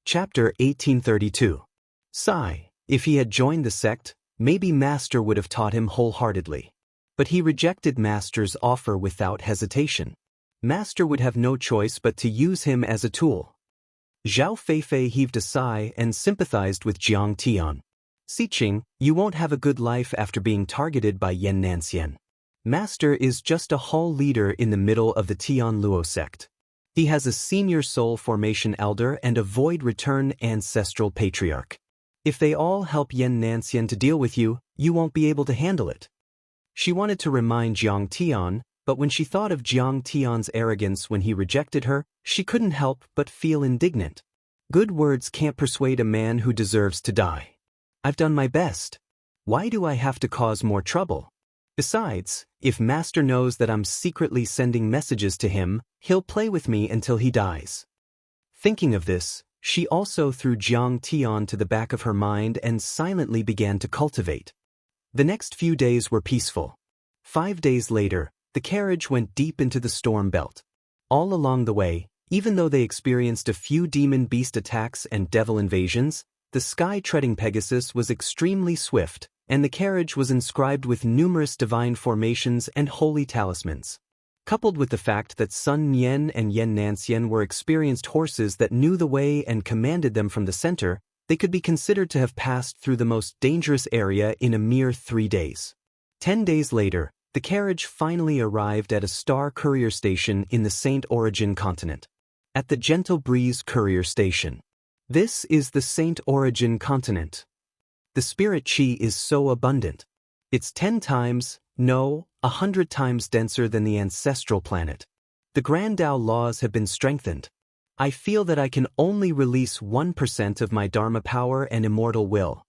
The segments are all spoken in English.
Chapter 1832. Sigh. If he had joined the sect, maybe Master would have taught him wholeheartedly. But he rejected Master's offer without hesitation. Master would have no choice but to use him as a tool. Zhao Feifei heaved a sigh and sympathized with Jiang Tian. Siqing, you won't have a good life after being targeted by Yan Nanxian. Master is just a hall leader in the middle of the Tian Luo sect. He has a senior soul formation elder and a void return ancestral patriarch. If they all help Yan Nanxian to deal with you, you won't be able to handle it. She wanted to remind Jiang Tian, but when she thought of Jiang Tian's arrogance when he rejected her, she couldn't help but feel indignant. Good words can't persuade a man who deserves to die. I've done my best. Why do I have to cause more trouble? Besides, if Master knows that I'm secretly sending messages to him, he'll play with me until he dies. Thinking of this, she also threw Jiang Tian to the back of her mind and silently began to cultivate. The next few days were peaceful. 5 days later, the carriage went deep into the storm belt. All along the way, even though they experienced a few demon beast attacks and devil invasions, the sky-treading Pegasus was extremely swift, and the carriage was inscribed with numerous divine formations and holy talismans. Coupled with the fact that Sun Nian and Yan Nanxian were experienced horses that knew the way and commanded them from the center, they could be considered to have passed through the most dangerous area in a mere 3 days. 10 days later, the carriage finally arrived at a star courier station in the Saint Origin continent. At the Gentle Breeze courier station. This is the Saint Origin continent. The spirit chi is so abundant. It's 10 times, no, 100 times denser than the ancestral planet. The Grand Tao laws have been strengthened. I feel that I can only release 1% of my Dharma power and immortal will.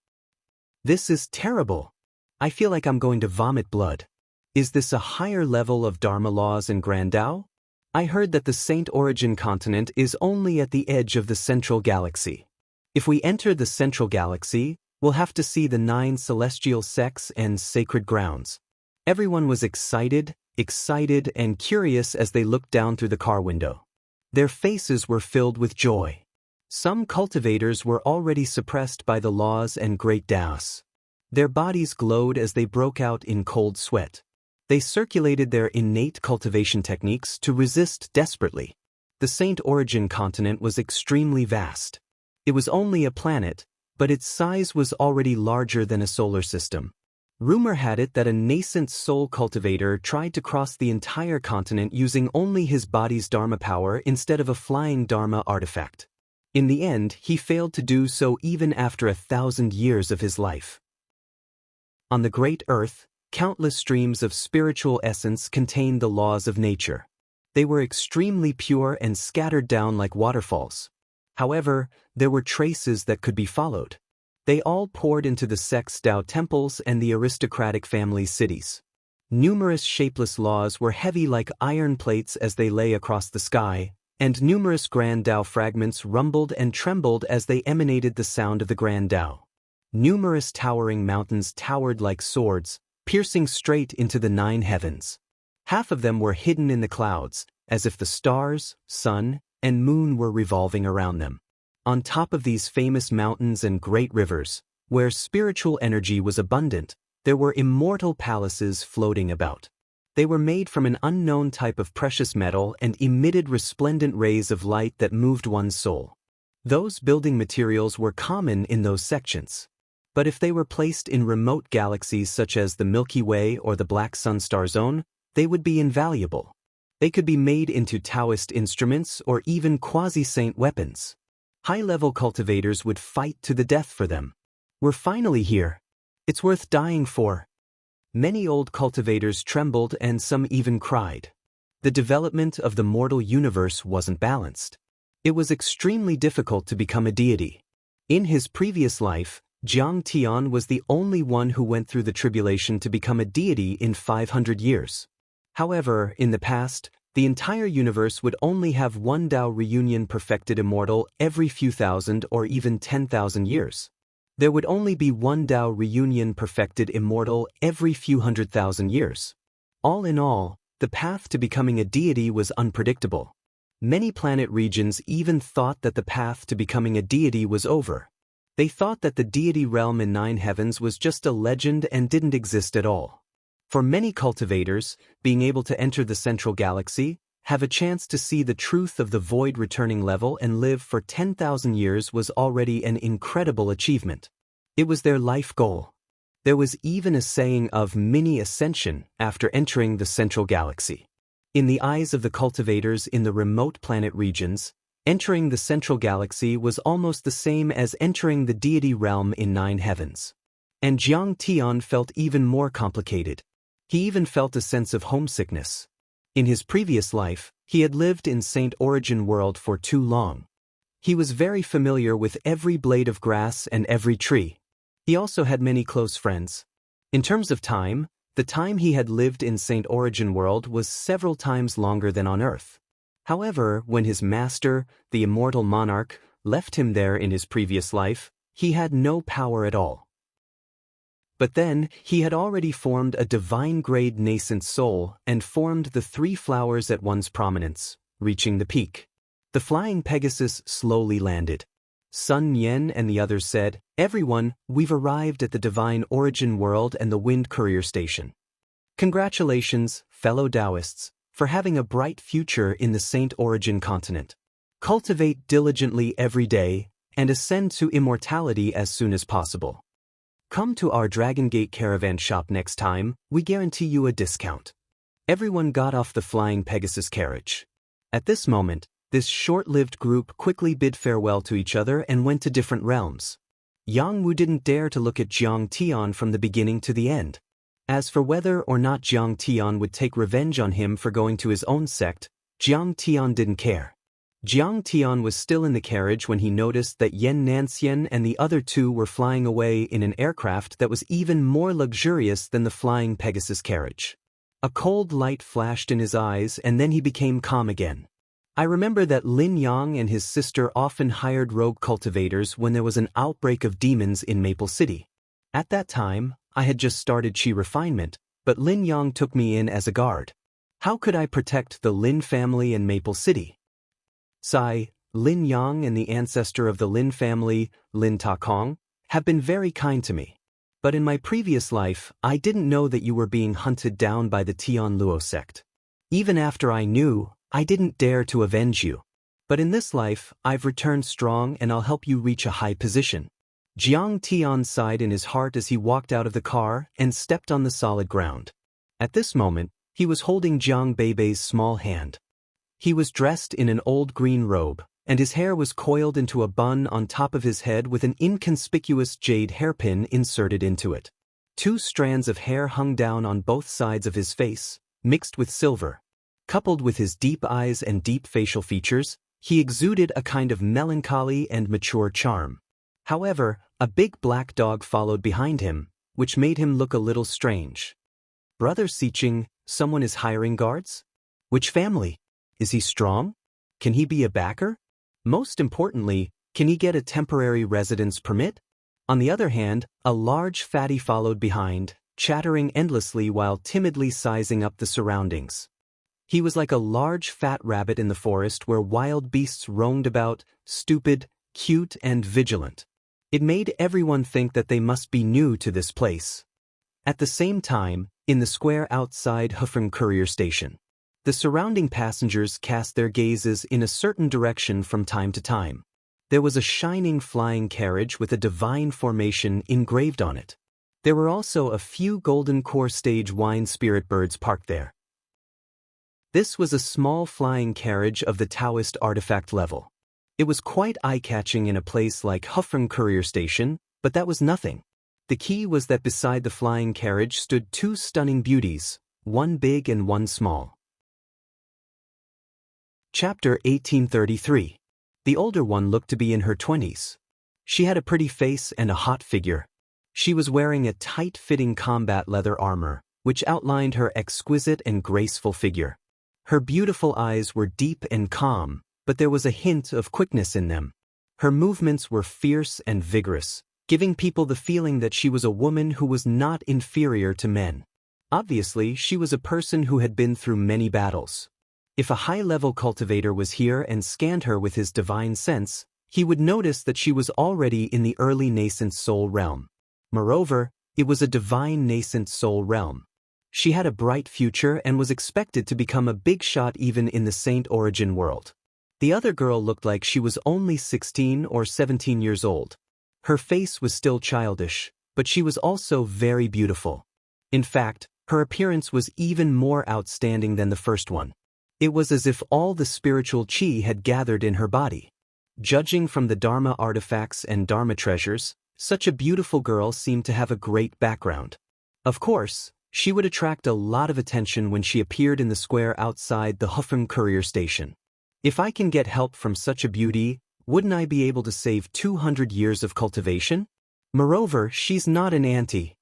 This is terrible. I feel like I'm going to vomit blood. Is this a higher level of Dharma laws in Grand Tao? I heard that the Saint Origin continent is only at the edge of the central galaxy. If we enter the central galaxy, we'll have to see the 9 celestial sects and sacred grounds. Everyone was excited and curious as they looked down through the car window. Their faces were filled with joy. Some cultivators were already suppressed by the laws and great Taos. Their bodies glowed as they broke out in cold sweat. They circulated their innate cultivation techniques to resist desperately. The Saint Origin continent was extremely vast. It was only a planet, but its size was already larger than a solar system. Rumor had it that a nascent soul cultivator tried to cross the entire continent using only his body's Dharma power instead of a flying Dharma artifact. In the end, he failed to do so even after 1,000 years of his life. On the great earth, countless streams of spiritual essence contained the laws of nature. They were extremely pure and scattered down like waterfalls. However, there were traces that could be followed. They all poured into the sect's Tao temples and the aristocratic family cities. Numerous shapeless laws were heavy like iron plates as they lay across the sky, and numerous Grand Tao fragments rumbled and trembled as they emanated the sound of the Grand Tao. Numerous towering mountains towered like swords, piercing straight into the 9 heavens. Half of them were hidden in the clouds, as if the stars, sun, and moon were revolving around them. On top of these famous mountains and great rivers, where spiritual energy was abundant, there were immortal palaces floating about. They were made from an unknown type of precious metal and emitted resplendent rays of light that moved one's soul. Those building materials were common in those sections. But if they were placed in remote galaxies such as the Milky Way or the Black Sun Star Zone, they would be invaluable. They could be made into Taoist instruments or even quasi-saint weapons. High-level cultivators would fight to the death for them. We're finally here. It's worth dying for. Many old cultivators trembled and some even cried. The development of the mortal universe wasn't balanced. It was extremely difficult to become a deity. In his previous life, Jiang Tian was the only one who went through the tribulation to become a deity in 500 years. However, in the past, the entire universe would only have one Tao reunion perfected immortal every few thousand or even 10,000 years. There would only be one Tao reunion perfected immortal every few 100,000 years. All in all, the path to becoming a deity was unpredictable. Many planet regions even thought that the path to becoming a deity was over. They thought that the deity realm in 9 heavens was just a legend and didn't exist at all. For many cultivators, being able to enter the central galaxy, have a chance to see the truth of the void returning level and live for 10,000 years was already an incredible achievement. It was their life goal. There was even a saying of mini-ascension after entering the central galaxy. In the eyes of the cultivators in the remote planet regions, entering the central galaxy was almost the same as entering the deity realm in 9 heavens. And Jiang Tian felt even more complicated. He even felt a sense of homesickness. In his previous life, he had lived in Saint Origin World for too long. He was very familiar with every blade of grass and every tree. He also had many close friends. In terms of time, the time he had lived in Saint Origin World was several times longer than on Earth. However, when his master, the immortal monarch, left him there in his previous life, he had no power at all. But then, he had already formed a divine-grade nascent soul and formed the 3 flowers at one's prominence, reaching the peak. The flying Pegasus slowly landed. Sun Yen and the others said, "Everyone, we've arrived at the divine origin world and the wind courier station. Congratulations, fellow Taoists, for having a bright future in the Saint Origin continent. Cultivate diligently every day and ascend to immortality as soon as possible. Come to our Dragon Gate caravan shop next time, we guarantee you a discount." Everyone got off the flying Pegasus carriage. At this moment, this short-lived group quickly bid farewell to each other and went to different realms. Yang Wu didn't dare to look at Jiang Tian from the beginning to the end. As for whether or not Jiang Tian would take revenge on him for going to his own sect, Jiang Tian didn't care. Jiang Tian was still in the carriage when he noticed that Yen Nanxian and the other 2 were flying away in an aircraft that was even more luxurious than the flying Pegasus carriage. A cold light flashed in his eyes and then he became calm again. I remember that Lin Yang and his sister often hired rogue cultivators when there was an outbreak of demons in Maple City. At that time, I had just started Qi refinement, but Lin Yang took me in as a guard. How could I protect the Lin family in Maple City? Sai, Lin Yang and the ancestor of the Lin family, Lin Takong, have been very kind to me. But in my previous life, I didn't know that you were being hunted down by the Tian Luo sect. Even after I knew, I didn't dare to avenge you. But in this life, I've returned strong and I'll help you reach a high position. Jiang Tian sighed in his heart as he walked out of the car and stepped on the solid ground. At this moment, he was holding Jiang Beibei's small hand. He was dressed in an old green robe, and his hair was coiled into a bun on top of his head with an inconspicuous jade hairpin inserted into it. 2 strands of hair hung down on both sides of his face, mixed with silver. Coupled with his deep eyes and deep facial features, he exuded a kind of melancholy and mature charm. However, a big black dog followed behind him, which made him look a little strange. "Brother Siqing, someone is hiring guards? Which family? Is he strong? Can he be a backer? Most importantly, can he get a temporary residence permit?" On the other hand, a large fatty followed behind, chattering endlessly while timidly sizing up the surroundings. He was like a large fat rabbit in the forest where wild beasts roamed about, stupid, cute, and vigilant. It made everyone think that they must be new to this place. At the same time, in the square outside Hufeng Courier Station, the surrounding passengers cast their gazes in a certain direction from time to time. There was a shining flying carriage with a divine formation engraved on it. There were also a few golden core stage wine spirit birds parked there. This was a small flying carriage of the Taoist artifact level. It was quite eye-catching in a place like Hufeng Courier Station, but that was nothing. The key was that beside the flying carriage stood 2 stunning beauties, one big and one small. Chapter 1833. The older one looked to be in her 20s. She had a pretty face and a hot figure. She was wearing a tight-fitting combat leather armor, which outlined her exquisite and graceful figure. Her beautiful eyes were deep and calm, but there was a hint of quickness in them. Her movements were fierce and vigorous, giving people the feeling that she was a woman who was not inferior to men. Obviously, she was a person who had been through many battles. If a high-level cultivator was here and scanned her with his divine sense, he would notice that she was already in the early nascent soul realm. Moreover, it was a divine nascent soul realm. She had a bright future and was expected to become a big shot even in the Saint Origin world. The other girl looked like she was only 16 or 17 years old. Her face was still childish, but she was also very beautiful. In fact, her appearance was even more outstanding than the first one. It was as if all the spiritual chi had gathered in her body. Judging from the Dharma artifacts and Dharma treasures, such a beautiful girl seemed to have a great background. Of course, she would attract a lot of attention when she appeared in the square outside the Hufeng courier station. If I can get help from such a beauty, wouldn't I be able to save 200 years of cultivation? Moreover, she's not an auntie.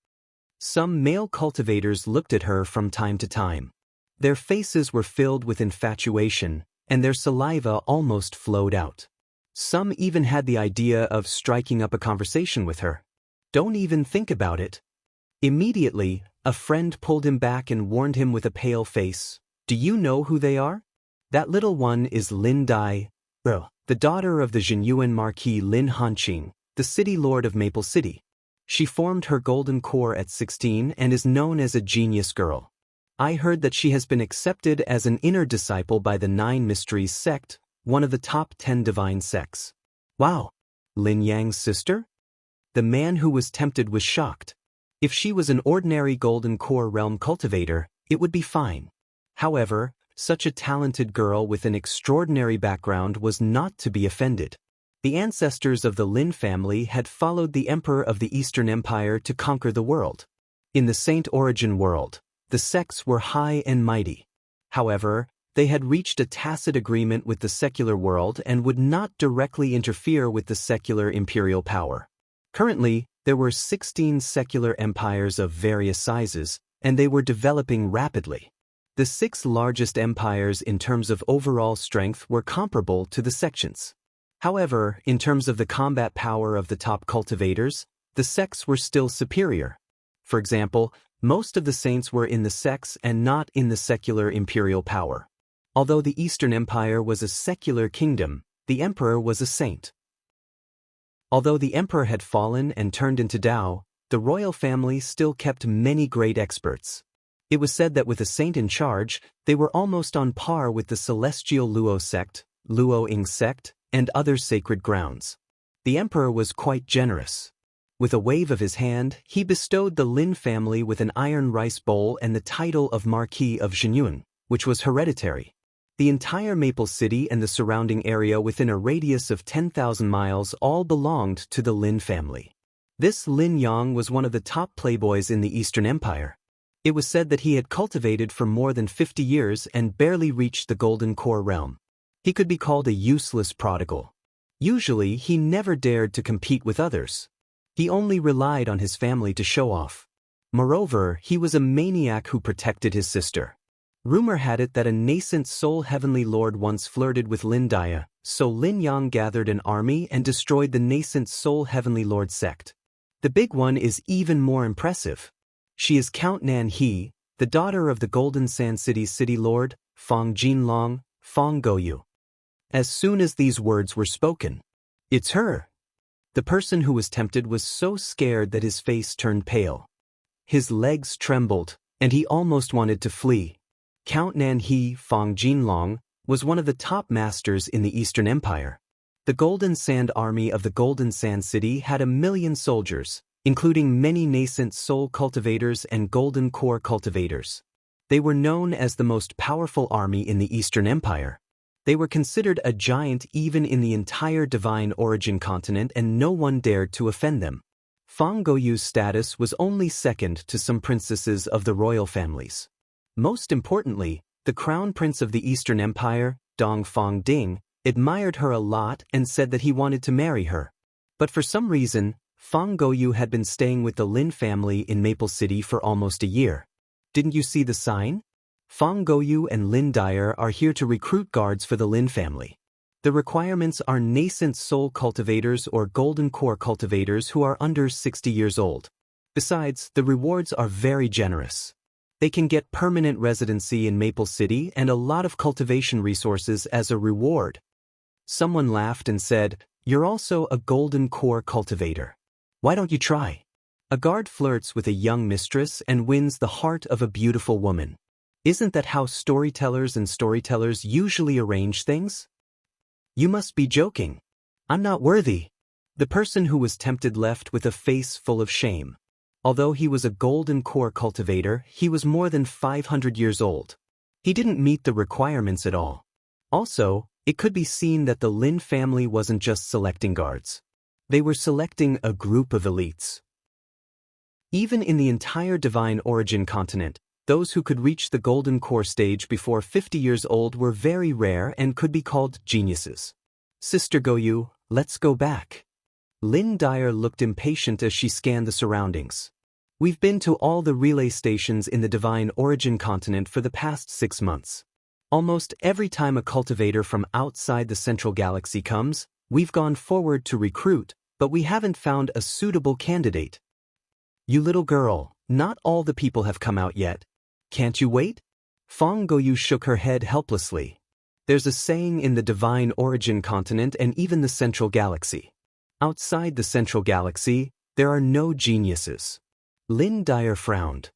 Some male cultivators looked at her from time to time. Their faces were filled with infatuation, and their saliva almost flowed out. Some even had the idea of striking up a conversation with her. Don't even think about it. Immediately, a friend pulled him back and warned him with a pale face. Do you know who they are? That little one is Lin Dai, the daughter of the Jinyuan Marquis Lin Hanqing, the city lord of Maple City. She formed her golden core at 16 and is known as a genius girl. I heard that she has been accepted as an inner disciple by the Nine Mysteries sect, one of the top 10 divine sects. Wow! Lin Yang's sister? The man who was tempted was shocked. If she was an ordinary golden core realm cultivator, it would be fine. However, such a talented girl with an extraordinary background was not to be offended. The ancestors of the Lin family had followed the emperor of the Eastern Empire to conquer the world. In the Saint Origin world, the sects were high and mighty. However, they had reached a tacit agreement with the secular world and would not directly interfere with the secular imperial power. Currently, there were 16 secular empires of various sizes, and they were developing rapidly. The 6 largest empires in terms of overall strength were comparable to the sections. However, in terms of the combat power of the top cultivators, the sects were still superior. For example, most of the saints were in the sects and not in the secular imperial power. Although the Eastern Empire was a secular kingdom, the emperor was a saint. Although the emperor had fallen and turned into Tao, the royal family still kept many great experts. It was said that with a saint in charge, they were almost on par with the celestial Luo sect, Luo Ying sect, and other sacred grounds. The emperor was quite generous. With a wave of his hand, he bestowed the Lin family with an iron rice bowl and the title of Marquis of Jinyuan, which was hereditary. The entire Maple City and the surrounding area within a radius of 10,000 miles all belonged to the Lin family. This Lin Yang was one of the top playboys in the Eastern Empire. It was said that he had cultivated for more than 50 years and barely reached the golden core realm. He could be called a useless prodigal. Usually, he never dared to compete with others. He only relied on his family to show off. Moreover, he was a maniac who protected his sister. Rumor had it that a nascent soul heavenly lord once flirted with Lin Dai, so Lin Yang gathered an army and destroyed the nascent soul heavenly lord sect. The big one is even more impressive. She is Count Nan He, the daughter of the Golden Sand City's city lord, Fang Jinlong, Fang Goyu. As soon as these words were spoken, it's her. The person who was tempted was so scared that his face turned pale. His legs trembled, and he almost wanted to flee. Count Nan He, Fang Jinlong, was one of the top masters in the Eastern Empire. The Golden Sand Army of the Golden Sand City had 1 million soldiers, including many nascent soul cultivators and golden core cultivators. They were known as the most powerful army in the Eastern Empire. They were considered a giant even in the entire Divine Origin continent, and no one dared to offend them. Fang Goyu's status was only second to some princesses of the royal families. Most importantly, the crown prince of the Eastern Empire, Dong Fang Ding, admired her a lot and said that he wanted to marry her. But for some reason, Fang Goyu had been staying with the Lin family in Maple City for almost a year. Didn't you see the sign? Fang Goyu and Lin Dai are here to recruit guards for the Lin family. The requirements are nascent soul cultivators or golden core cultivators who are under 60 years old. Besides, the rewards are very generous. They can get permanent residency in Maple City and a lot of cultivation resources as a reward. Someone laughed and said, "You're also a golden core cultivator. Why don't you try?" A guard flirts with a young mistress and wins the heart of a beautiful woman. Isn't that how storytellers usually arrange things? You must be joking. I'm not worthy. The person who was tempted left with a face full of shame. Although he was a golden core cultivator, he was more than 500 years old. He didn't meet the requirements at all. Also, it could be seen that the Lin family wasn't just selecting guards. They were selecting a group of elites. Even in the entire Divine Origin continent, those who could reach the golden core stage before 50 years old were very rare and could be called geniuses. Sister Goyu, let's go back. Lin Dyer looked impatient as she scanned the surroundings. We've been to all the relay stations in the Divine Origin continent for the past 6 months. Almost every time a cultivator from outside the central galaxy comes, we've gone forward to recruit, but we haven't found a suitable candidate. You little girl, not all the people have come out yet. Can't you wait? Fong Goyu shook her head helplessly. There's a saying in the Divine Origin continent and even the central galaxy. Outside the central galaxy, there are no geniuses. Lin Dyer frowned.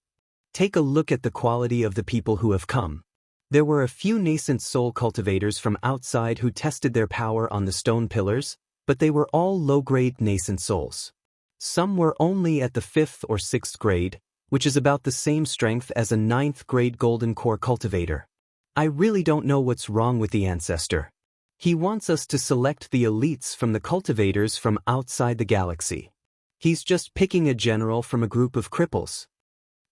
Take a look at the quality of the people who have come. There were a few nascent soul cultivators from outside who tested their power on the stone pillars, but they were all low-grade nascent souls. Some were only at the 5th or 6th grade, which is about the same strength as a 9th grade golden core cultivator. I really don't know what's wrong with the ancestor. He wants us to select the elites from the cultivators from outside the galaxy. He's just picking a general from a group of cripples.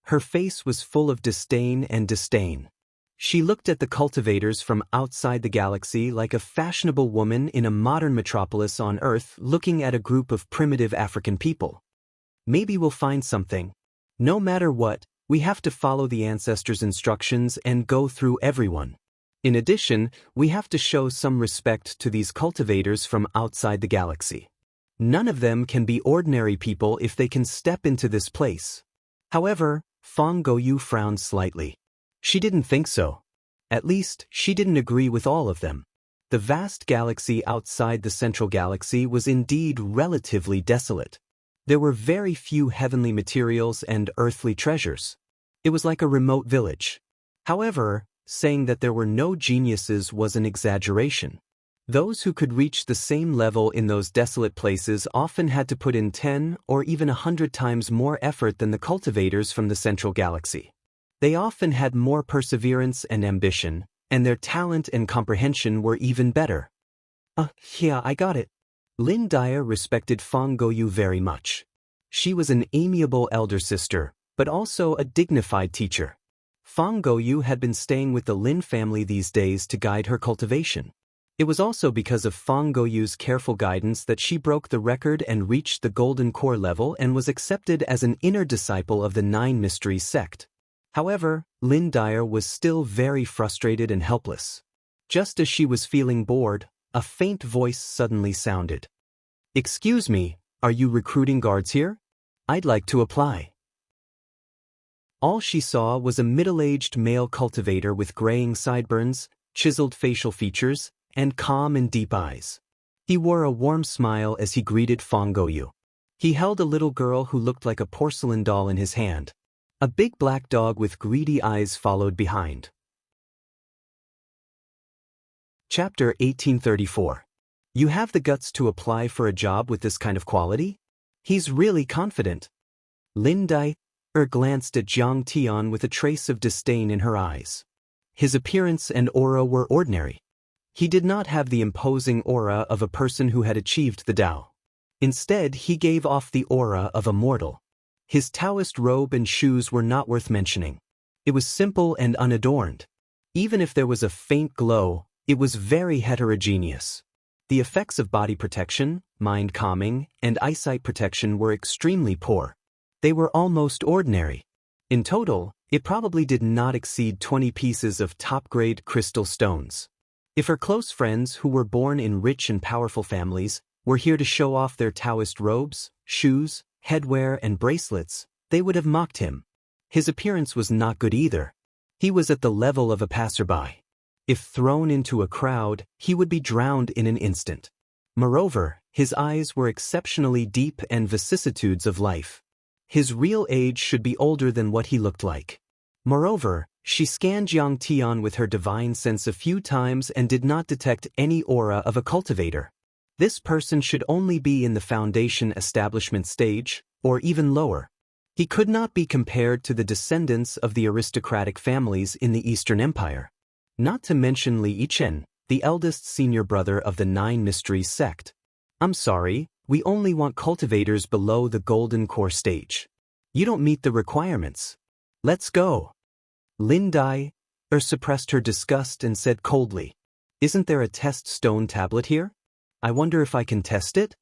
Her face was full of disdain and disdain. She looked at the cultivators from outside the galaxy like a fashionable woman in a modern metropolis on Earth looking at a group of primitive African people. Maybe we'll find something. No matter what, we have to follow the ancestors' instructions and go through everyone. In addition, we have to show some respect to these cultivators from outside the galaxy. None of them can be ordinary people if they can step into this place. However, Fong Goyu frowned slightly. She didn't think so. At least, she didn't agree with all of them. The vast galaxy outside the central galaxy was indeed relatively desolate. There were very few heavenly materials and earthly treasures. It was like a remote village. However, saying that there were no geniuses was an exaggeration. Those who could reach the same level in those desolate places often had to put in 10 or even 100 times more effort than the cultivators from the central galaxy. They often had more perseverance and ambition, and their talent and comprehension were even better. Yeah, I got it. Lin Dyer respected Fong Goyu very much. She was an amiable elder sister, but also a dignified teacher. Fong Goyu had been staying with the Lin family these days to guide her cultivation. It was also because of Fong Goyu's careful guidance that she broke the record and reached the golden core level and was accepted as an inner disciple of the Nine Mysteries sect. However, Lin Dyer was still very frustrated and helpless. Just as she was feeling bored, a faint voice suddenly sounded. "Excuse me, are you recruiting guards here? I'd like to apply." All she saw was a middle-aged male cultivator with graying sideburns, chiseled facial features, and calm and deep eyes. He wore a warm smile as he greeted Fong Goyu. He held a little girl who looked like a porcelain doll in his hand. A big black dog with greedy eyes followed behind. Chapter 1834. You have the guts to apply for a job with this kind of quality? He's really confident. Lin Dyer glanced at Jiang Tian with a trace of disdain in her eyes. His appearance and aura were ordinary. He did not have the imposing aura of a person who had achieved the Tao. Instead, he gave off the aura of a mortal. His Taoist robe and shoes were not worth mentioning. It was simple and unadorned. Even if there was a faint glow, it was very heterogeneous. The effects of body protection, mind calming, and eyesight protection were extremely poor. They were almost ordinary. In total, it probably did not exceed 20 pieces of top-grade crystal stones. If her close friends who were born in rich and powerful families were here to show off their Taoist robes, shoes, headwear, and bracelets, they would have mocked him. His appearance was not good either. He was at the level of a passerby. If thrown into a crowd, he would be drowned in an instant. Moreover, his eyes were exceptionally deep and vicissitudes of life. His real age should be older than what he looked like. Moreover, she scanned Jiang Tian with her divine sense a few times and did not detect any aura of a cultivator. This person should only be in the foundation establishment stage, or even lower. He could not be compared to the descendants of the aristocratic families in the Eastern Empire. Not to mention Li Yichen, the eldest senior brother of the Nine Mysteries sect. I'm sorry, we only want cultivators below the Golden Core stage. You don't meet the requirements. Let's go. Lin Dai suppressed her disgust and said coldly, "Isn't there a test stone tablet here? I wonder if I can test it?"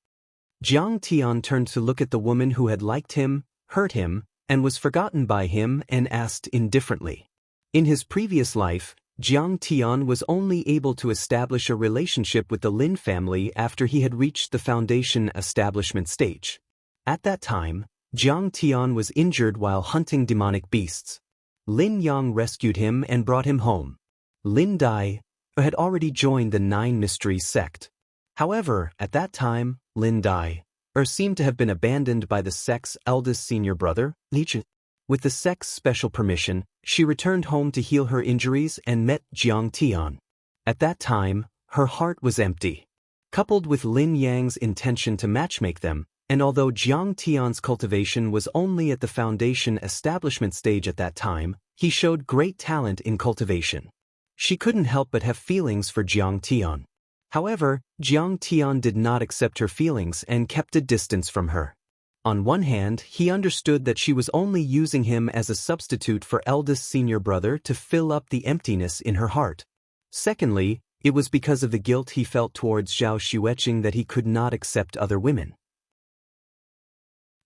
Jiang Tian turned to look at the woman who had liked him, hurt him, and was forgotten by him and asked indifferently. In his previous life, Jiang Tian was only able to establish a relationship with the Lin family after he had reached the foundation establishment stage. At that time, Jiang Tian was injured while hunting demonic beasts. Lin Yang rescued him and brought him home. Lin Dai had already joined the Nine Mysteries sect. However, at that time, Lin Dai seemed to have been abandoned by the sect's eldest senior brother, Li Chen. With the sect's special permission, she returned home to heal her injuries and met Jiang Tian. At that time, her heart was empty. Coupled with Lin Yang's intention to matchmake them, and although Jiang Tian's cultivation was only at the foundation establishment stage at that time, he showed great talent in cultivation. She couldn't help but have feelings for Jiang Tian. However, Jiang Tian did not accept her feelings and kept a distance from her. On one hand, he understood that she was only using him as a substitute for eldest senior brother to fill up the emptiness in her heart. Secondly, it was because of the guilt he felt towards Zhao Xueqing that he could not accept other women.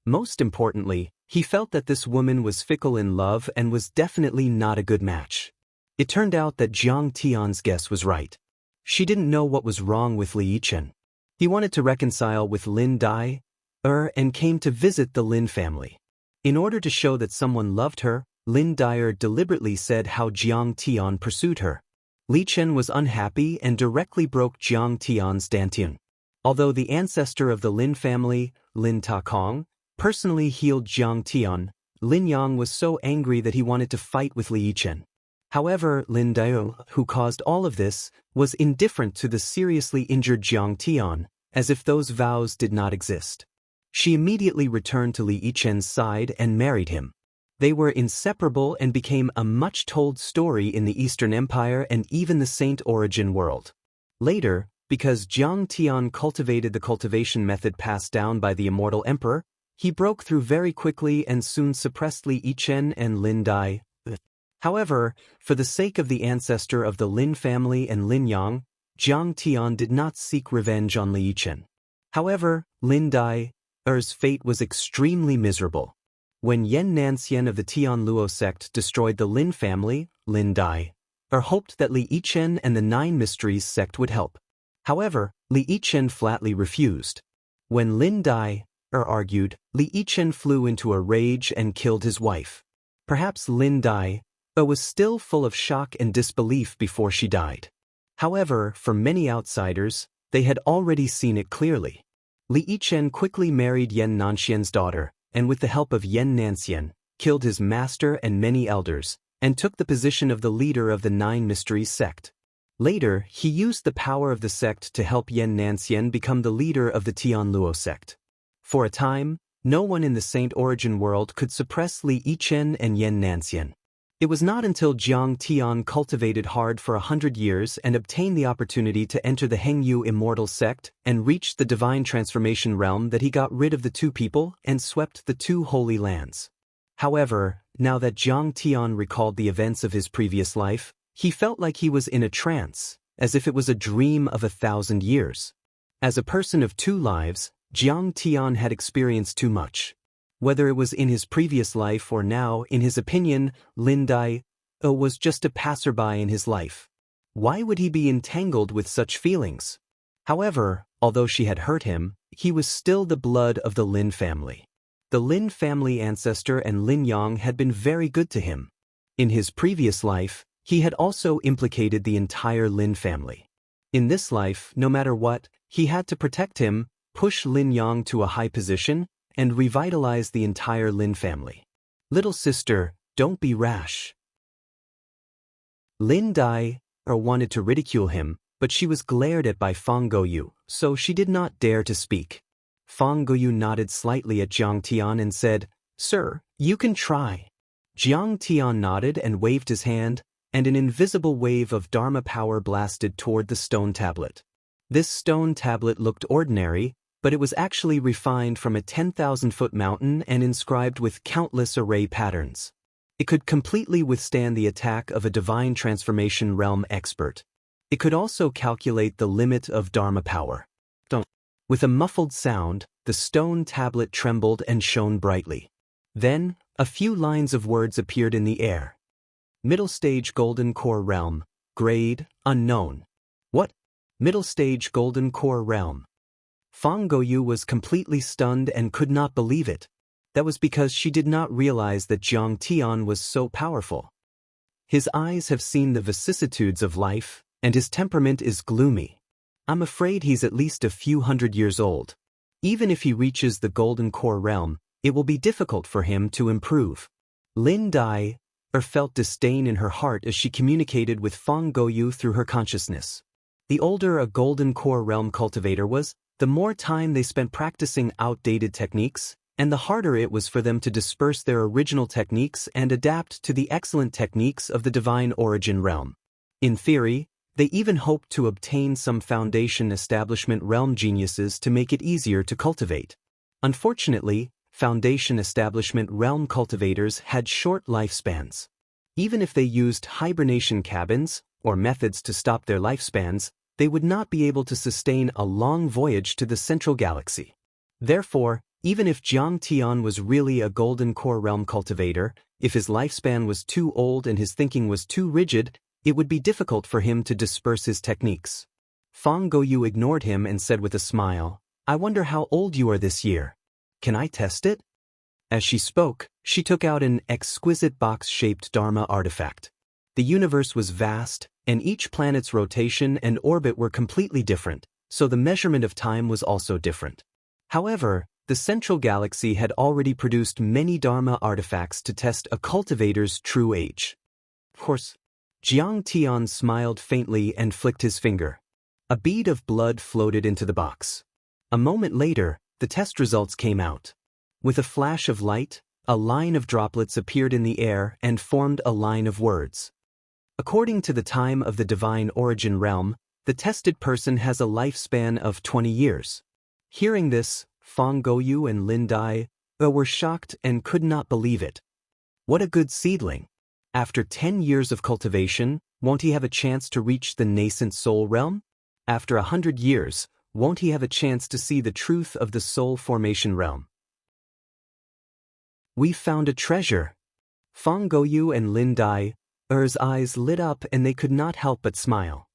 Most importantly, he felt that this woman was fickle in love and was definitely not a good match. It turned out that Jiang Tian's guess was right. She didn't know what was wrong with Li Yichen. He wanted to reconcile with Lin Dai, and came to visit the Lin family. In order to show that someone loved her, Lin Dai deliberately said how Jiang Tian pursued her. Li Chen was unhappy and directly broke Jiang Tian's dantian. Although the ancestor of the Lin family, Lin Takong, personally healed Jiang Tian, Lin Yang was so angry that he wanted to fight with Li Yichen. However, Lin Dai, who caused all of this, was indifferent to the seriously injured Jiang Tian, as if those vows did not exist. She immediately returned to Li Yichen's side and married him. They were inseparable and became a much-told story in the Eastern Empire and even the Saint Origin world. Later, because Jiang Tian cultivated the cultivation method passed down by the immortal emperor, he broke through very quickly and soon suppressed Li Yichen and Lin Dai. However, for the sake of the ancestor of the Lin family and Lin Yang, Jiang Tian did not seek revenge on Li Yichen. However, Lin Dai's fate was extremely miserable. When Yan Nanxian of the Tianluo sect destroyed the Lin family, Lin Dai hoped that Li Yichen and the Nine Mysteries sect would help. However, Li Yichen flatly refused. When Lin Dai argued, Li Yichen flew into a rage and killed his wife. Perhaps Lin Dai was still full of shock and disbelief before she died. However, for many outsiders, they had already seen it clearly. Li Yichen quickly married Yan Nanxian's daughter, and with the help of Yan Nanxian, killed his master and many elders, and took the position of the leader of the Nine Mysteries sect. Later, he used the power of the sect to help Yan Nanxian become the leader of the Tianluo sect. For a time, no one in the Saint Origin world could suppress Li Yichen and Yan Nanxian. It was not until Jiang Tian cultivated hard for 100 years and obtained the opportunity to enter the Hengyu immortal sect and reach the divine transformation realm that he got rid of the two people and swept the two holy lands. However, now that Jiang Tian recalled the events of his previous life, he felt like he was in a trance, as if it was a dream of 1,000 years. As a person of two lives, Jiang Tian had experienced too much. Whether it was in his previous life or now, in his opinion, Lin Dai was just a passerby in his life. Why would he be entangled with such feelings? However, although she had hurt him, he was still the blood of the Lin family. The Lin family ancestor and Lin Yang had been very good to him. In his previous life, he had also implicated the entire Lin family. In this life, no matter what, he had to protect him, push Lin Yang to a high position, and revitalize the entire Lin family. Little sister, don't be rash. Lin Dai wanted to ridicule him, but she was glared at by Fang Guoyu, so she did not dare to speak. Fang Guoyu nodded slightly at Jiang Tian and said, "Sir, you can try." Jiang Tian nodded and waved his hand, and an invisible wave of Dharma power blasted toward the stone tablet. This stone tablet looked ordinary, but it was actually refined from a 10,000-foot mountain and inscribed with countless array patterns. It could completely withstand the attack of a divine transformation realm expert. It could also calculate the limit of Dharma power. With a muffled sound, the stone tablet trembled and shone brightly. Then, a few lines of words appeared in the air. Middle Stage Golden Core Realm. Grade, unknown. What? Middle Stage Golden Core Realm. Fang Guoyu was completely stunned and could not believe it. That was because she did not realize that Jiang Tian was so powerful. His eyes have seen the vicissitudes of life, and his temperament is gloomy. I'm afraid he's at least a few hundred years old. Even if he reaches the Golden Core Realm, it will be difficult for him to improve. Lin Dai felt disdain in her heart as she communicated with Fang Guoyu through her consciousness. The older a Golden Core Realm cultivator was, the more time they spent practicing outdated techniques, and the harder it was for them to disperse their original techniques and adapt to the excellent techniques of the Divine Origin realm. In theory, they even hoped to obtain some Foundation Establishment realm geniuses to make it easier to cultivate. Unfortunately, Foundation Establishment realm cultivators had short lifespans. Even if they used hibernation cabins or methods to stop their lifespans, they would not be able to sustain a long voyage to the central galaxy. Therefore, even if Jiang Tian was really a Golden Core Realm cultivator, if his lifespan was too old and his thinking was too rigid, it would be difficult for him to disperse his techniques. Fang Guoyu ignored him and said with a smile, "I wonder how old you are this year. Can I test it?" As she spoke, she took out an exquisite box-shaped Dharma artifact. The universe was vast, and each planet's rotation and orbit were completely different, so the measurement of time was also different. However, the central galaxy had already produced many Dharma artifacts to test a cultivator's true age. Of course, Jiang Tian smiled faintly and flicked his finger. A bead of blood floated into the box. A moment later, the test results came out. With a flash of light, a line of droplets appeared in the air and formed a line of words. According to the time of the Divine Origin realm, the tested person has a lifespan of 20 years. Hearing this, Fang Guoyu and Lin Dai were shocked and could not believe it. What a good seedling! After 10 years of cultivation, won't he have a chance to reach the nascent soul realm? After 100 years, won't he have a chance to see the truth of the soul formation realm? We found a treasure. Fang Guoyu and Lin Dai's eyes lit up and they could not help but smile.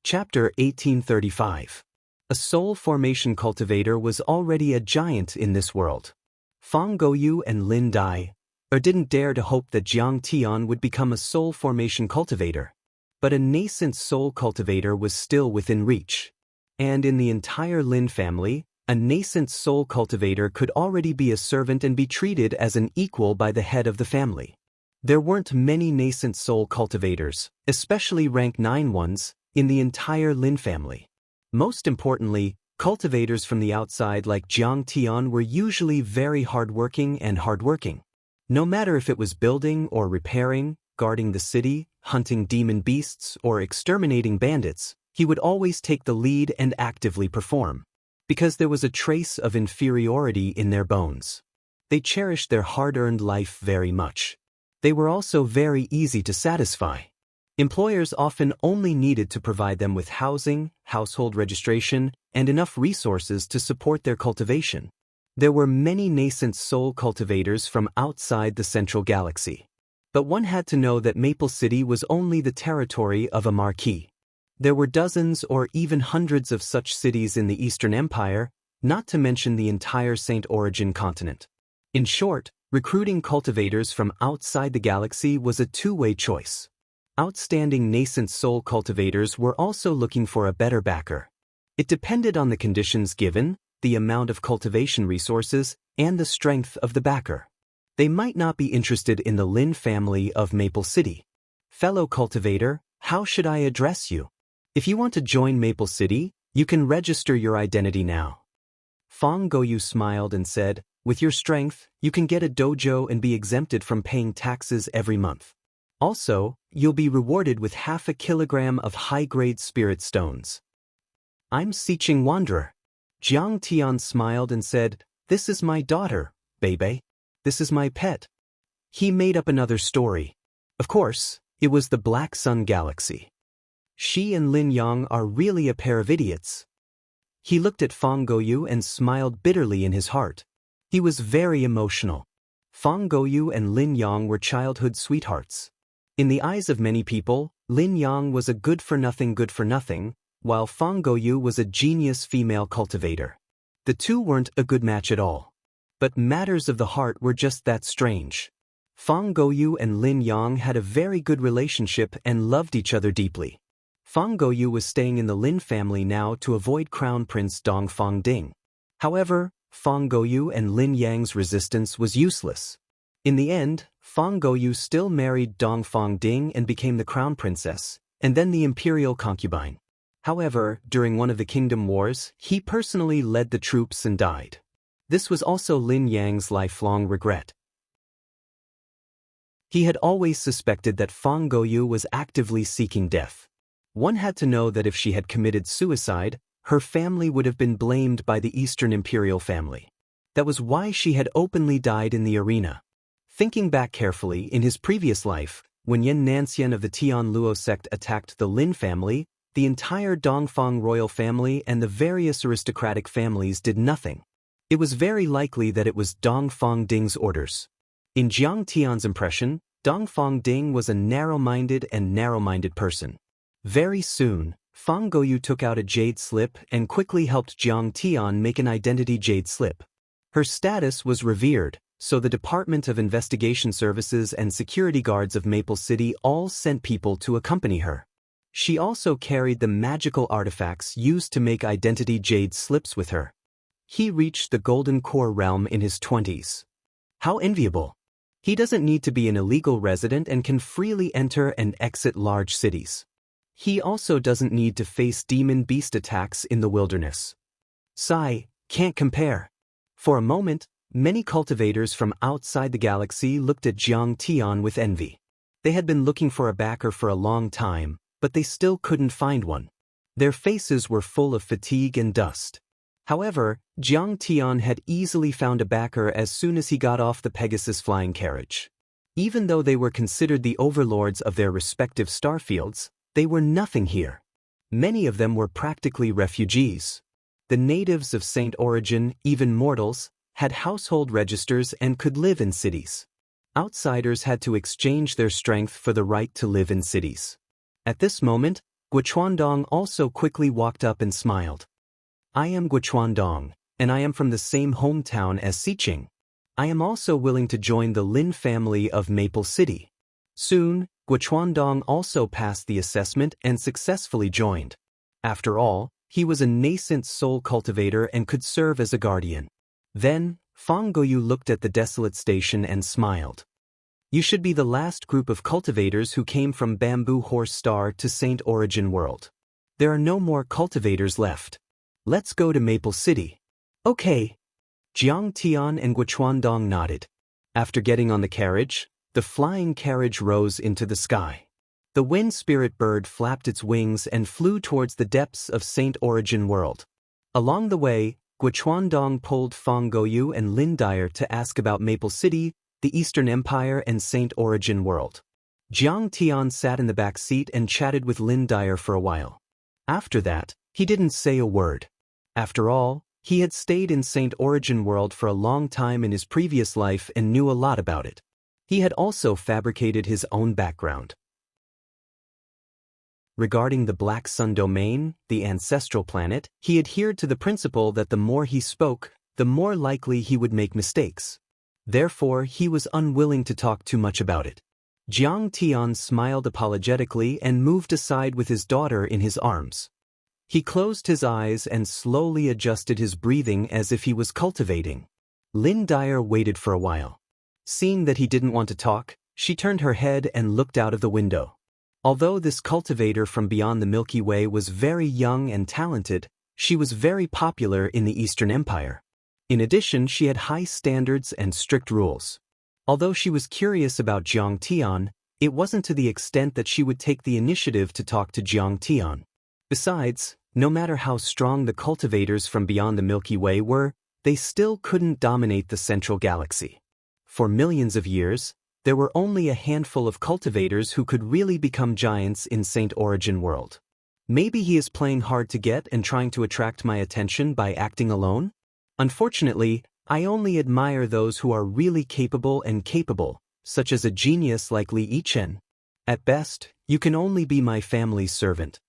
Chapter 1835. A soul formation cultivator was already a giant in this world. Fang Guoyu and Lin Dai didn't dare to hope that Jiang Tian would become a soul formation cultivator. But a nascent soul cultivator was still within reach. And in the entire Lin family, a nascent soul cultivator could already be a servant and be treated as an equal by the head of the family. There weren't many nascent soul cultivators, especially rank 9 ones, in the entire Lin family. Most importantly, cultivators from the outside like Jiang Tian were usually very hardworking. No matter if it was building or repairing, guarding the city, hunting demon beasts, or exterminating bandits, he would always take the lead and actively perform. Because there was a trace of inferiority in their bones. They cherished their hard-earned life very much. They were also very easy to satisfy. Employers often only needed to provide them with housing, household registration, and enough resources to support their cultivation. There were many nascent soul cultivators from outside the central galaxy. But one had to know that Maple City was only the territory of a marquis. There were dozens or even hundreds of such cities in the Eastern Empire, not to mention the entire Saint Origin continent. In short, recruiting cultivators from outside the galaxy was a two-way choice. Outstanding nascent soul cultivators were also looking for a better backer. It depended on the conditions given, the amount of cultivation resources, and the strength of the backer. They might not be interested in the Lin family of Maple City. Fellow cultivator, how should I address you? If you want to join Maple City, you can register your identity now. Fong Goyu smiled and said, with your strength, you can get a dojo and be exempted from paying taxes every month. Also, you'll be rewarded with 0.5 kilogram of high-grade spirit stones. I'm Siqing Wanderer. Jiang Tian smiled and said, this is my daughter, Bebe. This is my pet. He made up another story. Of course, it was the Black Sun Galaxy. She and Lin Yang are really a pair of idiots. He looked at Fong Goyu and smiled bitterly in his heart. He was very emotional. Fong Goyu and Lin Yang were childhood sweethearts. In the eyes of many people, Lin Yang was a good-for-nothing, while Fong Goyu was a genius female cultivator. The two weren't a good match at all. But matters of the heart were just that strange. Fong Goyu and Lin Yang had a very good relationship and loved each other deeply. Fong Goyu was staying in the Lin family now to avoid Crown Prince Dong Fong Ding. However, Fong Goyu and Lin Yang's resistance was useless. In the end, Fong Goyu still married Dong Fong Ding and became the crown princess, and then the imperial concubine. However, during one of the kingdom wars, he personally led the troops and died. This was also Lin Yang's lifelong regret. He had always suspected that Fong Goyu was actively seeking death. One had to know that if she had committed suicide, her family would have been blamed by the Eastern Imperial family. That was why she had openly died in the arena. Thinking back carefully, in his previous life, when Yen Nanxian of the Tian Luo sect attacked the Lin family, the entire Dongfang royal family and the various aristocratic families did nothing. It was very likely that it was Dongfang Ding's orders. In Jiang Tian's impression, Dongfang Ding was a narrow-minded person. Very soon, Fong Goyu took out a jade slip and quickly helped Jiang Tian make an identity jade slip. Her status was revered, so the Department of Investigation Services and security guards of Maple City all sent people to accompany her. She also carried the magical artifacts used to make identity jade slips with her. He reached the Golden Core realm in his 20s. How enviable! He doesn't need to be an illegal resident and can freely enter and exit large cities. He also doesn't need to face demon beast attacks in the wilderness. Sigh, can't compare. For a moment, many cultivators from outside the galaxy looked at Jiang Tian with envy. They had been looking for a backer for a long time, but they still couldn't find one. Their faces were full of fatigue and dust. However, Jiang Tian had easily found a backer as soon as he got off the Pegasus flying carriage. Even though they were considered the overlords of their respective starfields, they were nothing here. Many of them were practically refugees. The natives of Saint Origin, even mortals, had household registers and could live in cities. Outsiders had to exchange their strength for the right to live in cities. At this moment, Guochuandong also quickly walked up and smiled. I am Guochuandong, and I am from the same hometown as Siqing. I am also willing to join the Lin family of Maple City. Soon, Guochuandong also passed the assessment and successfully joined. After all, he was a nascent soul cultivator and could serve as a guardian. Then, Fong Goyu looked at the desolate station and smiled. You should be the last group of cultivators who came from Bamboo Horse Star to Saint Origin World. There are no more cultivators left. Let's go to Maple City. Okay. Jiang Tian and Guochuandong nodded. After getting on the carriage, the flying carriage rose into the sky. The wind spirit bird flapped its wings and flew towards the depths of Saint Origin World. Along the way, Guochuandong pulled Fong Goyu and Lin Dyer to ask about Maple City, the Eastern Empire and Saint Origin World. Jiang Tian sat in the back seat and chatted with Lin Dyer for a while. After that, he didn't say a word. After all, he had stayed in Saint Origin World for a long time in his previous life and knew a lot about it. He had also fabricated his own background. Regarding the Black Sun domain, the ancestral planet, he adhered to the principle that the more he spoke, the more likely he would make mistakes. Therefore, he was unwilling to talk too much about it. Jiang Tian smiled apologetically and moved aside with his daughter in his arms. He closed his eyes and slowly adjusted his breathing as if he was cultivating. Lin Dyer waited for a while. Seeing that he didn't want to talk, she turned her head and looked out of the window. Although this cultivator from beyond the Milky Way was very young and talented, she was very popular in the Eastern Empire. In addition, she had high standards and strict rules. Although she was curious about Jiang Tian, it wasn't to the extent that she would take the initiative to talk to Jiang Tian. Besides, no matter how strong the cultivators from beyond the Milky Way were, they still couldn't dominate the central galaxy. For millions of years, there were only a handful of cultivators who could really become giants in Saint Origin World. Maybe he is playing hard to get and trying to attract my attention by acting alone? Unfortunately, I only admire those who are really capable, such as a genius like Li Yichen. At best, you can only be my family's servant.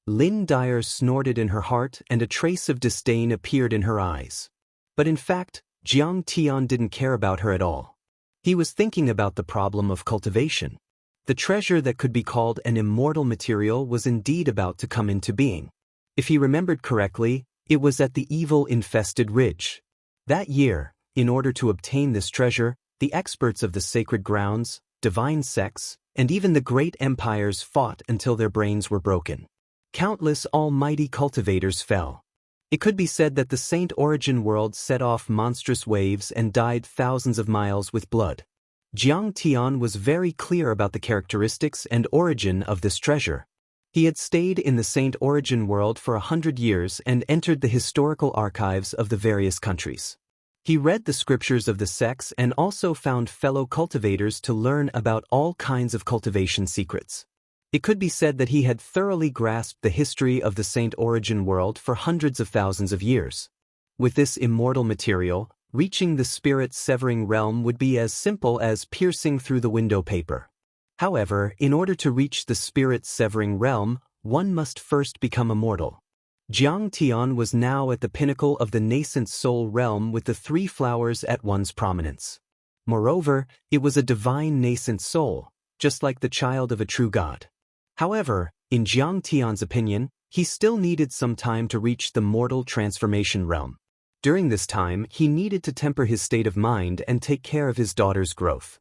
Lin Dyer snorted in her heart and a trace of disdain appeared in her eyes. But in fact, Jiang Tian didn't care about her at all. He was thinking about the problem of cultivation. The treasure that could be called an immortal material was indeed about to come into being. If he remembered correctly, it was at the evil-infested ridge. That year, in order to obtain this treasure, the experts of the sacred grounds, divine sects, and even the great empires fought until their brains were broken. Countless almighty cultivators fell. It could be said that the Saint Origin World set off monstrous waves and dyed thousands of miles with blood. Jiang Tian was very clear about the characteristics and origin of this treasure. He had stayed in the Saint Origin World for 100 years and entered the historical archives of the various countries. He read the scriptures of the sects and also found fellow cultivators to learn about all kinds of cultivation secrets. It could be said that he had thoroughly grasped the history of the Saint Origin World for hundreds of thousands of years. With this immortal material, reaching the spirit-severing realm would be as simple as piercing through the window paper. However, in order to reach the spirit-severing realm, one must first become immortal. Jiang Tian was now at the pinnacle of the nascent soul realm with the three flowers at one's prominence. Moreover, it was a divine nascent soul, just like the child of a true god. However, in Jiang Tian's opinion, he still needed some time to reach the mortal transformation realm. During this time, he needed to temper his state of mind and take care of his daughter's growth.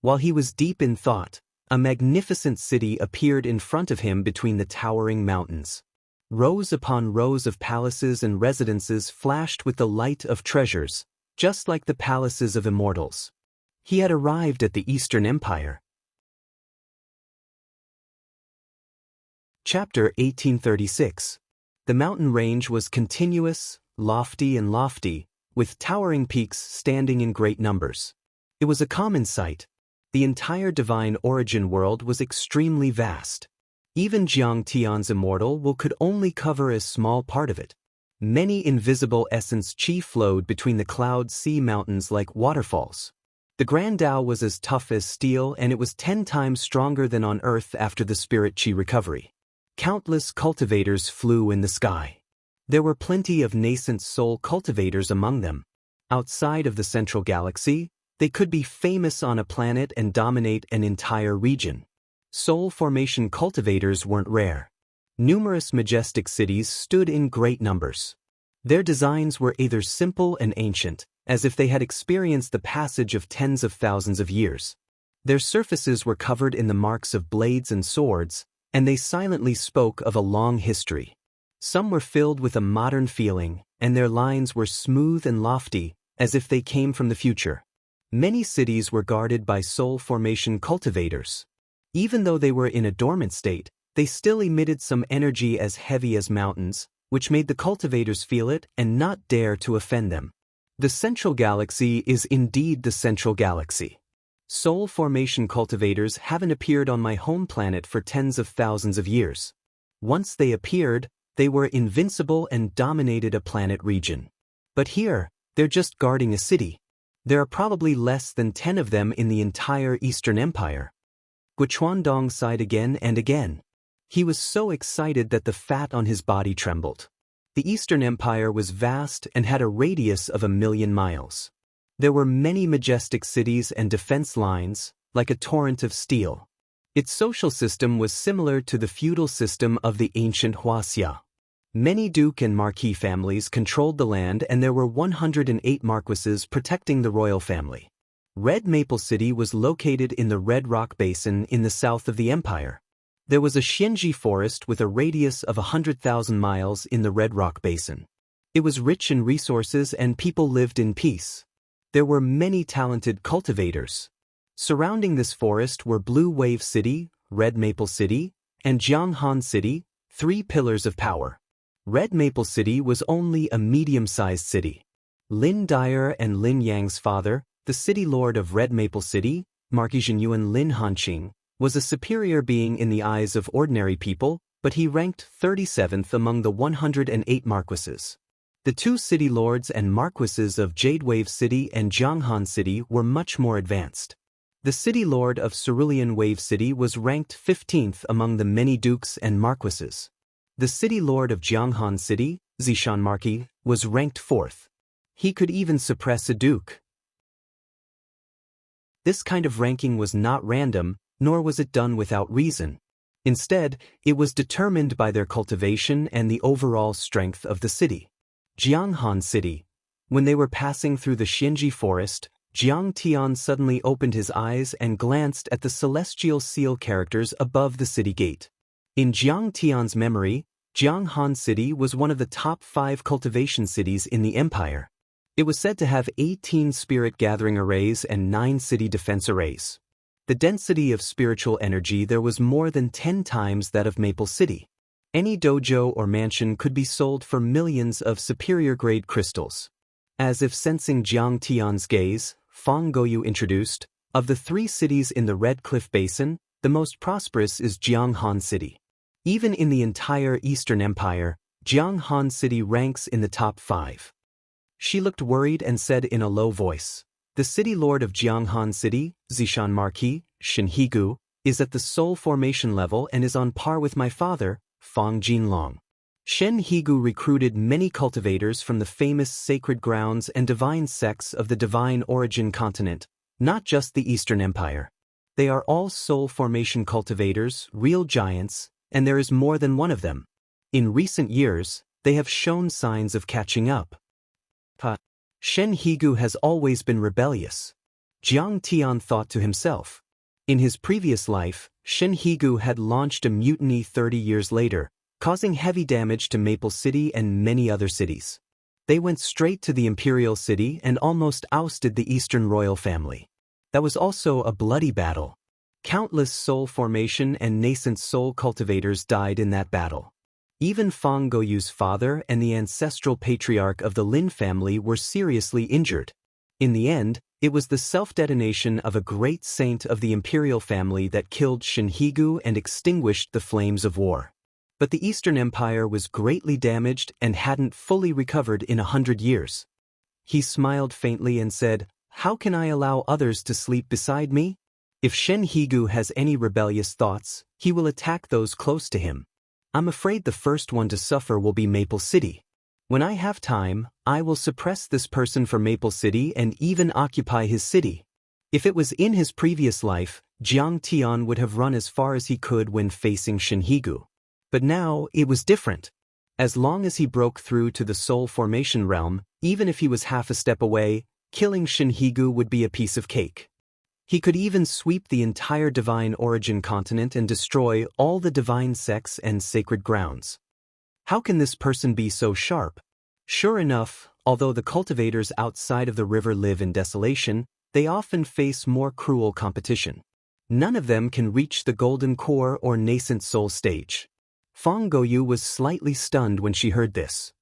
While he was deep in thought, a magnificent city appeared in front of him between the towering mountains. Rows upon rows of palaces and residences flashed with the light of treasures, just like the palaces of immortals. He had arrived at the Eastern Empire. Chapter 1836. The mountain range was continuous, lofty, with towering peaks standing in great numbers. It was a common sight. The entire divine origin world was extremely vast. Even Jiang Tian's immortal will could only cover a small part of it. Many invisible essence chi flowed between the cloud-sea mountains like waterfalls. The Grand Tao was as tough as steel and it was 10 times stronger than on Earth after the spirit chi recovery. Countless cultivators flew in the sky. There were plenty of nascent soul cultivators among them. Outside of the central galaxy, they could be famous on a planet and dominate an entire region. Soul formation cultivators weren't rare. Numerous majestic cities stood in great numbers. Their designs were either simple and ancient, as if they had experienced the passage of tens of thousands of years. Their surfaces were covered in the marks of blades and swords, and they silently spoke of a long history. Some were filled with a modern feeling, and their lines were smooth and lofty, as if they came from the future. Many cities were guarded by soul formation cultivators. Even though they were in a dormant state, they still emitted some energy as heavy as mountains, which made the cultivators feel it and not dare to offend them. The central galaxy is indeed the central galaxy. Soul formation cultivators haven't appeared on my home planet for tens of thousands of years. Once they appeared, they were invincible and dominated a planet region. But here, they're just guarding a city. There are probably less than 10 of them in the entire Eastern Empire. Guochuandong sighed again and again. He was so excited that the fat on his body trembled. The Eastern Empire was vast and had a radius of 1,000,000 miles. There were many majestic cities and defense lines, like a torrent of steel. Its social system was similar to the feudal system of the ancient Huaxia. Many duke and marquis families controlled the land, and there were 108 marquises protecting the royal family. Red Maple City was located in the Red Rock Basin in the south of the empire. There was a Xianji forest with a radius of 100,000 miles in the Red Rock Basin. It was rich in resources and people lived in peace. There were many talented cultivators. Surrounding this forest were Blue Wave City, Red Maple City, and Jianghan City, 3 pillars of power. Red Maple City was only a medium-sized city. Lin Dyer and Lin Yang's father, the city lord of Red Maple City, Marquis Zhenyuan Lin Hanqing, was a superior being in the eyes of ordinary people, but he ranked 37th among the 108 marquises. The 2 city lords and marquises of Jade Wave City and Jianghan City were much more advanced. The city lord of Cerulean Wave City was ranked 15th among the many dukes and marquises. The city lord of Jianghan City, Zishan Marquis, was ranked 4th. He could even suppress a duke. This kind of ranking was not random, nor was it done without reason. Instead, it was determined by their cultivation and the overall strength of the city. Jianghan City. When they were passing through the Xianji forest, Jiang Tian suddenly opened his eyes and glanced at the celestial seal characters above the city gate. In Jiang Tian's memory, Jianghan City was one of the top 5 cultivation cities in the empire. It was said to have 18 spirit gathering arrays and 9 city defense arrays. The density of spiritual energy there was more than 10 times that of Maple City. Any dojo or mansion could be sold for millions of superior-grade crystals. As if sensing Jiang Tian's gaze, Fang Goyu introduced, of the 3 cities in the Red Cliff Basin, the most prosperous is Jianghan City. Even in the entire Eastern Empire, Jianghan City ranks in the top 5. She looked worried and said in a low voice, "The city lord of Jianghan City, Zishan Marquis, Shenhigu, is at the soul formation level and is on par with my father, Fang Jinlong." Shenhigu recruited many cultivators from the famous sacred grounds and divine sects of the divine origin continent, not just the Eastern Empire. They are all soul formation cultivators, real giants, and there is more than one of them. In recent years, they have shown signs of catching up. Shenhigu has always been rebellious. Jiang Tian thought to himself. In his previous life, Shenhigu had launched a mutiny 30 years later, causing heavy damage to Maple City and many other cities. They went straight to the imperial city and almost ousted the Eastern royal family. That was also a bloody battle. Countless soul formation and nascent soul cultivators died in that battle. Even Fang Goyu's father and the ancestral patriarch of the Lin family were seriously injured. In the end, it was the self-detonation of a great saint of the imperial family that killed Shenhigu and extinguished the flames of war. But the Eastern Empire was greatly damaged and hadn't fully recovered in 100 years. He smiled faintly and said, "How can I allow others to sleep beside me? If Shenhigu has any rebellious thoughts, he will attack those close to him. I'm afraid the first one to suffer will be Maple City. When I have time, I will suppress this person for Maple City and even occupy his city." If it was in his previous life, Jiang Tian would have run as far as he could when facing Shenhigu. But now, it was different. As long as he broke through to the soul formation realm, even if he was half a step away, killing Shenhigu would be a piece of cake. He could even sweep the entire divine origin continent and destroy all the divine sects and sacred grounds. How can this person be so sharp? Sure enough, although the cultivators outside of the river live in desolation, they often face more cruel competition. None of them can reach the golden core or nascent soul stage. Fang Goyu was slightly stunned when she heard this.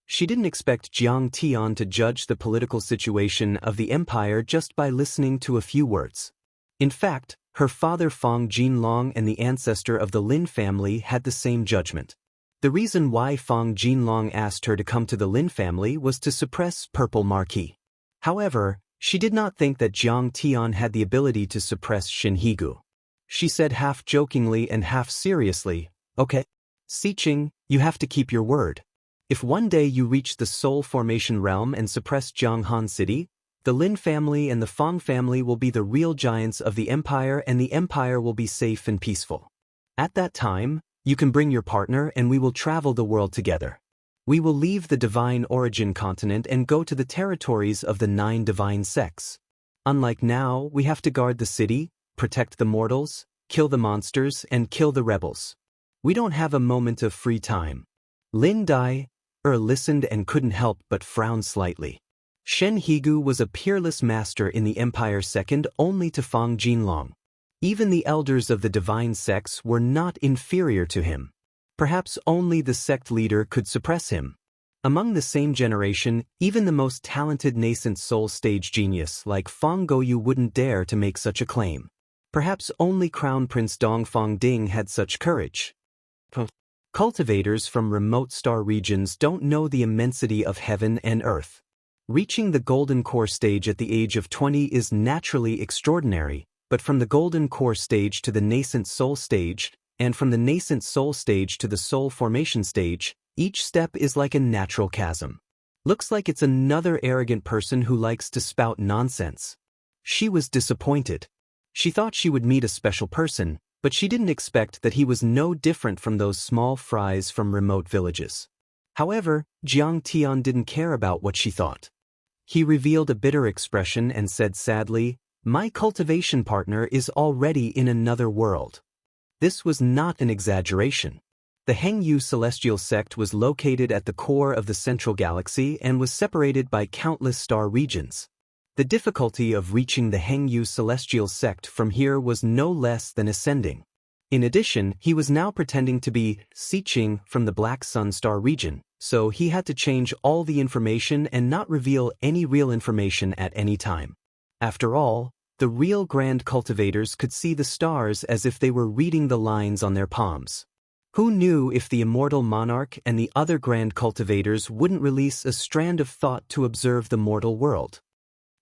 She didn't expect Jiang Tian to judge the political situation of the empire just by listening to a few words. In fact, her father Fang Jinlong and the ancestor of the Lin family had the same judgment. The reason why Fang Jinlong asked her to come to the Lin family was to suppress Purple Marquis. However, She did not think that Jiang Tian had the ability to suppress Shinhigu. She said half jokingly and half seriously, "Okay. Siqing, you have to keep your word. If one day you reach the Soul Formation realm and suppress Jianghan City, the Lin family and the Fang family will be the real giants of the empire and the empire will be safe and peaceful. At that time, you can bring your partner and we will travel the world together. We will leave the divine origin continent and go to the territories of the 9 divine sects. Unlike now, we have to guard the city, protect the mortals, kill the monsters, and kill the rebels. We don't have a moment of free time." Lin Dai listened and couldn't help but frown slightly. Shen Higu was a peerless master in the empire second only to Fang Jinlong. Even the elders of the divine sects were not inferior to him. Perhaps only the sect leader could suppress him. Among the same generation, even the most talented nascent soul stage genius like Fang Goyu wouldn't dare to make such a claim. Perhaps only Crown Prince Dongfang Ding had such courage. Cultivators from remote star regions don't know the immensity of heaven and earth. Reaching the Golden Core stage at the age of 20 is naturally extraordinary, but from the Golden Core stage to the nascent soul stage, and from the nascent soul stage to the soul formation stage, each step is like a natural chasm. Looks like it's another arrogant person who likes to spout nonsense. She was disappointed. She thought she would meet a special person, but she didn't expect that he was no different from those small fries from remote villages. However, Jiang Tian didn't care about what she thought. He revealed a bitter expression and said sadly, "My cultivation partner is already in another world." This was not an exaggeration. The Hengyu celestial sect was located at the core of the central galaxy and was separated by countless star regions. The difficulty of reaching the Hengyu celestial sect from here was no less than ascending. In addition, he was now pretending to be Siqing from the Black Sun star region, so he had to change all the information and not reveal any real information at any time. After all, the real grand cultivators could see the stars as if they were reading the lines on their palms. Who knew if the immortal monarch and the other grand cultivators wouldn't release a strand of thought to observe the mortal world?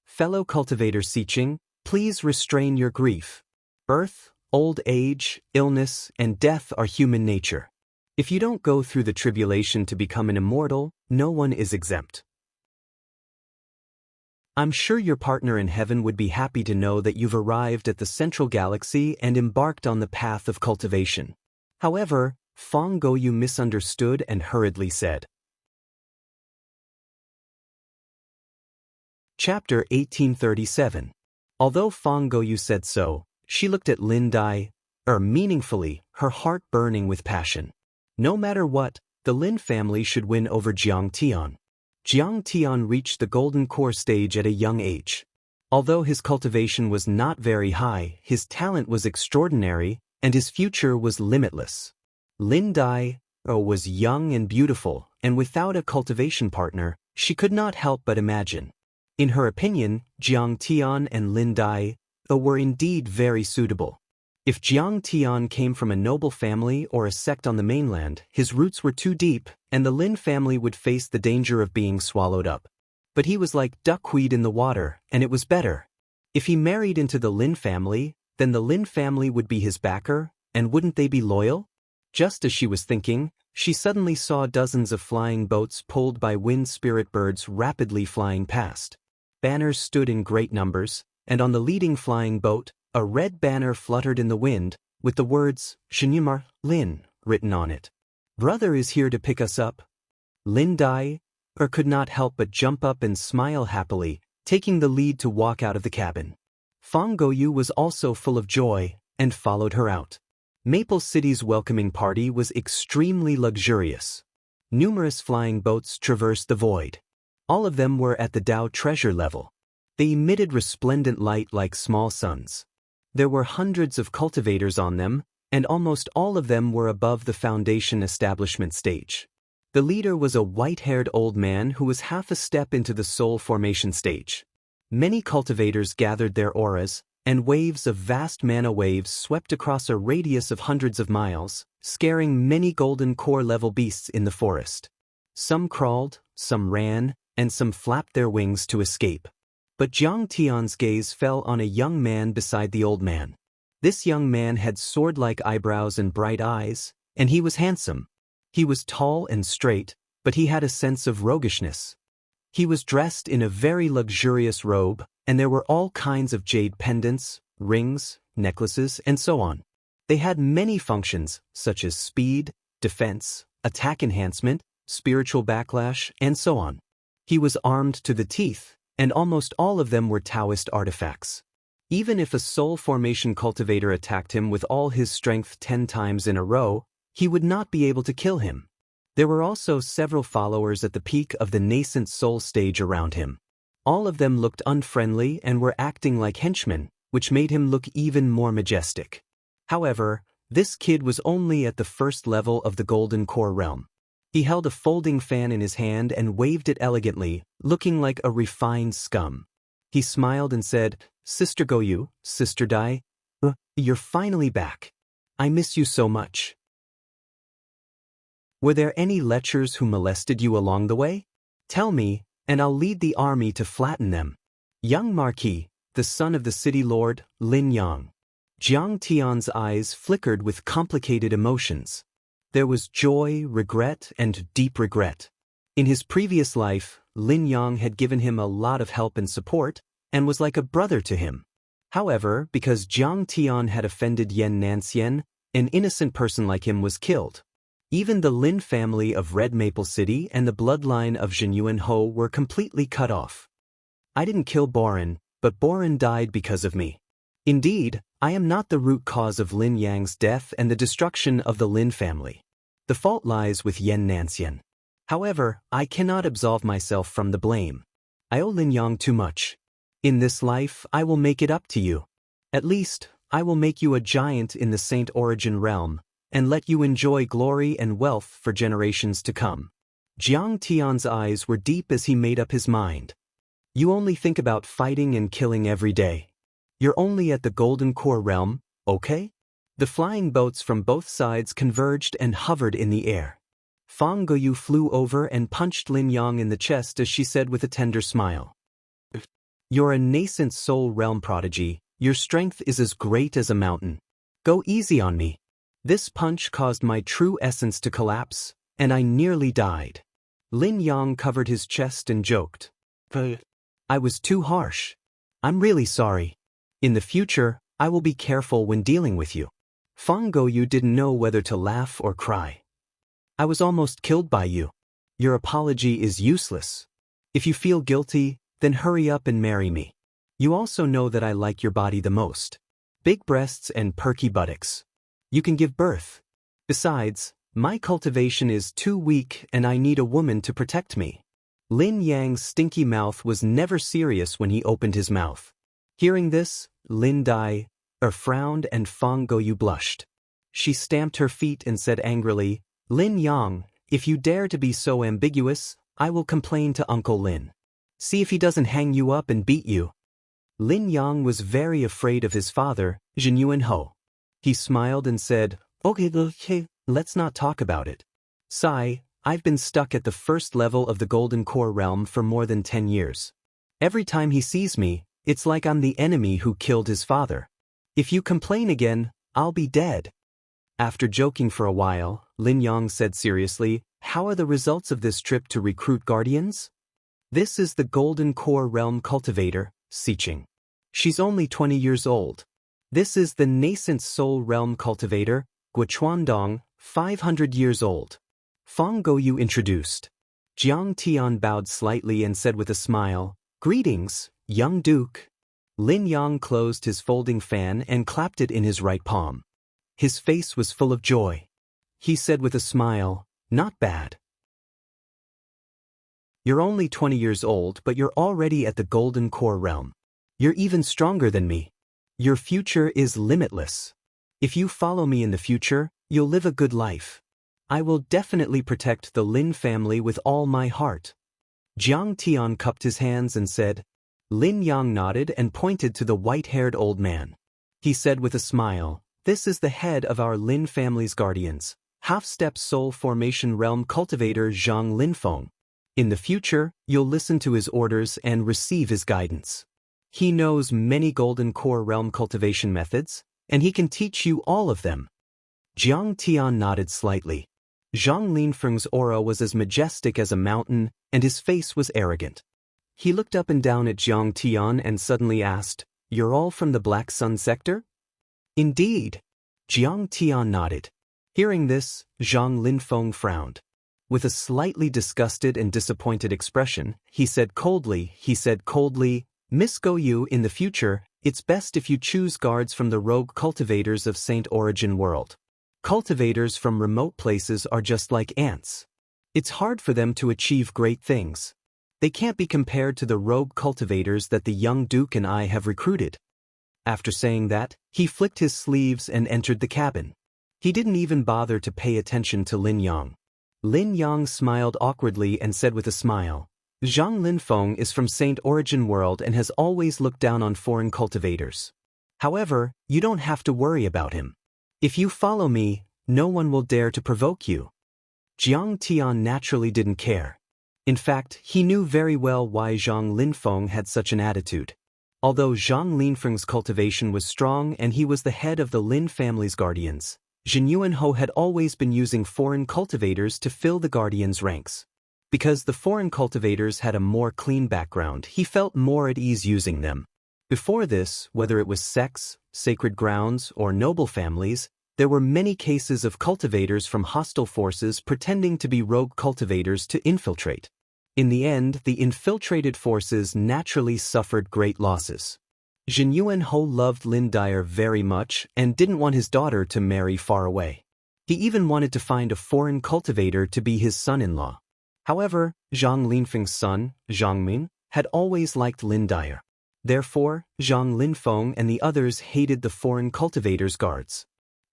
Fellow cultivator Siqing, please restrain your grief. Birth, old age, illness, and death are human nature. If you don't go through the tribulation to become an immortal, no one is exempt. I'm sure your partner in heaven would be happy to know that you've arrived at the central galaxy and embarked on the path of cultivation. However, Fang Goyu misunderstood and hurriedly said. Chapter 1837. Although Fang Goyu said so, she looked at Lin Dai, meaningfully, her heart burning with passion. No matter what, the Lin family should win over Jiang Tian. Jiang Tian reached the Golden Core stage at a young age. Although his cultivation was not very high, his talent was extraordinary, and his future was limitless. Lin Dai was young and beautiful, and without a cultivation partner, she could not help but imagine. In her opinion, Jiang Tian and Lin Dai were indeed very suitable. If Jiang Tian came from a noble family or a sect on the mainland, his roots were too deep, and the Lin family would face the danger of being swallowed up. But he was like duckweed in the water, and it was better. If he married into the Lin family, then the Lin family would be his backer, and wouldn't they be loyal? Just as she was thinking, she suddenly saw dozens of flying boats pulled by wind spirit birds rapidly flying past. Banners stood in great numbers, and on the leading flying boat, a red banner fluttered in the wind, with the words, "Shinyumar, Lin," written on it. "Brother is here to pick us up." Lin Dai could not help but jump up and smile happily, taking the lead to walk out of the cabin. Fang Goyu was also full of joy, and followed her out. Maple City's welcoming party was extremely luxurious. Numerous flying boats traversed the void. All of them were at the Dao treasure level. They emitted resplendent light like small suns. There were hundreds of cultivators on them, and almost all of them were above the foundation establishment stage. The leader was a white-haired old man who was half a step into the soul formation stage. Many cultivators gathered their auras, and waves of vast mana waves swept across a radius of hundreds of miles, scaring many golden core level beasts in the forest. Some crawled, some ran, and some flapped their wings to escape. But Jiang Tian's gaze fell on a young man beside the old man. This young man had sword-like eyebrows and bright eyes, and he was handsome. He was tall and straight, but he had a sense of roguishness. He was dressed in a very luxurious robe, and there were all kinds of jade pendants, rings, necklaces, and so on. They had many functions, such as speed, defense, attack enhancement, spiritual backlash, and so on. He was armed to the teeth, and almost all of them were Taoist artifacts. Even if a soul formation cultivator attacked him with all his strength 10 times in a row, he would not be able to kill him. There were also several followers at the peak of the nascent soul stage around him. All of them looked unfriendly and were acting like henchmen, which made him look even more majestic. However, this kid was only at the first level of the Golden Core realm. He held a folding fan in his hand and waved it elegantly, looking like a refined scum. He smiled and said, "Sister Goyu, Sister Dai, you're finally back. I miss you so much. Were there any lechers who molested you along the way? Tell me, and I'll lead the army to flatten them." Young Marquis, the son of the city lord, Lin Yang. Jiang Tian's eyes flickered with complicated emotions. There was joy, regret, and deep regret. In his previous life, Lin Yang had given him a lot of help and support, and was like a brother to him. However, because Jiang Tian had offended Yan Nanxian, an innocent person like him was killed. Even the Lin family of Red Maple City and the bloodline of Zhenyuan Ho were completely cut off. I didn't kill Boren, but Boren died because of me. Indeed, I am not the root cause of Lin Yang's death and the destruction of the Lin family. The fault lies with Yan Nanxian. However, I cannot absolve myself from the blame. I owe Lin Yang too much. In this life, I will make it up to you. At least, I will make you a giant in the Saint Origin realm, and let you enjoy glory and wealth for generations to come. Jiang Tian's eyes were deep as he made up his mind. You only think about fighting and killing every day. You're only at the Golden Core realm, okay? The flying boats from both sides converged and hovered in the air. Fang Goyu flew over and punched Lin Yang in the chest as she said with a tender smile, "You're a nascent soul realm prodigy. Your strength is as great as a mountain. Go easy on me." This punch caused my true essence to collapse, and I nearly died. Lin Yang covered his chest and joked, "I was too harsh. I'm really sorry. In the future, I will be careful when dealing with you." Fang Goyu didn't know whether to laugh or cry. "I was almost killed by you. Your apology is useless. If you feel guilty, then hurry up and marry me. You also know that I like your body the most. Big breasts and perky buttocks. You can give birth. Besides, my cultivation is too weak and I need a woman to protect me." Lin Yang's stinky mouth was never serious when he opened his mouth. Hearing this, Lin Dai frowned and Fang Goyu blushed. She stamped her feet and said angrily, "Lin Yang, if you dare to be so ambiguous, I will complain to Uncle Lin. See if he doesn't hang you up and beat you." Lin Yang was very afraid of his father, Zhenyuan Ho. He smiled and said, Okay, let's not talk about it. Sai, I've been stuck at the first level of the Golden Core realm for more than 10 years. Every time he sees me, it's like I'm the enemy who killed his father. If you complain again, I'll be dead." After joking for a while, Lin Yang said seriously, "How are the results of this trip to recruit guardians?" "This is the Golden Core realm cultivator, Siqing. She's only 20 years old. This is the nascent soul realm cultivator, Guochuandong, 500 years old." Fang Goyu introduced. Jiang Tian bowed slightly and said with a smile, "Greetings, young duke." Lin Yang closed his folding fan and clapped it in his right palm. His face was full of joy. He said with a smile, "Not bad. You're only 20 years old, but you're already at the Golden Core realm. You're even stronger than me. Your future is limitless. If you follow me in the future, you'll live a good life. I will definitely protect the Lin family with all my heart." Jiang Tian cupped his hands and said. Lin Yang nodded and pointed to the white-haired old man. He said with a smile, "This is the head of our Lin family's guardians, half-step soul formation realm cultivator Zhang Linfeng. In the future, you'll listen to his orders and receive his guidance. He knows many Golden Core realm cultivation methods, and he can teach you all of them. Jiang Tian nodded slightly. Zhang Linfeng's aura was as majestic as a mountain, and his face was arrogant. He looked up and down at Jiang Tian and suddenly asked, "You're all from the Black Sun sector?" "Indeed." Jiang Tian nodded. Hearing this, Zhang Linfeng frowned. With a slightly disgusted and disappointed expression, he said coldly, "Miss Goyu, in the future, it's best if you choose guards from the rogue cultivators of Saint Origin World. Cultivators from remote places are just like ants. It's hard for them to achieve great things. They can't be compared to the rogue cultivators that the young Duke and I have recruited." After saying that, he flicked his sleeves and entered the cabin. He didn't even bother to pay attention to Lin Yang. Lin Yang smiled awkwardly and said with a smile, "Zhang Linfeng is from Saint Origin World and has always looked down on foreign cultivators. However, you don't have to worry about him. If you follow me, no one will dare to provoke you." Jiang Tian naturally didn't care. In fact, he knew very well why Zhang Linfeng had such an attitude. Although Zhang Linfeng's cultivation was strong and he was the head of the Lin family's guardians, Jin Yuanho had always been using foreign cultivators to fill the guardians' ranks. Because the foreign cultivators had a more clean background, he felt more at ease using them. Before this, whether it was sects, sacred grounds, or noble families, there were many cases of cultivators from hostile forces pretending to be rogue cultivators to infiltrate. In the end, the infiltrated forces naturally suffered great losses. Jin Yuanho loved Lin Dyer very much and didn't want his daughter to marry far away. He even wanted to find a foreign cultivator to be his son-in-law. However, Zhang Linfeng's son, Zhang Min, had always liked Lin Dyer. Therefore, Zhang Linfeng and the others hated the foreign cultivators' guards.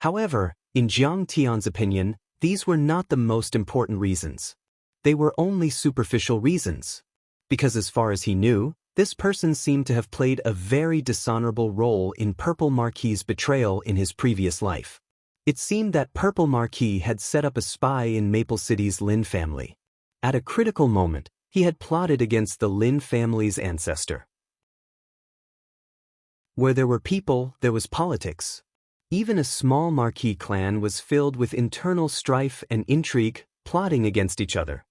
However, in Jiang Tian's opinion, these were not the most important reasons. They were only superficial reasons. Because as far as he knew, this person seemed to have played a very dishonorable role in Purple Marquis's betrayal in his previous life. It seemed that Purple Marquis had set up a spy in Maple City's Lin family. At a critical moment, he had plotted against the Lin family's ancestor. Where there were people, there was politics. Even a small Marquis clan was filled with internal strife and intrigue, plotting against each other.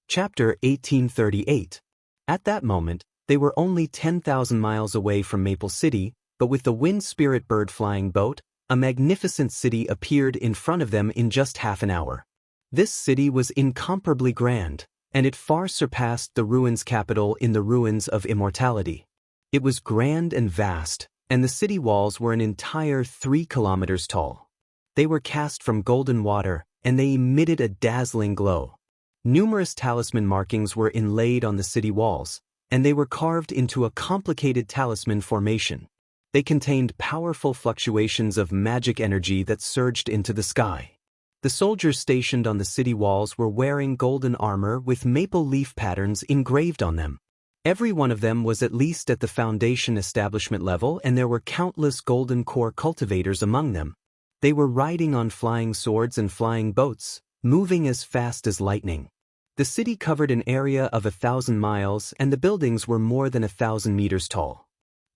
Chapter 1838. At that moment, they were only 10,000 miles away from Maple City, but with the Wind Spirit Bird flying boat, a magnificent city appeared in front of them in just half an hour. This city was incomparably grand, and it far surpassed the ruins capital in the ruins of immortality. It was grand and vast, and the city walls were an entire 3 kilometers tall. They were cast from golden water, and they emitted a dazzling glow. Numerous talisman markings were inlaid on the city walls, and they were carved into a complicated talisman formation. They contained powerful fluctuations of magic energy that surged into the sky. The soldiers stationed on the city walls were wearing golden armor with maple leaf patterns engraved on them. Every one of them was at least at the foundation establishment level, and there were countless golden core cultivators among them. They were riding on flying swords and flying boats, moving as fast as lightning. The city covered an area of 1,000 miles, and the buildings were more than 1,000 meters tall.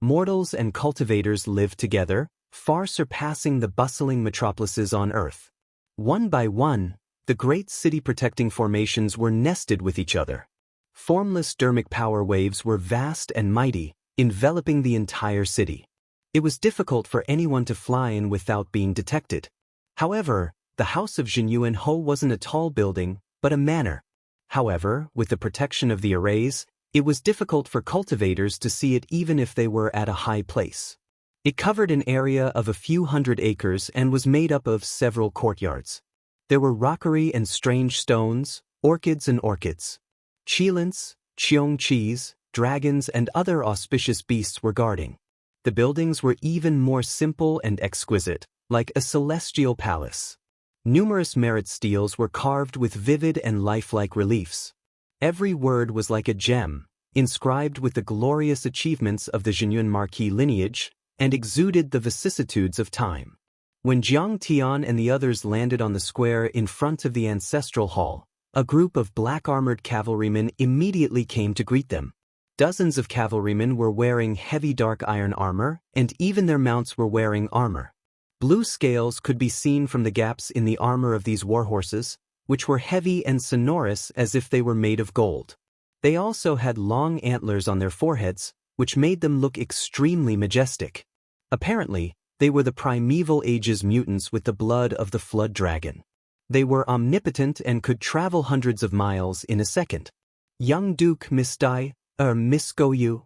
Mortals and cultivators lived together, far surpassing the bustling metropolises on Earth. One by one, the great city-protecting formations were nested with each other. Formless dermic power waves were vast and mighty, enveloping the entire city. It was difficult for anyone to fly in without being detected. However, the house of Jin Yuanho wasn't a tall building, but a manor. However, with the protection of the arrays, it was difficult for cultivators to see it even if they were at a high place. It covered an area of a few hundred acres and was made up of several courtyards. There were rockery and strange stones, orchids and orchids. Qilins, cheongqis, dragons and other auspicious beasts were guarding. The buildings were even more simple and exquisite, like a celestial palace. Numerous merit steels were carved with vivid and lifelike reliefs. Every word was like a gem, inscribed with the glorious achievements of the Jinyuan Marquis lineage, and exuded the vicissitudes of time. When Jiang Tian and the others landed on the square in front of the ancestral hall, a group of black-armored cavalrymen immediately came to greet them. Dozens of cavalrymen were wearing heavy dark iron armor, and even their mounts were wearing armor. Blue scales could be seen from the gaps in the armor of these warhorses, which were heavy and sonorous as if they were made of gold. They also had long antlers on their foreheads, which made them look extremely majestic. Apparently, they were the primeval ages mutants with the blood of the flood dragon. They were omnipotent and could travel hundreds of miles in a second. Young Duke Misdai, Miss Goyu.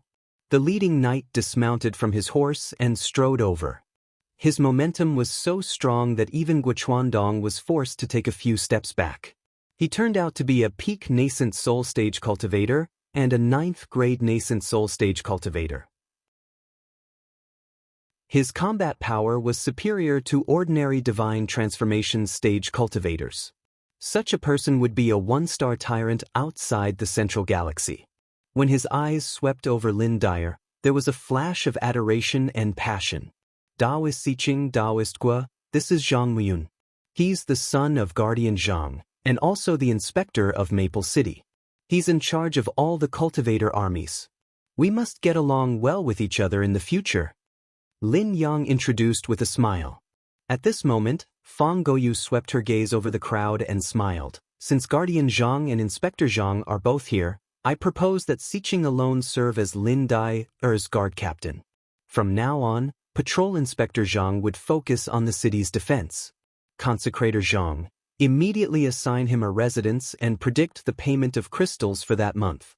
The leading knight dismounted from his horse and strode over. His momentum was so strong that even Guochuandong was forced to take a few steps back. He turned out to be a peak nascent soul stage cultivator and a 9th grade nascent soul stage cultivator. His combat power was superior to ordinary divine transformation stage cultivators. Such a person would be a 1-star tyrant outside the central galaxy. When his eyes swept over Lin Dyer, there was a flash of adoration and passion. Daoist Siqing Daoist Gua, this is Zhang Muyun. He's the son of Guardian Zhang, and also the inspector of Maple City. He's in charge of all the cultivator armies. We must get along well with each other in the future. Lin Yang introduced with a smile. At this moment, Fang Goyu swept her gaze over the crowd and smiled. Since Guardian Zhang and Inspector Zhang are both here, I propose that Siqing alone serve as Lin Dai's guard captain. From now on, Patrol Inspector Zhang would focus on the city's defense. Consecrator Zhang, immediately assign him a residence and predict the payment of crystals for that month.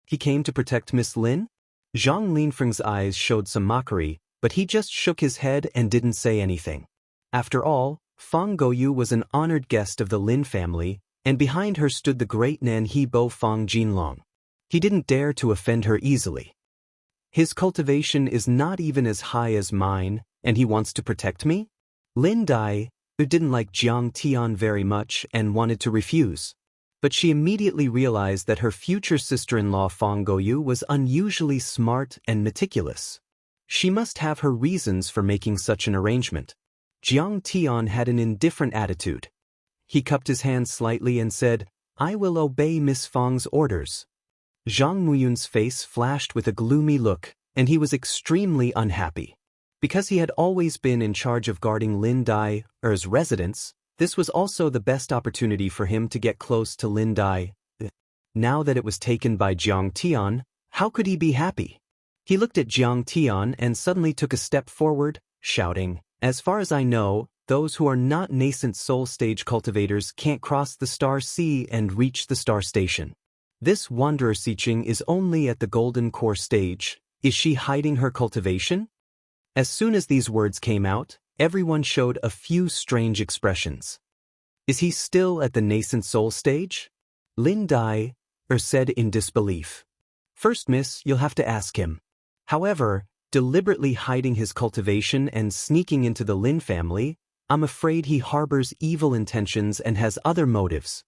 He came to protect Miss Lin? Zhang Linfeng's eyes showed some mockery, but he just shook his head and didn't say anything. After all, Fang Goyu was an honored guest of the Lin family, and behind her stood the great Nan Hebo Fang Jinlong. He didn't dare to offend her easily. His cultivation is not even as high as mine, and he wants to protect me? Lin Dai, who didn't like Jiang Tian very much and wanted to refuse. But she immediately realized that her future sister-in-law Fang Goyu was unusually smart and meticulous. She must have her reasons for making such an arrangement. Jiang Tian had an indifferent attitude. He cupped his hands slightly and said, "I will obey Miss Fang's orders." Zhang Muyun's face flashed with a gloomy look, and he was extremely unhappy. Because he had always been in charge of guarding Lin Dai's residence, this was also the best opportunity for him to get close to Lin Dai. Now that it was taken by Jiang Tian, how could he be happy? He looked at Jiang Tian and suddenly took a step forward, shouting, "As far as I know, those who are not nascent soul stage cultivators can't cross the Star Sea and reach the Star Station. This Wanderer Siqing is only at the Golden Core stage. Is she hiding her cultivation?" As soon as these words came out, everyone showed a few strange expressions. "Is he still at the nascent soul stage?" Lin Dai said in disbelief. "First, miss, you'll have to ask him." However, deliberately hiding his cultivation and sneaking into the Lin family, I'm afraid he harbors evil intentions and has other motives.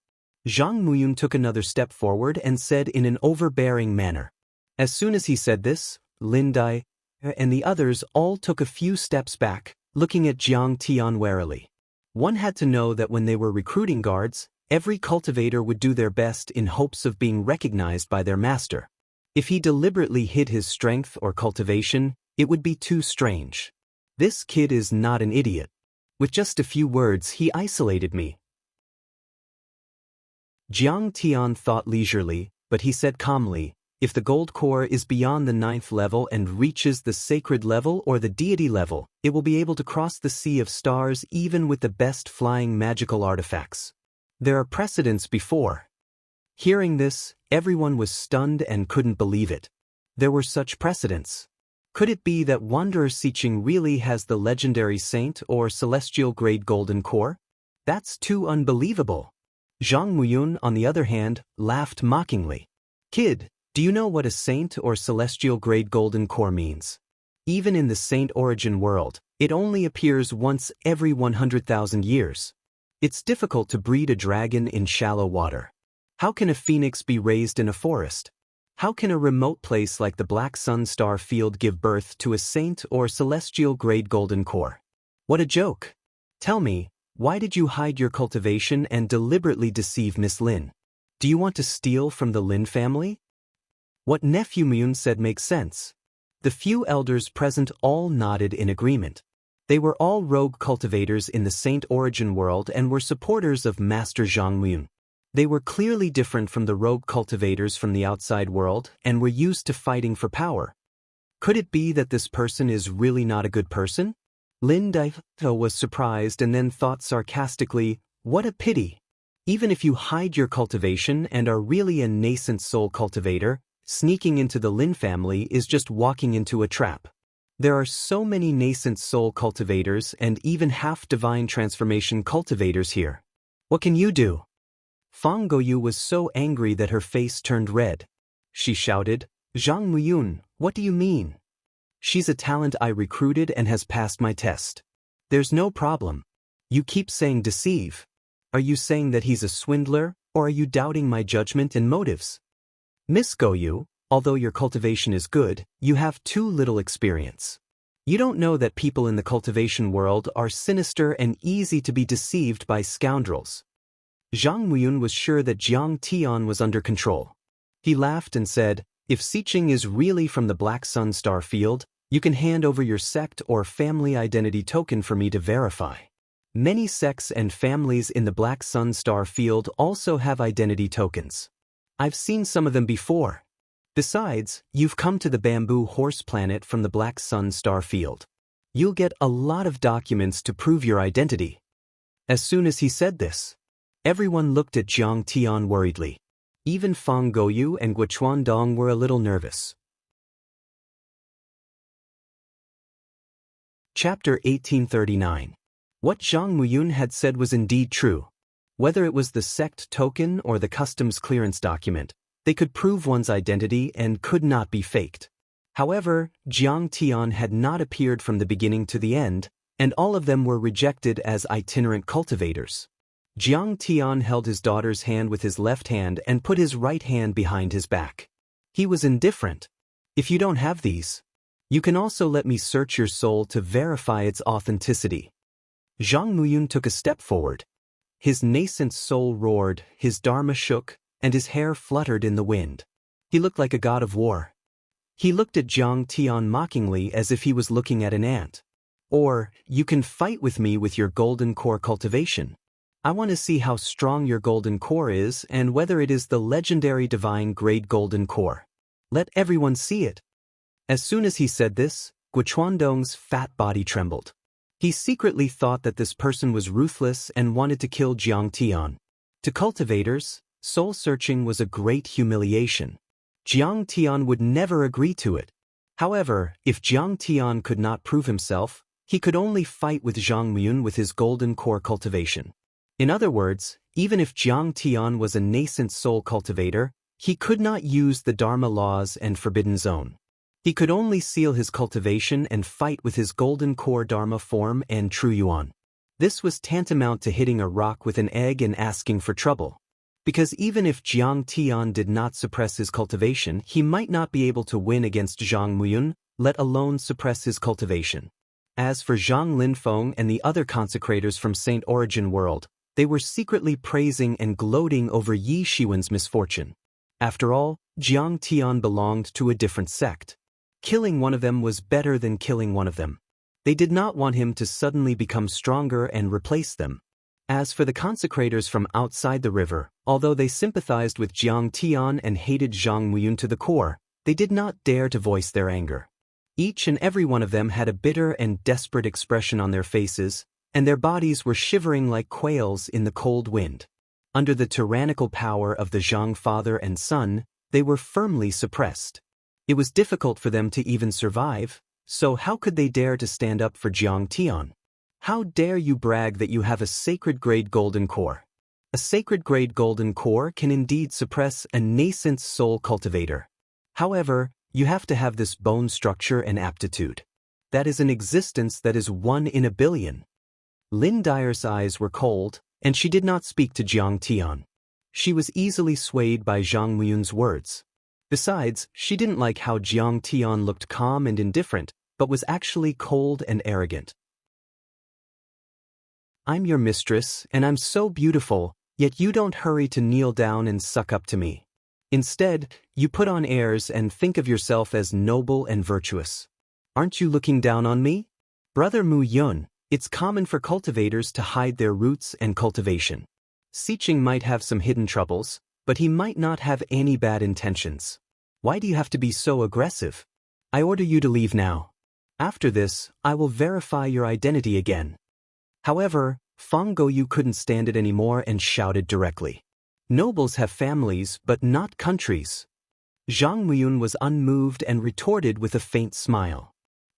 Zhang Muyun took another step forward and said in an overbearing manner. As soon as he said this, Lin Dai and the others all took a few steps back, looking at Jiang Tian warily. One had to know that when they were recruiting guards, every cultivator would do their best in hopes of being recognized by their master. If he deliberately hid his strength or cultivation, it would be too strange. This kid is not an idiot. With just a few words, he isolated me. Jiang Tian thought leisurely, but he said calmly, "If the gold core is beyond the 9th level and reaches the sacred level or the deity level, it will be able to cross the sea of stars even with the best flying magical artifacts. There are precedents before." Hearing this, everyone was stunned and couldn't believe it. There were such precedents. Could it be that Wanderer Siqing really has the legendary saint or celestial grade golden core? That's too unbelievable. Zhang Muyun, on the other hand, laughed mockingly. "Kid, do you know what a saint or celestial grade golden core means? Even in the saint origin world, it only appears once every 100,000 years. It's difficult to breed a dragon in shallow water. How can a phoenix be raised in a forest? How can a remote place like the Black Sun Star Field give birth to a saint or celestial grade golden core? What a joke. Tell me, why did you hide your cultivation and deliberately deceive Miss Lin? Do you want to steal from the Lin family? What nephew Myun said makes sense. The few elders present all nodded in agreement. They were all rogue cultivators in the Saint Origin world and were supporters of Master Zhang Myun. They were clearly different from the rogue cultivators from the outside world and were used to fighting for power. Could it be that this person is really not a good person? Lin Daifo was surprised and then thought sarcastically, what a pity. Even if you hide your cultivation and are really a nascent soul cultivator, sneaking into the Lin family is just walking into a trap. There are so many nascent soul cultivators and even half-divine transformation cultivators here. What can you do? Fang Goyu was so angry that her face turned red. She shouted, Zhang Muyun, what do you mean? She's a talent I recruited and has passed my test. There's no problem. You keep saying deceive. Are you saying that he's a swindler, or are you doubting my judgment and motives? Miss Goyu, although your cultivation is good, you have too little experience. You don't know that people in the cultivation world are sinister and easy to be deceived by scoundrels. Zhang Muyun was sure that Jiang Tian was under control. He laughed and said, if Siqing is really from the Black Sun Star Field, you can hand over your sect or family identity token for me to verify. Many sects and families in the Black Sun Star Field also have identity tokens. I've seen some of them before. Besides, you've come to the Bamboo Horse Planet from the Black Sun Star Field. You'll get a lot of documents to prove your identity. As soon as he said this, everyone looked at Jiang Tian worriedly. Even Fang Goyu and Guochuan Dong were a little nervous. Chapter 1839. What Zhang Muyun had said was indeed true. Whether it was the sect token or the customs clearance document, they could prove one's identity and could not be faked. However, Jiang Tian had not appeared from the beginning to the end, and all of them were rejected as itinerant cultivators. Jiang Tian held his daughter's hand with his left hand and put his right hand behind his back. He was indifferent. If you don't have these, you can also let me search your soul to verify its authenticity. Zhang Muyun took a step forward. His nascent soul roared, his dharma shook, and his hair fluttered in the wind. He looked like a god of war. He looked at Jiang Tian mockingly as if he was looking at an ant. Or, you can fight with me with your golden core cultivation. I want to see how strong your golden core is and whether it is the legendary divine grade golden core. Let everyone see it. As soon as he said this, Guochuandong's fat body trembled. He secretly thought that this person was ruthless and wanted to kill Jiang Tian. To cultivators, soul searching was a great humiliation. Jiang Tian would never agree to it. However, if Jiang Tian could not prove himself, he could only fight with Zhang Muyun with his golden core cultivation. In other words, even if Jiang Tian was a nascent soul cultivator, he could not use the Dharma laws and Forbidden Zone. He could only seal his cultivation and fight with his golden core Dharma form and True Yuan. This was tantamount to hitting a rock with an egg and asking for trouble. Because even if Jiang Tian did not suppress his cultivation, he might not be able to win against Zhang Muyun, let alone suppress his cultivation. As for Zhang Linfeng and the other consecrators from Saint Origin World, they were secretly praising and gloating over Yi Shiwen's misfortune. After all, Jiang Tian belonged to a different sect. Killing one of them was better than killing one of them. They did not want him to suddenly become stronger and replace them. As for the consecrators from outside the river, although they sympathized with Jiang Tian and hated Zhang Muyun to the core, they did not dare to voice their anger. Each and every one of them had a bitter and desperate expression on their faces, and their bodies were shivering like quails in the cold wind. Under the tyrannical power of the Zhang father and son, they were firmly suppressed. It was difficult for them to even survive, so how could they dare to stand up for Jiang Tian? How dare you brag that you have a sacred grade golden core? A sacred grade golden core can indeed suppress a nascent soul cultivator. However, you have to have this bone structure and aptitude. That is an existence that is 1 in a billion. Lin Dyer's eyes were cold, and she did not speak to Jiang Tian. She was easily swayed by Zhang Muyun's words. Besides, she didn't like how Jiang Tian looked calm and indifferent, but was actually cold and arrogant. I'm your mistress, and I'm so beautiful, yet you don't hurry to kneel down and suck up to me. Instead, you put on airs and think of yourself as noble and virtuous. Aren't you looking down on me? Brother Mu Yun, it's common for cultivators to hide their roots and cultivation. Sicheng might have some hidden troubles, but he might not have any bad intentions. Why do you have to be so aggressive? I order you to leave now. After this, I will verify your identity again. However, Fang Goyu couldn't stand it anymore and shouted directly. Nobles have families but not countries. Zhang Muyun was unmoved and retorted with a faint smile.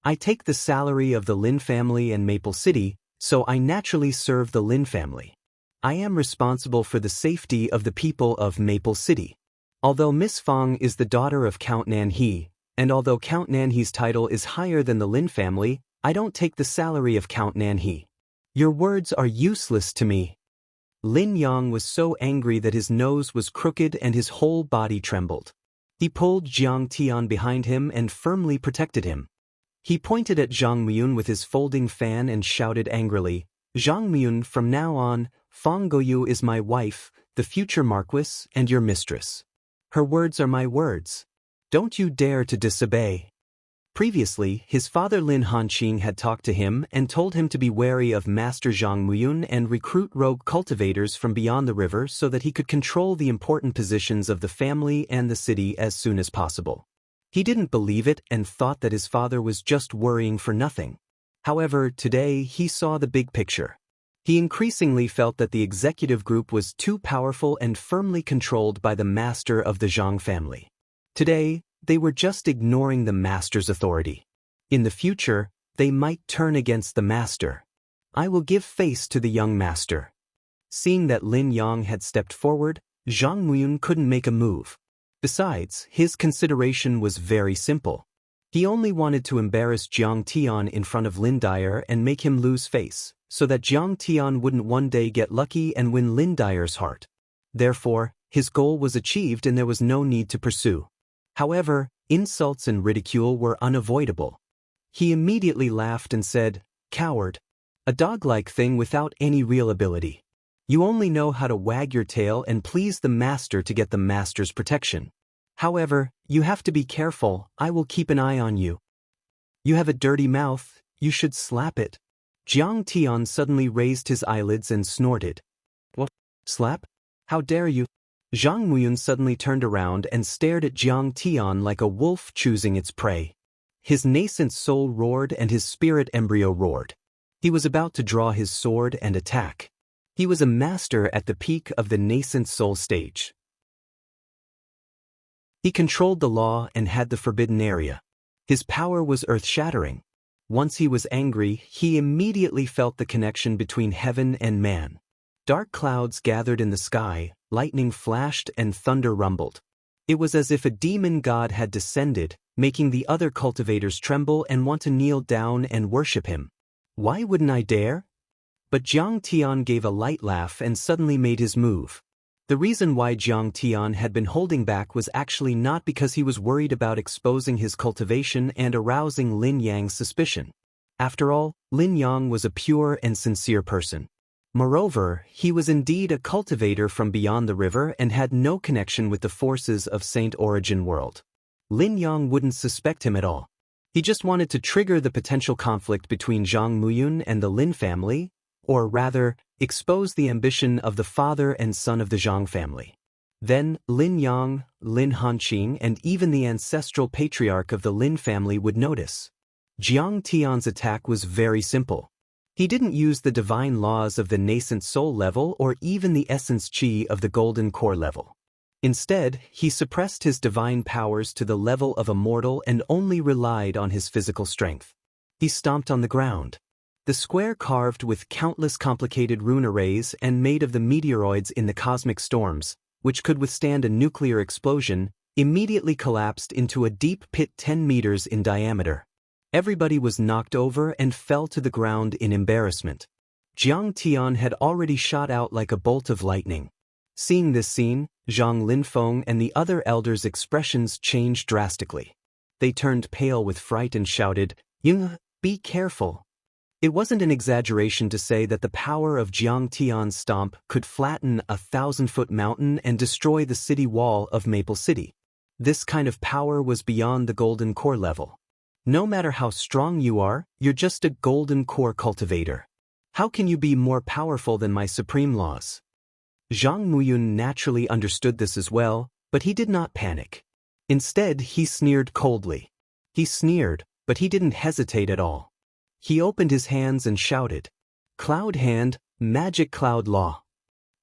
I take the salary of the Lin family and Maple City, so I naturally serve the Lin family. I am responsible for the safety of the people of Maple City. Although Miss Fang is the daughter of Count Nanhe, and although Count Nanhe's title is higher than the Lin family, I don't take the salary of Count Nanhe. Your words are useless to me. Lin Yang was so angry that his nose was crooked and his whole body trembled. He pulled Jiang Tian behind him and firmly protected him. He pointed at Zhang Muyun with his folding fan and shouted angrily, Zhang Muyun, from now on, Fang Goyu is my wife, the future marquis, and your mistress. Her words are my words. Don't you dare to disobey. Previously, his father Lin Hanqing had talked to him and told him to be wary of Master Zhang Muyun and recruit rogue cultivators from beyond the river so that he could control the important positions of the family and the city as soon as possible. He didn't believe it and thought that his father was just worrying for nothing. However, today he saw the big picture. He increasingly felt that the executive group was too powerful and firmly controlled by the master of the Zhang family. Today, they were just ignoring the master's authority. In the future, they might turn against the master. I will give face to the young master. Seeing that Lin Yang had stepped forward, Zhang Muyun couldn't make a move. Besides, his consideration was very simple. He only wanted to embarrass Jiang Tian in front of Lin Dyer and make him lose face, so that Jiang Tian wouldn't one day get lucky and win Lin Dyer's heart. Therefore, his goal was achieved and there was no need to pursue. However, insults and ridicule were unavoidable. He immediately laughed and said, Coward. A dog-like thing without any real ability. You only know how to wag your tail and please the master to get the master's protection. However, you have to be careful, I will keep an eye on you. You have a dirty mouth, you should slap it. Jiang Tian suddenly raised his eyelids and snorted. What? Slap? How dare you? Zhang Muyun suddenly turned around and stared at Jiang Tian like a wolf choosing its prey. His nascent soul roared and his spirit embryo roared. He was about to draw his sword and attack. He was a master at the peak of the nascent soul stage. He controlled the law and had the forbidden area. His power was earth-shattering. Once he was angry, he immediately felt the connection between heaven and man. Dark clouds gathered in the sky, lightning flashed and thunder rumbled. It was as if a demon god had descended, making the other cultivators tremble and want to kneel down and worship him. Why wouldn't I dare? But Jiang Tian gave a light laugh and suddenly made his move. The reason why Jiang Tian had been holding back was actually not because he was worried about exposing his cultivation and arousing Lin Yang's suspicion. After all, Lin Yang was a pure and sincere person. Moreover, he was indeed a cultivator from beyond the river and had no connection with the forces of Saint Origin World. Lin Yang wouldn't suspect him at all. He just wanted to trigger the potential conflict between Zhang Muyun and the Lin family, or rather, expose the ambition of the father and son of the Zhang family. Then, Lin Yang, Lin Hanqing, and even the ancestral patriarch of the Lin family would notice. Jiang Tian's attack was very simple. He didn't use the divine laws of the nascent soul level or even the essence chi of the golden core level. Instead, he suppressed his divine powers to the level of a mortal and only relied on his physical strength. He stomped on the ground. The square carved with countless complicated rune arrays and made of the meteoroids in the cosmic storms, which could withstand a nuclear explosion, immediately collapsed into a deep pit 10 meters in diameter. Everybody was knocked over and fell to the ground in embarrassment. Jiang Tian had already shot out like a bolt of lightning. Seeing this scene, Zhang Linfeng and the other elders' expressions changed drastically. They turned pale with fright and shouted, "Ying, be careful." It wasn't an exaggeration to say that the power of Jiang Tian's stomp could flatten a 1,000-foot mountain and destroy the city wall of Maple City. This kind of power was beyond the golden core level. No matter how strong you are, you're just a golden core cultivator. How can you be more powerful than my supreme laws? Zhang Muyun naturally understood this as well, but he did not panic. Instead, he sneered coldly. He sneered, but he didn't hesitate at all. He opened his hands and shouted, "Cloud Hand, Magic Cloud Law."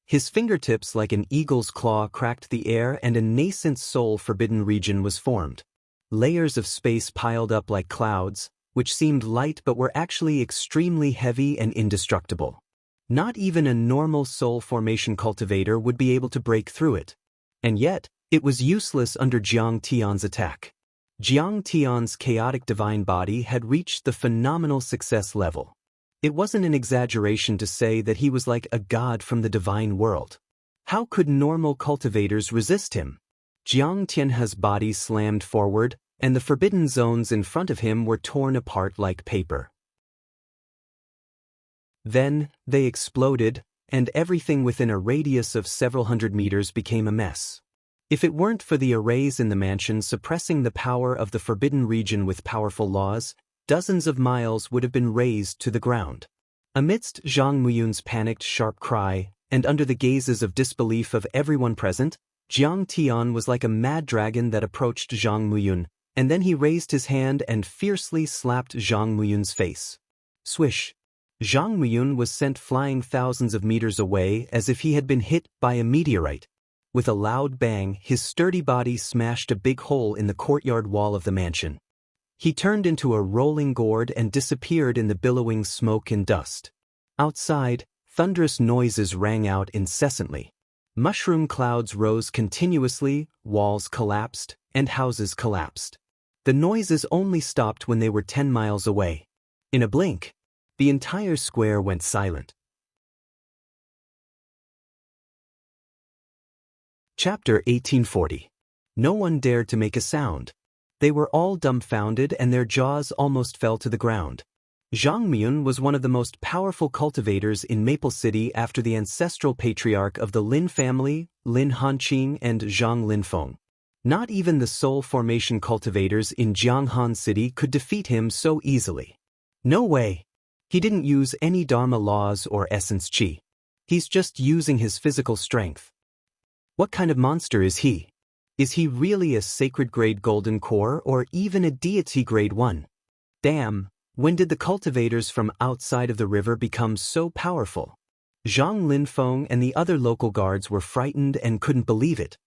His fingertips like an eagle's claw cracked the air and a nascent soul forbidden region was formed. Layers of space piled up like clouds, which seemed light but were actually extremely heavy and indestructible. Not even a normal soul formation cultivator would be able to break through it. And yet, it was useless under Jiang Tian's attack. Jiang Tian's chaotic divine body had reached the phenomenal success level. It wasn't an exaggeration to say that he was like a god from the divine world. How could normal cultivators resist him? Jiang Tian's body slammed forward, and the forbidden zones in front of him were torn apart like paper. Then, they exploded, and everything within a radius of several hundred meters became a mess. If it weren't for the arrays in the mansion suppressing the power of the forbidden region with powerful laws, dozens of miles would have been razed to the ground. Amidst Zhang Muyun's panicked sharp cry, and under the gazes of disbelief of everyone present, Jiang Tian was like a mad dragon that approached Zhang Muyun, and then he raised his hand and fiercely slapped Zhang Muyun's face. Swish! Zhang Muyun was sent flying thousands of meters away as if he had been hit by a meteorite. With a loud bang, his sturdy body smashed a big hole in the courtyard wall of the mansion. He turned into a rolling gourd and disappeared in the billowing smoke and dust. Outside, thunderous noises rang out incessantly. Mushroom clouds rose continuously, walls collapsed, and houses collapsed. The noises only stopped when they were 10 miles away. In a blink, the entire square went silent. Chapter 1840. No one dared to make a sound. They were all dumbfounded and their jaws almost fell to the ground. Zhang Muyun was one of the most powerful cultivators in Maple City after the ancestral patriarch of the Lin family, Lin Hanqing and Zhang Linfeng. Not even the soul formation cultivators in Jianghan City could defeat him so easily. No way. He didn't use any Dharma laws or essence chi. He's just using his physical strength. What kind of monster is he? Is he really a sacred grade golden core or even a deity grade 1? Damn, when did the cultivators from outside of the river become so powerful? Zhang Linfeng and the other local guards were frightened and couldn't believe it.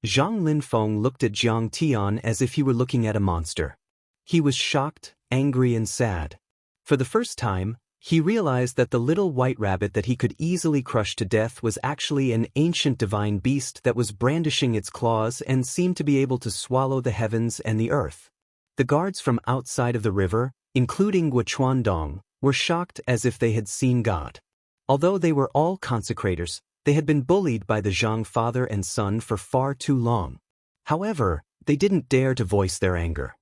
Zhang Linfeng looked at Jiang Tian as if he were looking at a monster. He was shocked, angry and sad. For the first time, he realized that the little white rabbit that he could easily crush to death was actually an ancient divine beast that was brandishing its claws and seemed to be able to swallow the heavens and the earth. The guards from outside of the river, including Guochuandong, were shocked as if they had seen God. Although they were all consecrators, they had been bullied by the Zhang father and son for far too long. However, they didn't dare to voice their anger.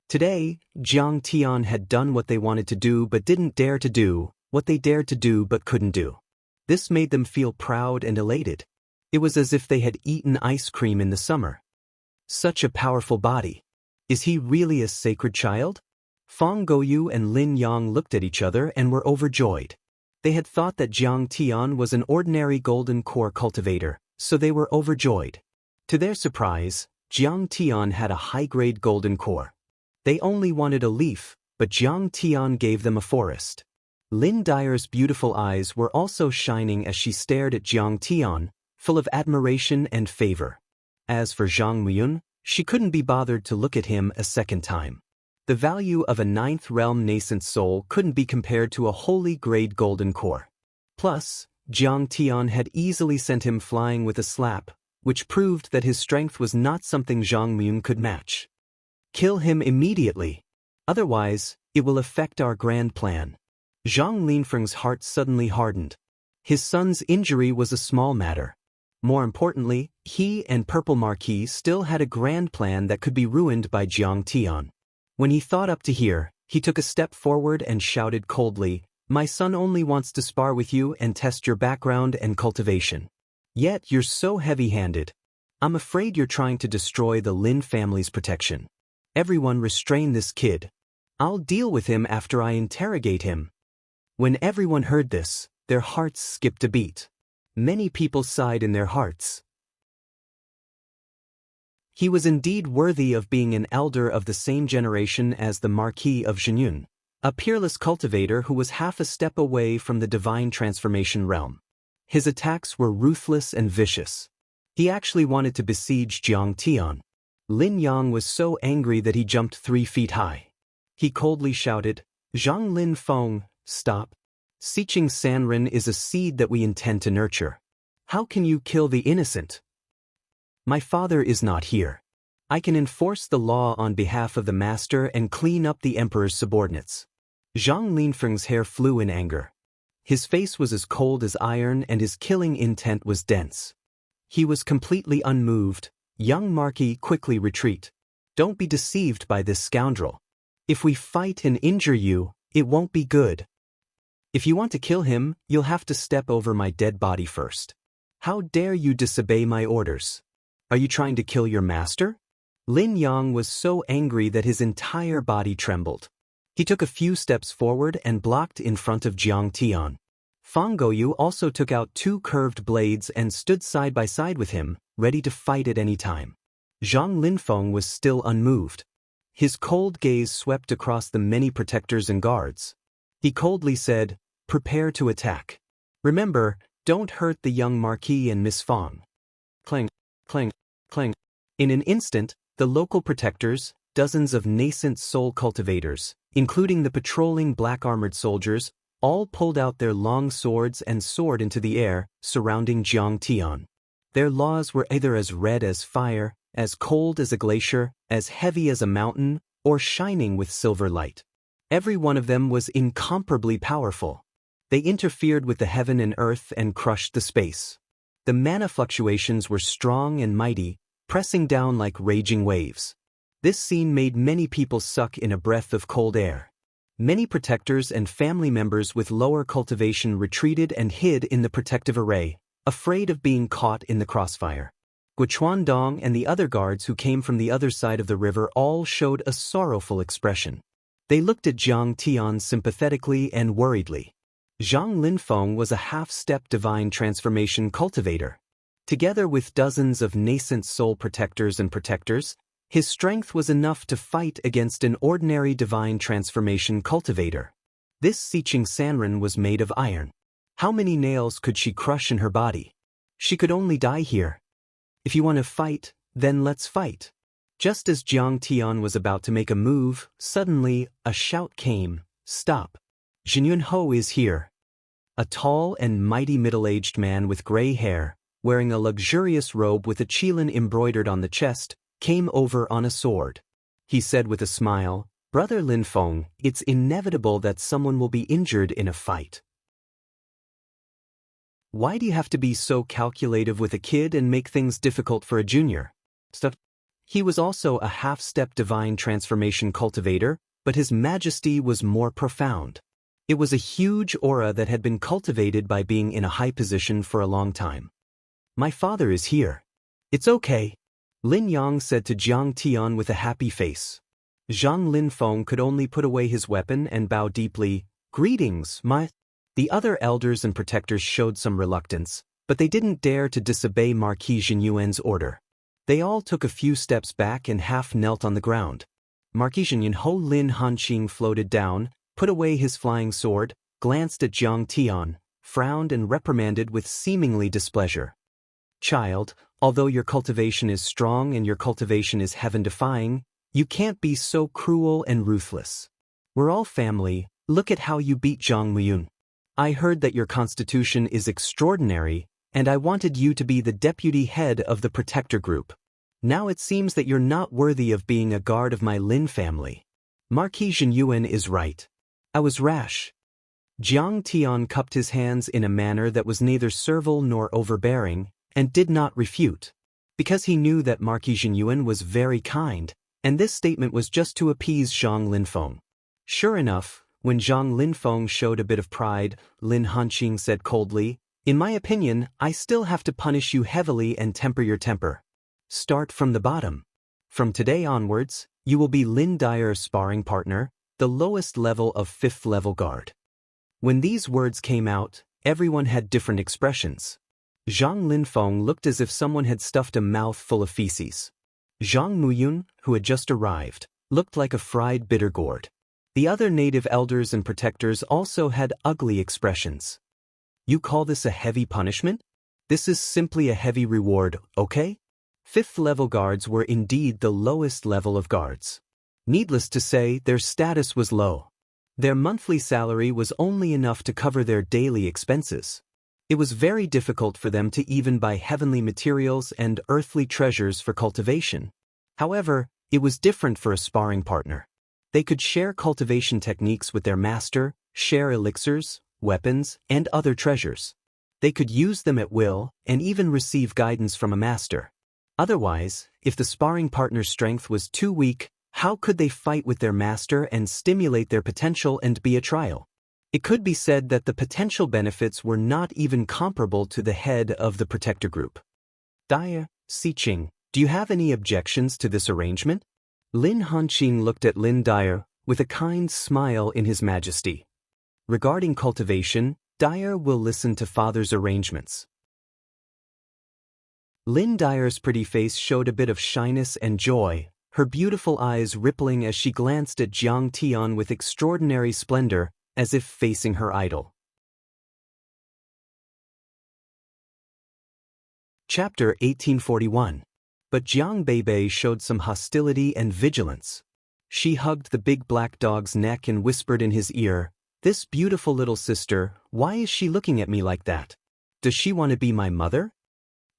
Today, Jiang Tian had done what they wanted to do but didn't dare to do, what they dared to do but couldn't do. This made them feel proud and elated. It was as if they had eaten ice cream in the summer. Such a powerful body. Is he really a sacred child? Fang Gouyu and Lin Yang looked at each other and were overjoyed. They had thought that Jiang Tian was an ordinary golden core cultivator, so they were overjoyed. To their surprise, Jiang Tian had a high-grade golden core. They only wanted a leaf, but Jiang Tian gave them a forest. Lin Dyer's beautiful eyes were also shining as she stared at Jiang Tian, full of admiration and favor. As for Zhang Muyun, she couldn't be bothered to look at him a second time. The value of a 9th realm nascent soul couldn't be compared to a holy grade golden core. Plus, Jiang Tian had easily sent him flying with a slap, which proved that his strength was not something Zhang Muyun could match. Kill him immediately. Otherwise, it will affect our grand plan. Zhang Linfeng's heart suddenly hardened. His son's injury was a small matter. More importantly, he and Purple Marquis still had a grand plan that could be ruined by Jiang Tian. When he thought up to here, he took a step forward and shouted coldly, My son only wants to spar with you and test your background and cultivation. Yet you're so heavy-handed. I'm afraid you're trying to destroy the Lin family's protection. Everyone restrain this kid. I'll deal with him after I interrogate him." When everyone heard this, their hearts skipped a beat. Many people sighed in their hearts. He was indeed worthy of being an elder of the same generation as the Marquis of Jinyun, a peerless cultivator who was half a step away from the divine transformation realm. His attacks were ruthless and vicious. He actually wanted to besiege Jiang Tian. Lin Yang was so angry that he jumped 3 feet high. He coldly shouted, "Zhang Lin Feng, stop. Siqing Sanren is a seed that we intend to nurture. How can you kill the innocent? My father is not here. I can enforce the law on behalf of the master and clean up the emperor's subordinates." Zhang Linfeng's hair flew in anger. His face was as cold as iron and his killing intent was dense. He was completely unmoved. "Young Marquis, quickly retreat. Don't be deceived by this scoundrel. If we fight and injure you, it won't be good. If you want to kill him, you'll have to step over my dead body first. How dare you disobey my orders? Are you trying to kill your master?" Lin Yang was so angry that his entire body trembled. He took a few steps forward and blocked in front of Jiang Tian. Fang Goyu also took out 2 curved blades and stood side by side with him, ready to fight at any time. Zhang Linfeng was still unmoved. His cold gaze swept across the many protectors and guards. He coldly said, "Prepare to attack. Remember, don't hurt the young Marquis and Miss Fang." Clang, clang, clang. In an instant, the local protectors, dozens of nascent soul cultivators, including the patrolling black-armored soldiers, all pulled out their long swords and soared into the air, surrounding Jiang Tian. Their laws were either as red as fire, as cold as a glacier, as heavy as a mountain, or shining with silver light. Every one of them was incomparably powerful. They interfered with the heaven and earth and crushed the space. The mana fluctuations were strong and mighty, pressing down like raging waves. This scene made many people suck in a breath of cold air. Many protectors and family members with lower cultivation retreated and hid in the protective array, afraid of being caught in the crossfire. Guochuan Dong and the other guards who came from the other side of the river all showed a sorrowful expression. They looked at Jiang Tian sympathetically and worriedly. Zhang Linfeng was a half-step divine transformation cultivator. Together with dozens of nascent soul protectors and protectors, his strength was enough to fight against an ordinary divine transformation cultivator. This Siqing Sanren was made of iron. How many nails could she crush in her body? She could only die here. If you want to fight, then let's fight. Just as Jiang Tian was about to make a move, suddenly, a shout came, "Stop! Jinyun Ho is here." A tall and mighty middle-aged man with gray hair, wearing a luxurious robe with a qilin embroidered on the chest, came over on a sword. He said with a smile, "Brother Linfeng, it's inevitable that someone will be injured in a fight. Why do you have to be so calculative with a kid and make things difficult for a junior?" He was also a half-step divine transformation cultivator, but his majesty was more profound. It was a huge aura that had been cultivated by being in a high position for a long time. "My father is here. It's okay," Lin Yang said to Jiang Tian with a happy face. Zhang Linfeng could only put away his weapon and bow deeply. "Greetings, my..." The other elders and protectors showed some reluctance, but they didn't dare to disobey Marquis Jinyuan's order. They all took a few steps back and half knelt on the ground. Marquis Jinyun Ho Lin Hanqing floated down, put away his flying sword, glanced at Jiang Tian, frowned and reprimanded with seemingly displeasure. "Child, although your cultivation is strong and your cultivation is heaven-defying, you can't be so cruel and ruthless. We're all family. Look at how you beat Zhang Muyun. I heard that your constitution is extraordinary, and I wanted you to be the deputy head of the protector group. Now it seems that you're not worthy of being a guard of my Lin family. Marquis Jinyuan is right. I was rash." Jiang Tian cupped his hands in a manner that was neither servile nor overbearing, and did not refute, because he knew that Marquis Jinyuan was very kind, and this statement was just to appease Zhang Linfeng. Sure enough, When Zhang Linfeng showed a bit of pride, Lin Hanqing said coldly, "In my opinion, I still have to punish you heavily and temper your temper. Start from the bottom. From today onwards, you will be Lin Dyer's sparring partner, the lowest level of 5th level guard." When these words came out, everyone had different expressions. Zhang Linfeng looked as if someone had stuffed a mouth full of feces. Zhang Muyun, who had just arrived, looked like a fried bitter gourd. The other native elders and protectors also had ugly expressions. "You call this a heavy punishment? This is simply a heavy reward, okay?" 5th level guards were indeed the lowest level of guards. Needless to say, their status was low. Their monthly salary was only enough to cover their daily expenses. It was very difficult for them to even buy heavenly materials and earthly treasures for cultivation. However, it was different for a sparring partner. They could share cultivation techniques with their master, share elixirs, weapons, and other treasures. They could use them at will and even receive guidance from a master. Otherwise, if the sparring partner's strength was too weak, how could they fight with their master and stimulate their potential and be a trial? It could be said that the potential benefits were not even comparable to the head of the protector group. Daya, Siqing, do you have any objections to this arrangement? Lin Hanqing looked at Lin Dyer with a kind smile in his majesty. Regarding cultivation, Dyer will listen to father's arrangements. Lin Dyer's pretty face showed a bit of shyness and joy, her beautiful eyes rippling as she glanced at Jiang Tian with extraordinary splendor, as if facing her idol. Chapter 1841. But Jiang Beibei showed some hostility and vigilance. She hugged the big black dog's neck and whispered in his ear, "This beautiful little sister, why is she looking at me like that? Does she want to be my mother?"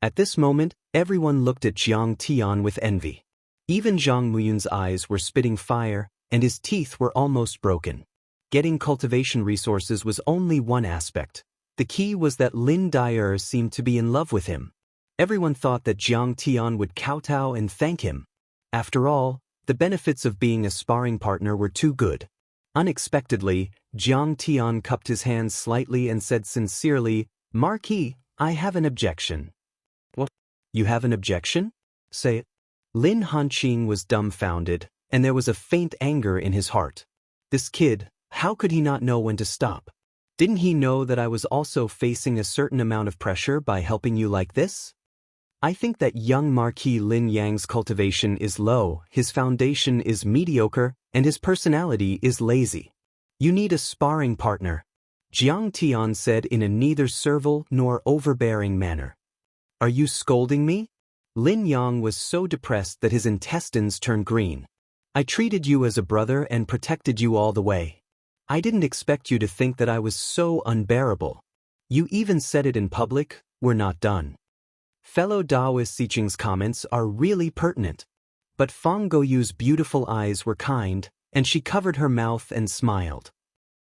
At this moment, everyone looked at Jiang Tian with envy. Even Zhang Muyun's eyes were spitting fire, and his teeth were almost broken. Getting cultivation resources was only one aspect. The key was that Lin Dyer seemed to be in love with him. Everyone thought that Jiang Tian would kowtow and thank him. After all, the benefits of being a sparring partner were too good. Unexpectedly, Jiang Tian cupped his hands slightly and said sincerely, "Marquis, I have an objection." "What? You have an objection? Say it." Lin Hanqing was dumbfounded, and there was a faint anger in his heart. This kid, how could he not know when to stop? Didn't he know that I was also facing a certain amount of pressure by helping you like this? I think that young Marquis Lin Yang's cultivation is low, his foundation is mediocre, and his personality is lazy. You need a sparring partner, Jiang Tian said in a neither servile nor overbearing manner. Are you scolding me? Lin Yang was so depressed that his intestines turned green. I treated you as a brother and protected you all the way. I didn't expect you to think that I was so unbearable. You even said it in public, we're not done. Fellow Taoist Siqing's comments are really pertinent. But Fang Goyu's beautiful eyes were kind, and she covered her mouth and smiled.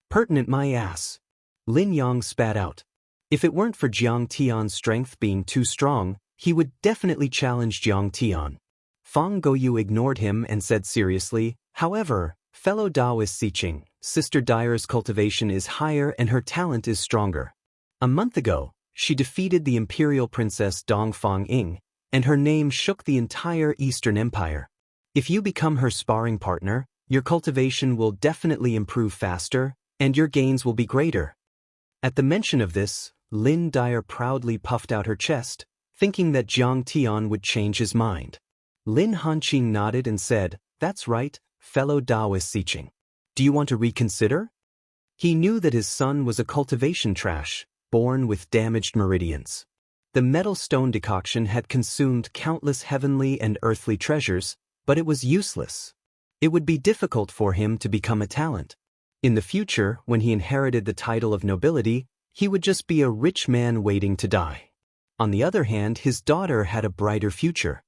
Pertinent my ass. Lin Yang spat out. If it weren't for Jiang Tian's strength being too strong, he would definitely challenge Jiang Tian. Fang Goyu ignored him and said seriously, however, fellow Taoist Siqing, Sister Dyer's cultivation is higher and her talent is stronger. A month ago, she defeated the imperial princess Dongfang Ying, and her name shook the entire Eastern Empire. If you become her sparring partner, your cultivation will definitely improve faster, and your gains will be greater. At the mention of this, Lin Dyer proudly puffed out her chest, thinking that Jiang Tian would change his mind. Lin Hanqing nodded and said, "That's right, fellow Taoist Siqing. Do you want to reconsider?" He knew that his son was a cultivation trash, born with damaged meridians. The metal stone decoction had consumed countless heavenly and earthly treasures, but it was useless. It would be difficult for him to become a talent. In the future, when he inherited the title of nobility, he would just be a rich man waiting to die. On the other hand, his daughter had a brighter future.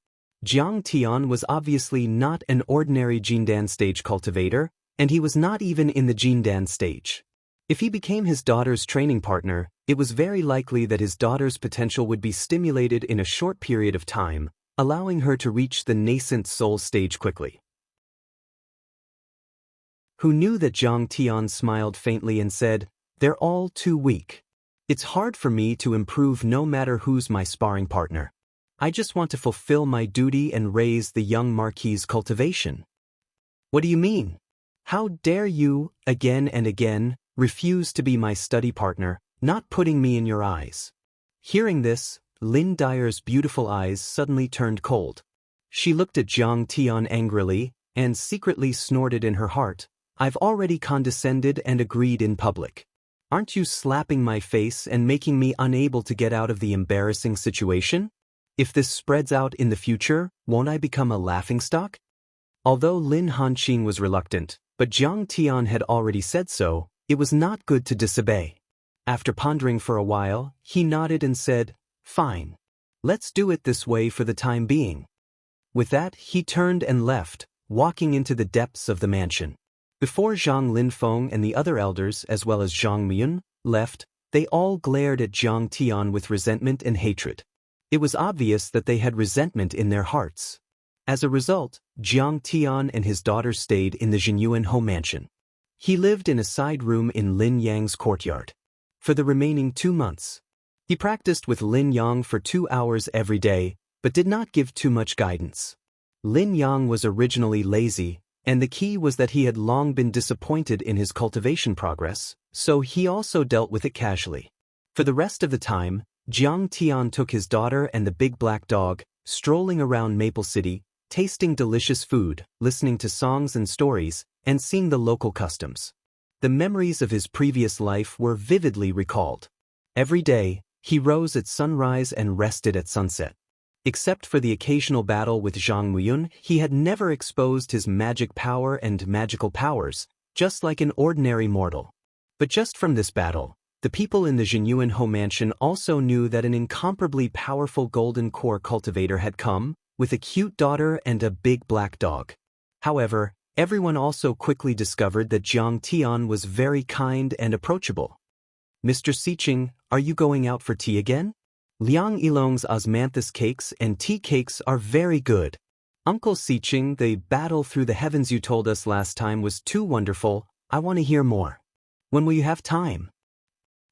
Jiang Tian was obviously not an ordinary Jindan stage cultivator, and he was not even in the Jindan stage. If he became his daughter's training partner, it was very likely that his daughter's potential would be stimulated in a short period of time, allowing her to reach the nascent soul stage quickly. who knew that Jiang Tian smiled faintly and said, "They're all too weak. It's hard for me to improve no matter who's my sparring partner. I just want to fulfill my duty and raise the young Marquis's cultivation." "What do you mean? How dare you, again and again, refuse to be my study partner, not putting me in your eyes?" Hearing this, Lin Dyer's beautiful eyes suddenly turned cold. She looked at Jiang Tian angrily, and secretly snorted in her heart, "I've already condescended and agreed in public. Aren't you slapping my face and making me unable to get out of the embarrassing situation? If this spreads out in the future, won't I become a laughingstock?" Although Lin Hanqing was reluctant, but Jiang Tian had already said so, it was not good to disobey. After pondering for a while, he nodded and said, "Fine. Let's do it this way for the time being." With that, he turned and left, walking into the depths of the mansion. Before Zhang Linfeng and the other elders, as well as Zhang Miyun, left, they all glared at Jiang Tian with resentment and hatred. It was obvious that they had resentment in their hearts. As a result, Jiang Tian and his daughter stayed in the Jinyuan home mansion. He lived in a side room in Lin Yang's courtyard. For the remaining 2 months, he practiced with Lin Yang for 2 hours every day, but did not give too much guidance. Lin Yang was originally lazy, and the key was that he had long been disappointed in his cultivation progress, so he also dealt with it casually. For the rest of the time, Jiang Tian took his daughter and the big black dog, strolling around Maple City, tasting delicious food, listening to songs and stories, and seeing the local customs. The memories of his previous life were vividly recalled. Every day, he rose at sunrise and rested at sunset. Except for the occasional battle with Zhang Muyun, he had never exposed his magic power and magical powers, just like an ordinary mortal. But just from this battle, the people in the Jinyuan home mansion also knew that an incomparably powerful golden core cultivator had come, with a cute daughter and a big black dog. However, everyone also quickly discovered that Jiang Tian was very kind and approachable. "Mr. Siqing, are you going out for tea again? Liang Yilong's osmanthus cakes and tea cakes are very good. Uncle Siqing, the battle through the heavens you told us last time was too wonderful. I want to hear more. When will you have time?"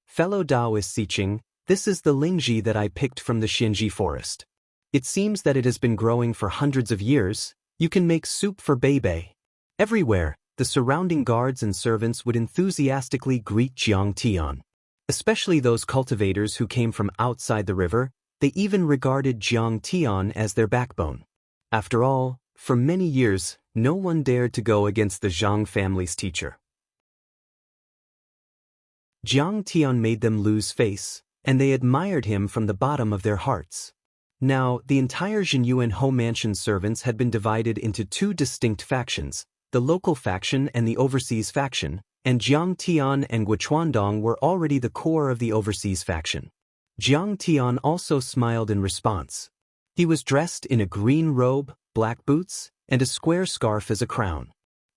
"Fellow Taoist Siqing, this is the Lingji that I picked from the Xianji forest. It seems that it has been growing for hundreds of years. You can make soup for Beibei." Everywhere, the surrounding guards and servants would enthusiastically greet Jiang Tian. Especially those cultivators who came from outside the river, they even regarded Jiang Tian as their backbone. After all, for many years, no one dared to go against the Zhang family's teacher. Jiang Tian made them lose face, and they admired him from the bottom of their hearts. Now, the entire Jinyuan home mansion servants had been divided into 2 distinct factions, the local faction and the overseas faction, and Jiang Tian and Guochuandong were already the core of the overseas faction. Jiang Tian also smiled in response. He was dressed in a green robe, black boots, and a square scarf as a crown.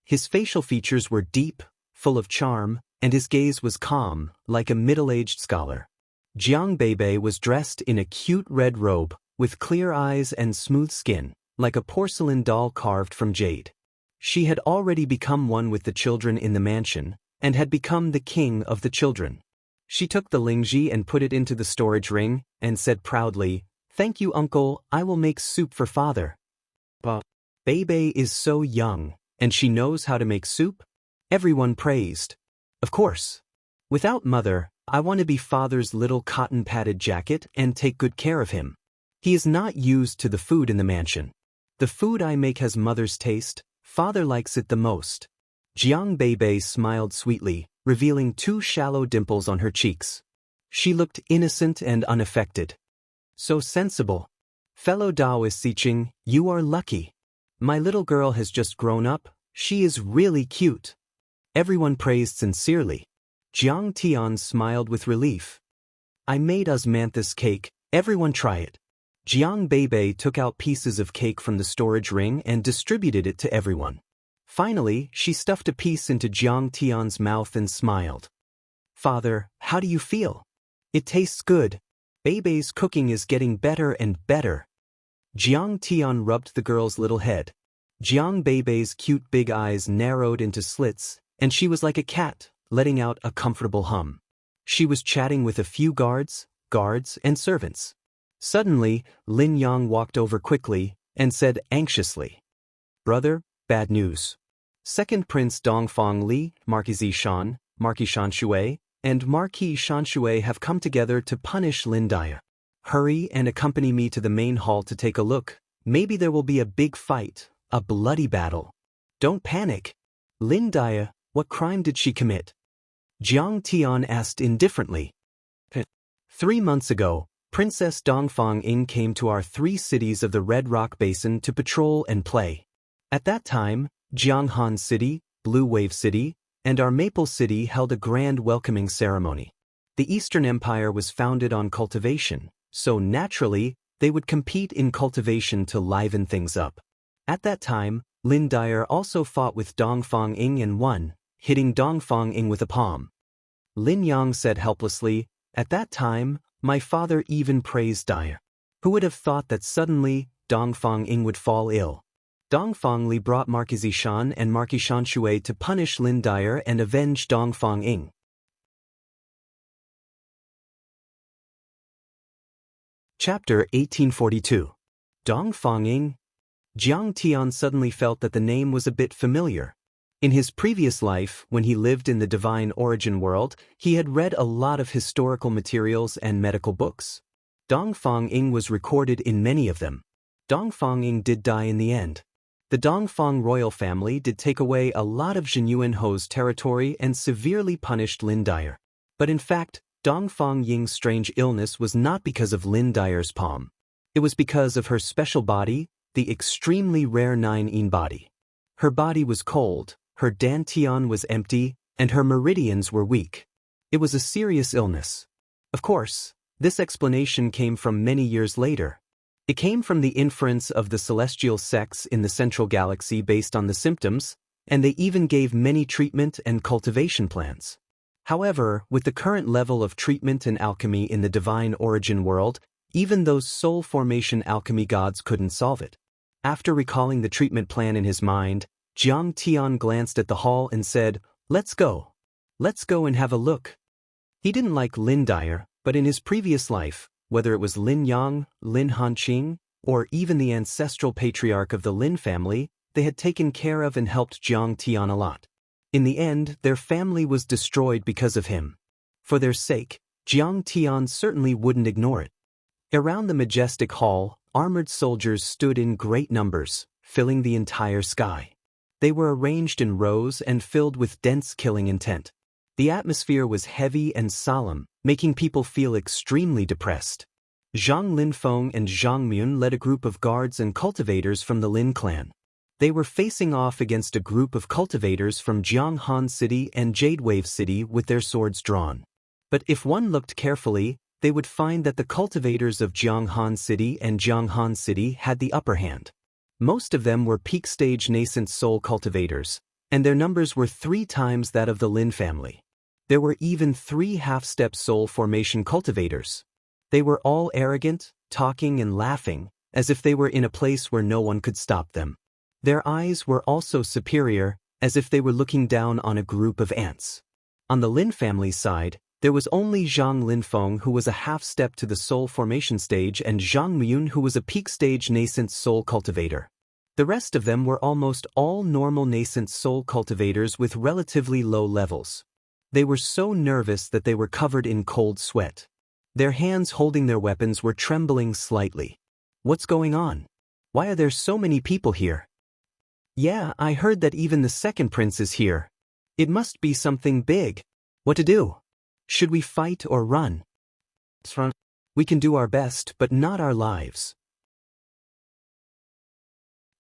His facial features were deep, full of charm, and his gaze was calm, like a middle-aged scholar. Jiang Beibei was dressed in a cute red robe, with clear eyes and smooth skin, like a porcelain doll carved from jade. She had already become one with the children in the mansion, and had become the king of the children. She took the Lingji and put it into the storage ring, and said proudly, "Thank you, uncle, I will make soup for father." "But Beibei is so young, and she knows how to make soup?" Everyone praised. "Of course. Without mother, I want to be father's little cotton-padded jacket and take good care of him. He is not used to the food in the mansion. The food I make has mother's taste. Father likes it the most." Jiang Beibei smiled sweetly, revealing 2 shallow dimples on her cheeks. She looked innocent and unaffected. "So sensible. Fellow Taoist Siqing, you are lucky. My little girl has just grown up. She is really cute." Everyone praised sincerely. Jiang Tian smiled with relief. "I made osmanthus cake. Everyone try it." Jiang Beibei took out pieces of cake from the storage ring and distributed it to everyone. Finally, she stuffed a piece into Jiang Tian's mouth and smiled. "Father, how do you feel?" "It tastes good. Beibei's cooking is getting better and better." Jiang Tian rubbed the girl's little head. Jiang Beibei's cute big eyes narrowed into slits, and she was like a cat, letting out a comfortable hum. She was chatting with a few guards, and servants. Suddenly, Lin Yang walked over quickly and said anxiously, "Brother, bad news. Second Prince Dongfang Li, Marquis Shan, Marquis Shan Shui, and Marquis Shan Shui have come together to punish Lin Dia. Hurry and accompany me to the main hall to take a look. Maybe there will be a big fight, a bloody battle." "Don't panic. Lin Dia, what crime did she commit?" Jiang Tian asked indifferently. 3 months ago, Princess Dongfang Ying came to our 3 cities of the Red Rock Basin to patrol and play. At that time, Jianghan City, Blue Wave City, and our Maple City held a grand welcoming ceremony. The Eastern Empire was founded on cultivation, so naturally, they would compete in cultivation to liven things up. At that time, Lin Dia also fought with Dongfang Ying and won, hitting Dongfang Ying with a palm. Lin Yang said helplessly, "At that time, my father even praised Dia. Who would have thought that suddenly, Dongfang Ying would fall ill?" Dongfang Li brought Marquis Shan and Marquis Shan Shui to punish Lin Dia and avenge Dongfang Ying. Chapter 1842. Dongfang Ying. Jiang Tian suddenly felt that the name was a bit familiar. In his previous life, when he lived in the divine origin world, he had read a lot of historical materials and medical books. Dongfang Ying was recorded in many of them. Dongfang Ying did die in the end. The Dongfang royal family did take away a lot of Zhenyuan Ho's territory and severely punished Lin Dia. But in fact, Dongfang Ying's strange illness was not because of Lin Dia's palm. It was because of her special body, the extremely rare 9-yin body. Her body was cold, her dantian was empty, and her meridians were weak. It was a serious illness. Of course, this explanation came from many years later. It came from the inference of the celestial sects in the central galaxy based on the symptoms, and they even gave many treatment and cultivation plans. However, with the current level of treatment and alchemy in the divine origin world, even those soul formation alchemy gods couldn't solve it. After recalling the treatment plan in his mind, Jiang Tian glanced at the hall and said, "Let's go. Let's go and have a look." He didn't like Lin Dia, but in his previous life, whether it was Lin Yang, Lin Hanqing, or even the ancestral patriarch of the Lin family, they had taken care of and helped Jiang Tian a lot. In the end, their family was destroyed because of him. For their sake, Jiang Tian certainly wouldn't ignore it. Around the majestic hall, armored soldiers stood in great numbers, filling the entire sky. They were arranged in rows and filled with dense killing intent. The atmosphere was heavy and solemn, making people feel extremely depressed. Zhang Linfeng and Zhang Mun led a group of guards and cultivators from the Lin clan. They were facing off against a group of cultivators from Jianghan City and Jade Wave City with their swords drawn. But if one looked carefully, they would find that the cultivators of Jianghan City and Jianghan City had the upper hand. Most of them were peak stage nascent soul cultivators, and their numbers were 3 times that of the Lin family. There were even 3 half-step soul formation cultivators. They were all arrogant, talking and laughing, as if they were in a place where no one could stop them. Their eyes were also superior, as if they were looking down on a group of ants. On the Lin family's side, there was only Zhang Linfeng who was a half-step to the soul formation stage and Zhang Muyun who was a peak stage nascent soul cultivator. The rest of them were almost all normal nascent soul cultivators with relatively low levels. They were so nervous that they were covered in cold sweat. Their hands holding their weapons were trembling slightly. "What's going on? Why are there so many people here?" "Yeah, I heard that even the second prince is here. It must be something big. What to do? Should we fight or run?" "We can do our best, but not our lives."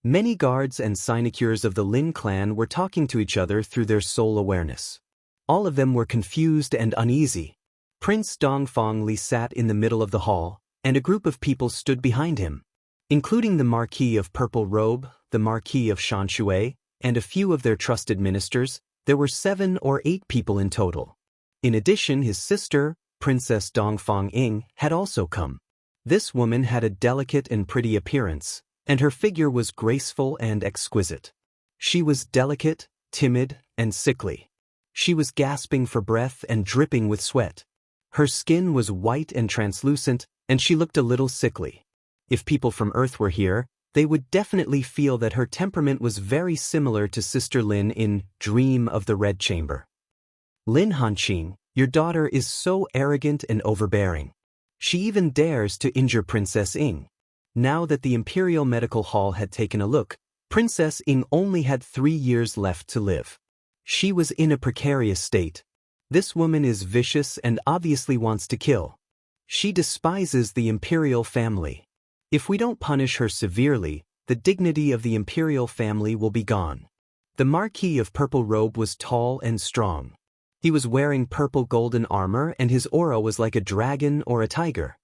Many guards and sinecures of the Lin clan were talking to each other through their soul awareness. All of them were confused and uneasy. Prince Dongfang Li sat in the middle of the hall, and a group of people stood behind him, including the Marquis of Purple Robe, the Marquis of Shan Shui, and a few of their trusted ministers. There were 7 or 8 people in total. In addition, his sister, Princess Dongfang Ying, had also come. This woman had a delicate and pretty appearance, and her figure was graceful and exquisite. She was delicate, timid, and sickly. She was gasping for breath and dripping with sweat. Her skin was white and translucent, and she looked a little sickly. If people from Earth were here, they would definitely feel that her temperament was very similar to Sister Lin in Dream of the Red Chamber. Lin Hanqing, your daughter is so arrogant and overbearing. She even dares to injure Princess Ying. Now that the Imperial Medical Hall had taken a look, Princess Ying only had 3 years left to live. She was in a precarious state. This woman is vicious and obviously wants to kill. She despises the Imperial family. If we don't punish her severely, the dignity of the Imperial family will be gone. The Marquis of Purple Robe was tall and strong. He was wearing purple golden armor and his aura was like a dragon or a tiger.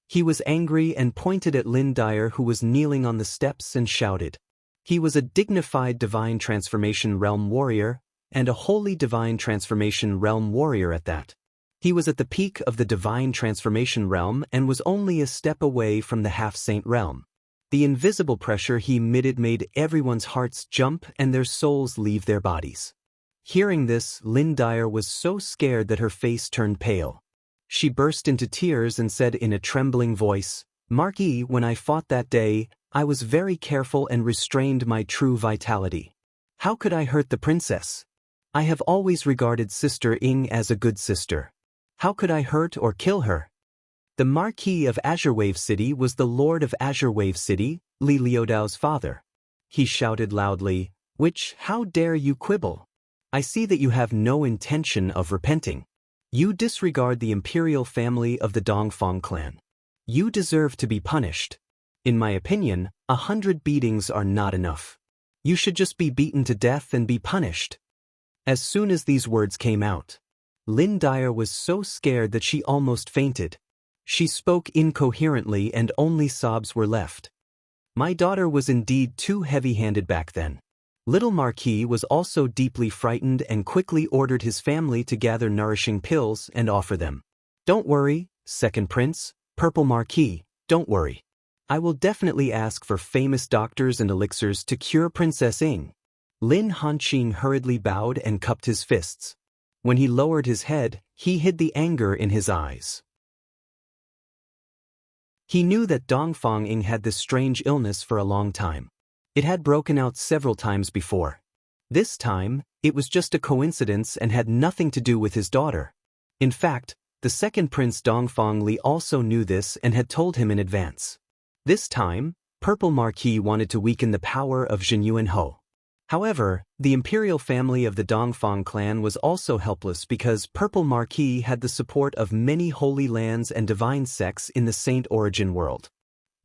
He was angry and pointed at Lin Dyer, who was kneeling on the steps, and shouted. He was a dignified Divine Transformation Realm warrior, and a holy Divine Transformation Realm warrior at that. He was at the peak of the Divine Transformation Realm and was only a step away from the Half-Saint Realm. The invisible pressure he emitted made everyone's hearts jump and their souls leave their bodies. Hearing this, Lin Dyer was so scared that her face turned pale. She burst into tears and said in a trembling voice, "Marquis, when I fought that day, I was very careful and restrained my true vitality. How could I hurt the princess? I have always regarded Sister Ying as a good sister. How could I hurt or kill her?" The Marquis of Azure Wave City was the Lord of Azure Wave City, Li Liudao's father. He shouted loudly, how dare you quibble? I see that you have no intention of repenting. You disregard the imperial family of the Dongfang clan. You deserve to be punished. In my opinion, 100 beatings are not enough. You should just be beaten to death and be punished. As soon as these words came out, Lin Dyer was so scared that she almost fainted. She spoke incoherently and only sobs were left. My daughter was indeed too heavy-handed back then. Little Marquis was also deeply frightened and quickly ordered his family to gather nourishing pills and offer them. Don't worry, Second Prince, Purple Marquis, don't worry. I will definitely ask for famous doctors and elixirs to cure Princess Ying. Lin Hanqing hurriedly bowed and cupped his fists. When he lowered his head, he hid the anger in his eyes. He knew that Dongfang Ying had this strange illness for a long time. It had broken out several times before. This time, it was just a coincidence and had nothing to do with his daughter. In fact, the second Prince Dongfang Li also knew this and had told him in advance. This time, Purple Marquis wanted to weaken the power of Jin Yuanho. However, the imperial family of the Dongfang clan was also helpless because Purple Marquis had the support of many holy lands and divine sects in the Saint Origin world.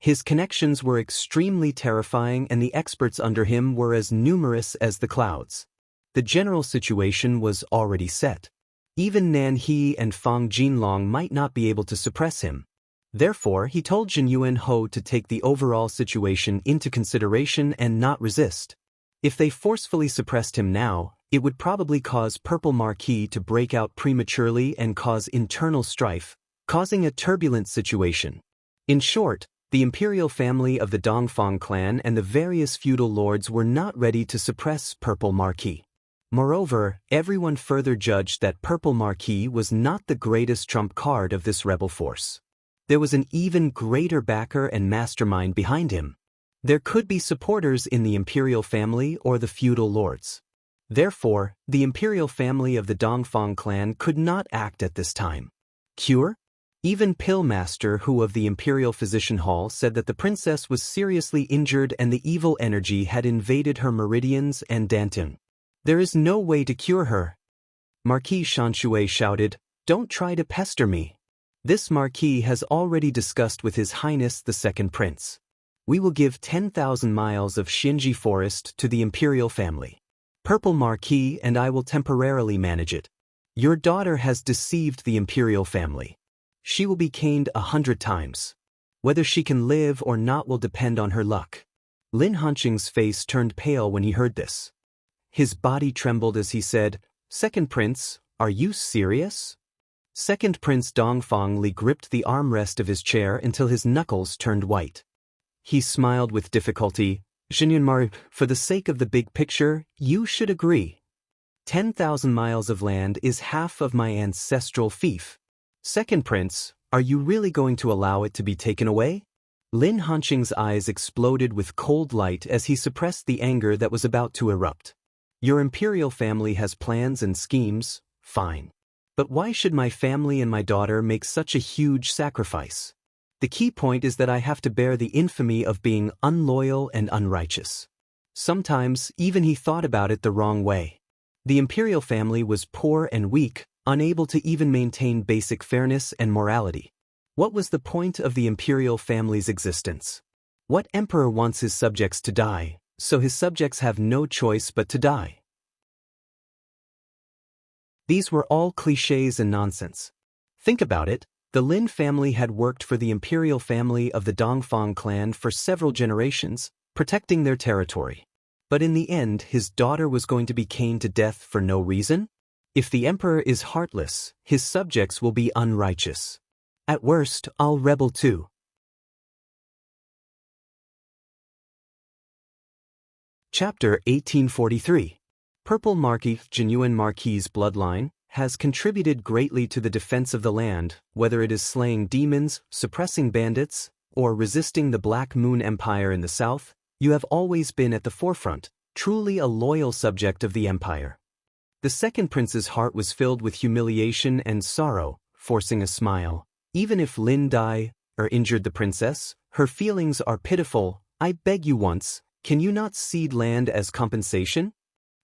His connections were extremely terrifying and the experts under him were as numerous as the clouds. The general situation was already set. Even Nan He and Fang Jinlong might not be able to suppress him. Therefore, he told Jin Yuanho to take the overall situation into consideration and not resist. If they forcefully suppressed him now, it would probably cause Purple Marquis to break out prematurely and cause internal strife, causing a turbulent situation. In short, the imperial family of the Dongfang clan and the various feudal lords were not ready to suppress Purple Marquis. Moreover, everyone further judged that Purple Marquis was not the greatest trump card of this rebel force. There was an even greater backer and mastermind behind him. There could be supporters in the imperial family or the feudal lords. Therefore, the imperial family of the Dongfang clan could not act at this time. Cure? Even Pillmaster, who of the Imperial Physician Hall, said that the princess was seriously injured and the evil energy had invaded her meridians and Danton. There is no way to cure her. Marquis Shanshui shouted, "Don't try to pester me. This Marquis has already discussed with His Highness the Second Prince. We will give 10,000 miles of Xinji Forest to the Imperial family. Purple Marquis and I will temporarily manage it. Your daughter has deceived the Imperial family. She will be caned 100 times. Whether she can live or not will depend on her luck." Lin Hanqing's face turned pale when he heard this. His body trembled as he said, "Second Prince, are you serious?" Second Prince Dongfang Li gripped the armrest of his chair until his knuckles turned white. He smiled with difficulty. "Xinyanmar, for the sake of the big picture, you should agree." 10,000 miles of land is half of my ancestral fief. Second prince, are you really going to allow it to be taken away? Lin Hanqing's eyes exploded with cold light as he suppressed the anger that was about to erupt. Your imperial family has plans and schemes, fine. But why should my family and my daughter make such a huge sacrifice? The key point is that I have to bear the infamy of being unloyal and unrighteous. Sometimes, even he thought about it the wrong way. The imperial family was poor and weak, unable to even maintain basic fairness and morality. What was the point of the imperial family's existence? What emperor wants his subjects to die, so his subjects have no choice but to die? These were all clichés and nonsense. Think about it, the Lin family had worked for the imperial family of the Dongfang clan for several generations, protecting their territory. But in the end, his daughter was going to be caned to death for no reason? If the emperor is heartless, his subjects will be unrighteous. At worst, I'll rebel too. Chapter 1843. Purple Marquis Genuine Marquis' bloodline has contributed greatly to the defense of the land, whether it is slaying demons, suppressing bandits, or resisting the Black Moon Empire in the south. You have always been at the forefront, truly a loyal subject of the empire. The second prince's heart was filled with humiliation and sorrow, forcing a smile. Even if Lin died or injured the princess, her feelings are pitiful. I beg you once, can you not cede land as compensation?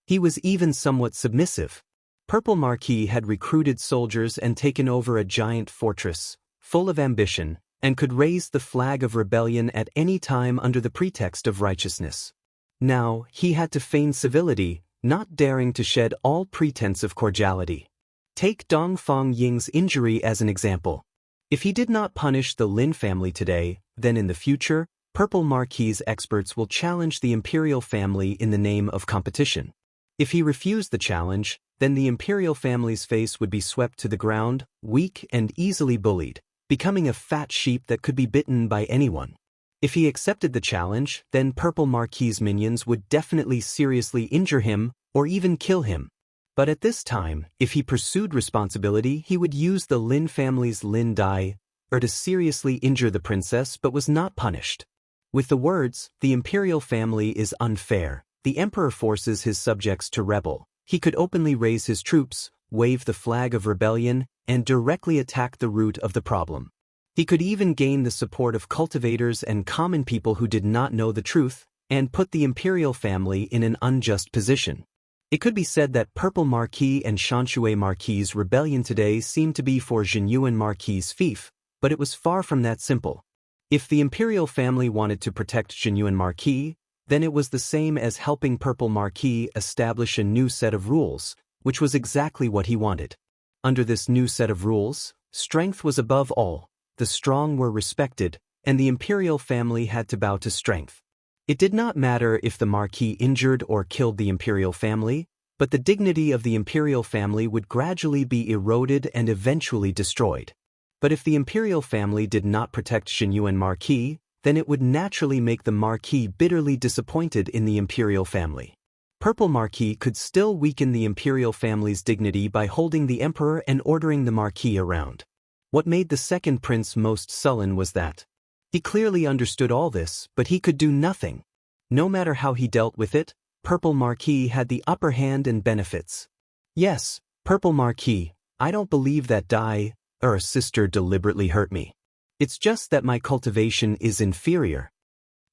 He was even somewhat submissive. Purple Marquis had recruited soldiers and taken over a giant fortress, full of ambition, and could raise the flag of rebellion at any time under the pretext of righteousness. Now, he had to feign civility, not daring to shed all pretense of cordiality. Take Dongfang Ying's injury as an example. If he did not punish the Lin family today, then in the future, Purple Marquis experts will challenge the imperial family in the name of competition. If he refused the challenge, then the imperial family's face would be swept to the ground, weak and easily bullied, becoming a fat sheep that could be bitten by anyone. If he accepted the challenge, then Purple Marquis' minions would definitely seriously injure him or even kill him. But at this time, if he pursued responsibility, he would use the Lin family's Lin Dai, or to seriously injure the princess but was not punished. With the words, "The imperial family is unfair," the emperor forces his subjects to rebel. He could openly raise his troops, wave the flag of rebellion, and directly attack the root of the problem. He could even gain the support of cultivators and common people who did not know the truth, and put the imperial family in an unjust position. It could be said that Purple Marquis and Shanshui Marquis' rebellion today seemed to be for Genuine Marquis' fief, but it was far from that simple. If the imperial family wanted to protect Genuine Marquis, then it was the same as helping Purple Marquis establish a new set of rules, which was exactly what he wanted. Under this new set of rules, strength was above all, the strong were respected, and the imperial family had to bow to strength. It did not matter if the Marquis injured or killed the imperial family, but the dignity of the imperial family would gradually be eroded and eventually destroyed. But if the imperial family did not protect Genuine Marquis, then it would naturally make the Marquis bitterly disappointed in the imperial family. Purple Marquis could still weaken the imperial family's dignity by holding the emperor and ordering the Marquis around. What made the second prince most sullen was that he clearly understood all this, but he could do nothing. No matter how he dealt with it, Purple Marquis had the upper hand and benefits. Yes, Purple Marquis, I don't believe that Dai, or a sister deliberately hurt me. It's just that my cultivation is inferior.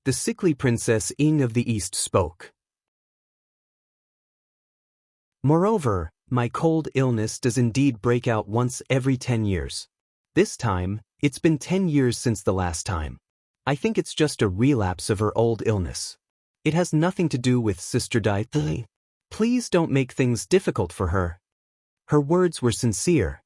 The sickly Princess Ying of the East spoke. Moreover, my cold illness does indeed break out once every 10 years. This time, it's been 10 years since the last time. I think it's just a relapse of her old illness. It has nothing to do with Sister Dai. Please don't make things difficult for her. Her words were sincere.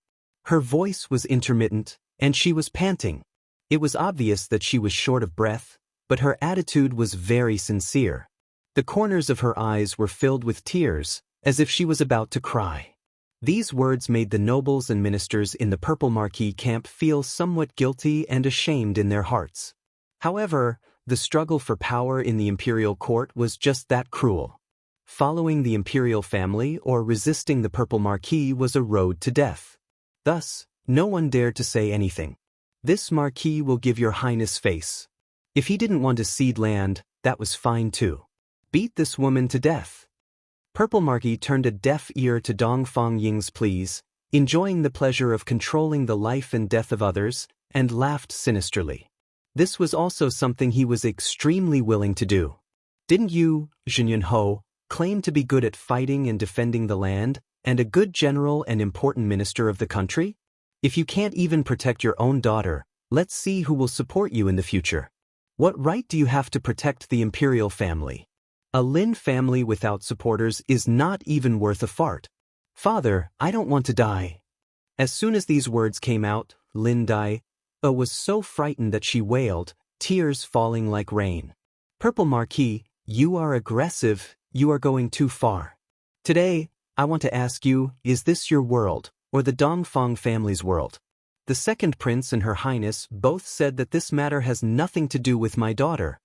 Her voice was intermittent, and she was panting. It was obvious that she was short of breath, but her attitude was very sincere. The corners of her eyes were filled with tears, as if she was about to cry. These words made the nobles and ministers in the Purple Marquis camp feel somewhat guilty and ashamed in their hearts. However, the struggle for power in the imperial court was just that cruel. Following the imperial family or resisting the Purple Marquis was a road to death. Thus, no one dared to say anything. This Marquis will give your highness face. If he didn't want to cede land, that was fine too. Beat this woman to death. Purple Marquis turned a deaf ear to Dongfang Ying's pleas, enjoying the pleasure of controlling the life and death of others, and laughed sinisterly. This was also something he was extremely willing to do. Didn't you, Zhenyun Ho, claim to be good at fighting and defending the land, and a good general and important minister of the country? If you can't even protect your own daughter, let's see who will support you in the future. What right do you have to protect the imperial family? A Lin family without supporters is not even worth a fart. Father, I don't want to die. As soon as these words came out, Lin Dai was so frightened that she wailed, tears falling like rain. Purple Marquis, you are aggressive, you are going too far. Today, I want to ask you, is this your world, or the Dongfang family's world? The second prince and her highness both said that this matter has nothing to do with my daughter.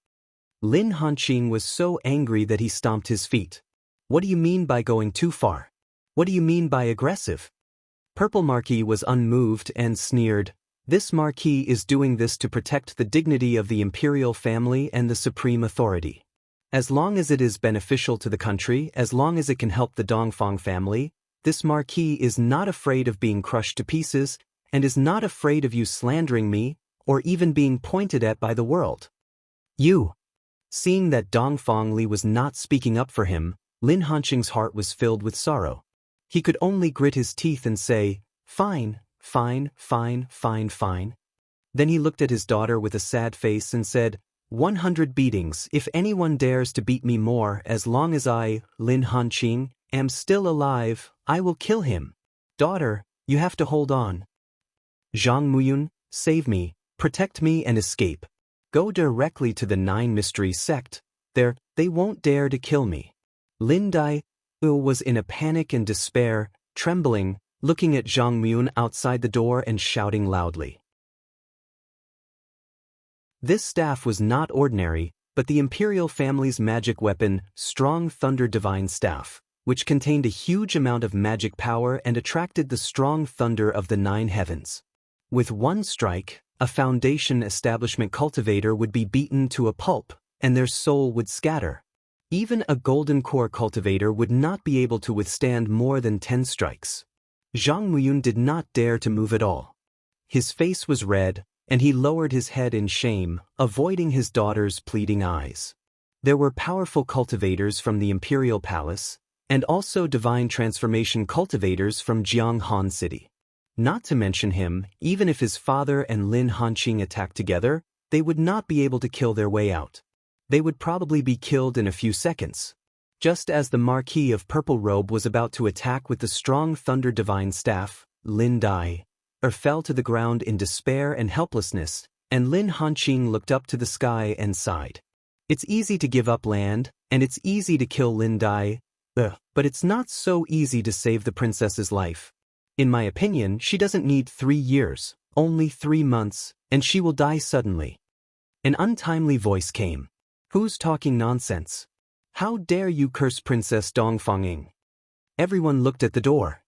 Lin Hanqing was so angry that he stomped his feet. What do you mean by going too far? What do you mean by aggressive? Purple Marquis was unmoved and sneered. This Marquis is doing this to protect the dignity of the imperial family and the supreme authority. As long as it is beneficial to the country, as long as it can help the Dongfang family, this Marquis is not afraid of being crushed to pieces, and is not afraid of you slandering me, or even being pointed at by the world. You. Seeing that Dongfang Li was not speaking up for him, Lin Hanqing's heart was filled with sorrow. He could only grit his teeth and say, fine, fine, fine, fine, fine. Then he looked at his daughter with a sad face and said, 100 beatings if anyone dares to beat me more. As long as I, Lin Hanqing, am still alive, I will kill him. Daughter, you have to hold on. Zhang Muyun, save me, protect me and escape. Go directly to the Nine Mysteries sect. There, they won't dare to kill me. Lin Dai was in a panic and despair, trembling, looking at Zhang Muyun outside the door and shouting loudly. This staff was not ordinary, but the imperial family's magic weapon, Strong Thunder Divine Staff, which contained a huge amount of magic power and attracted the strong thunder of the 9 heavens. With one strike, a foundation establishment cultivator would be beaten to a pulp, and their soul would scatter. Even a golden core cultivator would not be able to withstand more than 10 strikes. Zhang Muyun did not dare to move at all. His face was red, and he lowered his head in shame, avoiding his daughter's pleading eyes. There were powerful cultivators from the imperial palace, and also divine transformation cultivators from Jianghan City. Not to mention him, even if his father and Lin Hanqing attacked together, they would not be able to kill their way out. They would probably be killed in a few seconds. Just as the Marquis of Purple Robe was about to attack with the Strong Thunder Divine Staff, Lin Dai fell to the ground in despair and helplessness, and Lin Hanqing looked up to the sky and sighed. It's easy to give up land, and it's easy to kill Lin Dai, but it's not so easy to save the princess's life. In my opinion, she doesn't need 3 years, only 3 months, and she will die suddenly. An untimely voice came. Who's talking nonsense? How dare you curse Princess Dongfang? Everyone looked at the door.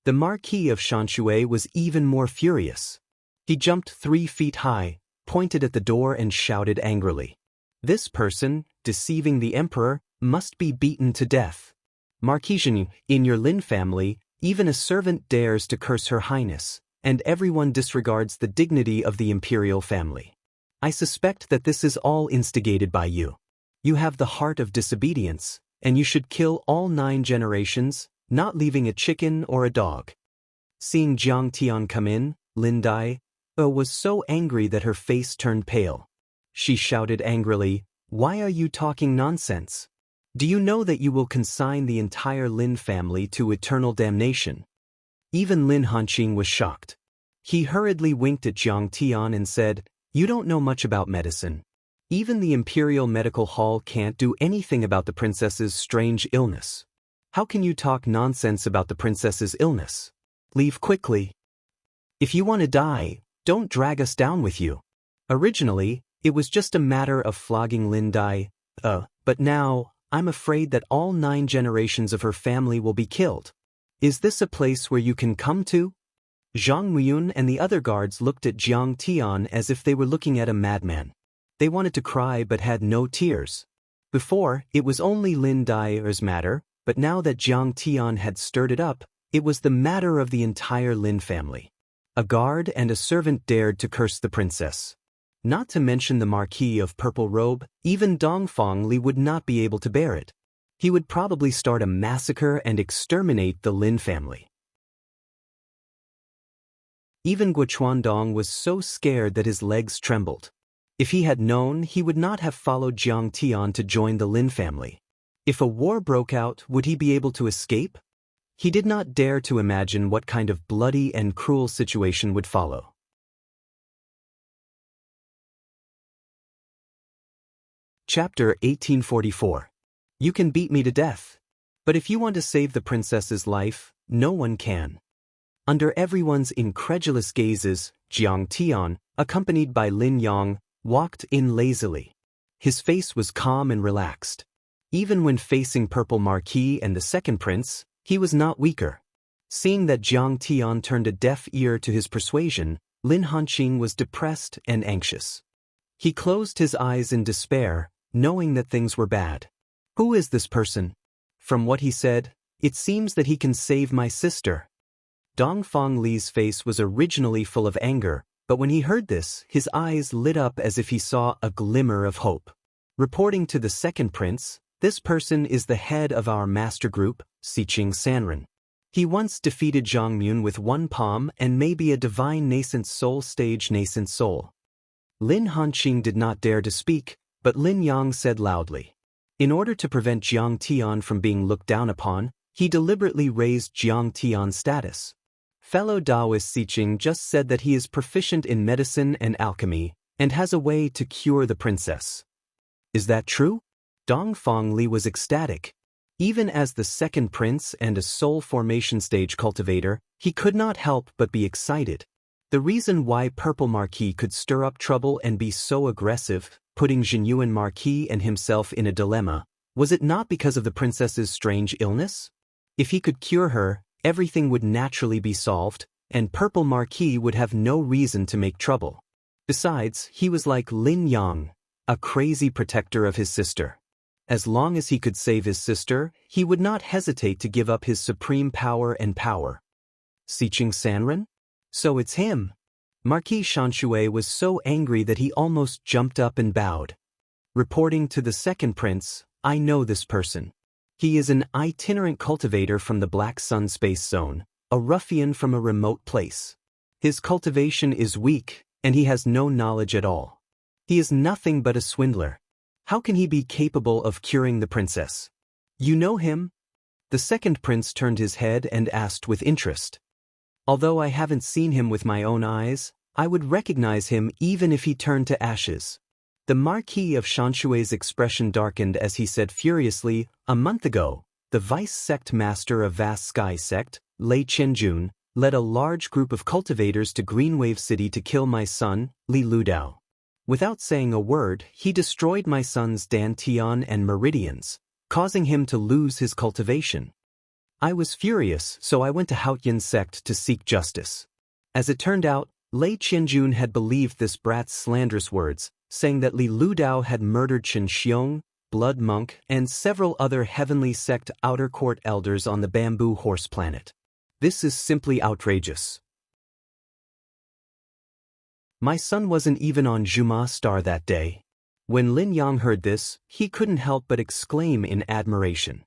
The Marquis of Shanshui was even more furious. He jumped 3 feet high, pointed at the door and shouted angrily. This person, deceiving the emperor, must be beaten to death. Marquis Zhenyu, in your Lin family, even a servant dares to curse her highness, and everyone disregards the dignity of the imperial family. I suspect that this is all instigated by you. You have the heart of disobedience, and you should kill all 9 generations, not leaving a chicken or a dog. Seeing Jiang Tian come in, Lin Dai was so angry that her face turned pale. She shouted angrily, "Why are you talking nonsense? Do you know that you will consign the entire Lin family to eternal damnation?" Even Lin Hanqing was shocked. He hurriedly winked at Jiang Tian and said, "You don't know much about medicine. Even the Imperial Medical Hall can't do anything about the princess's strange illness. How can you talk nonsense about the princess's illness? Leave quickly. If you want to die, don't drag us down with you." Originally, it was just a matter of flogging Lin Dai, but now, I'm afraid that all 9 generations of her family will be killed. Is this a place where you can come to? Zhang Muyun and the other guards looked at Jiang Tian as if they were looking at a madman. They wanted to cry but had no tears. Before, it was only Lin Daier's matter, but now that Jiang Tian had stirred it up, it was the matter of the entire Lin family. A guard and a servant dared to curse the princess. Not to mention the Marquis of Purple Robe, even Dongfang Li would not be able to bear it. He would probably start a massacre and exterminate the Lin family. Even Guochuandong was so scared that his legs trembled. If he had known, he would not have followed Jiang Tian to join the Lin family. If a war broke out, would he be able to escape? He did not dare to imagine what kind of bloody and cruel situation would follow. Chapter 1844. You can beat me to death. But if you want to save the princess's life, no one can. Under everyone's incredulous gazes, Jiang Tian, accompanied by Lin Yang, walked in lazily. His face was calm and relaxed. Even when facing Purple Marquis and the second prince, he was not weaker. Seeing that Jiang Tian turned a deaf ear to his persuasion, Lin Hanqing was depressed and anxious. He closed his eyes in despair, knowing that things were bad. Who is this person? From what he said, it seems that he can save my sister. Dongfang Li's face was originally full of anger, but when he heard this, his eyes lit up as if he saw a glimmer of hope. Reporting to the second prince, this person is the head of our master group, Siqing Sanren. He once defeated Zhang Muyun with one palm and may be a divine nascent soul stage nascent soul. Lin Hanqing did not dare to speak, but Lin Yang said loudly. In order to prevent Jiang Tian from being looked down upon, he deliberately raised Jiang Tian's status. Fellow Taoist Siqing just said that he is proficient in medicine and alchemy, and has a way to cure the princess. Is that true? Dongfang Li was ecstatic. Even as the second prince and a soul formation stage cultivator, he could not help but be excited. The reason why Purple Marquis could stir up trouble and be so aggressive, putting Jinyuan Marquis and himself in a dilemma, was it not because of the princess's strange illness? If he could cure her, everything would naturally be solved, and Purple Marquis would have no reason to make trouble. Besides, he was like Lin Yang, a crazy protector of his sister. As long as he could save his sister, he would not hesitate to give up his supreme power and power. Siqing Sanren? So it's him. Marquis Shanshui was so angry that he almost jumped up and bowed. Reporting to the second prince, I know this person. He is an itinerant cultivator from the Black Sun Space Zone, a ruffian from a remote place. His cultivation is weak, and he has no knowledge at all. He is nothing but a swindler. How can he be capable of curing the princess? You know him? The second prince turned his head and asked with interest. Although I haven't seen him with my own eyes, I would recognize him even if he turned to ashes. The Marquis of Shanshui's expression darkened as he said furiously, a month ago, the vice sect master of Vast Sky Sect, Lei Qianjun, led a large group of cultivators to Greenwave City to kill my son, Li Ludao. Without saying a word, he destroyed my son's dantian and meridians, causing him to lose his cultivation. I was furious, so I went to Haotian sect to seek justice. As it turned out, Lei Qianjun had believed this brat's slanderous words, saying that Li Ludao had murdered Chen Xiong, Blood Monk, and several other heavenly sect outer court elders on the Bamboo Horse planet. This is simply outrageous. My son wasn't even on Juma Star that day. When Lin Yang heard this, he couldn't help but exclaim in admiration.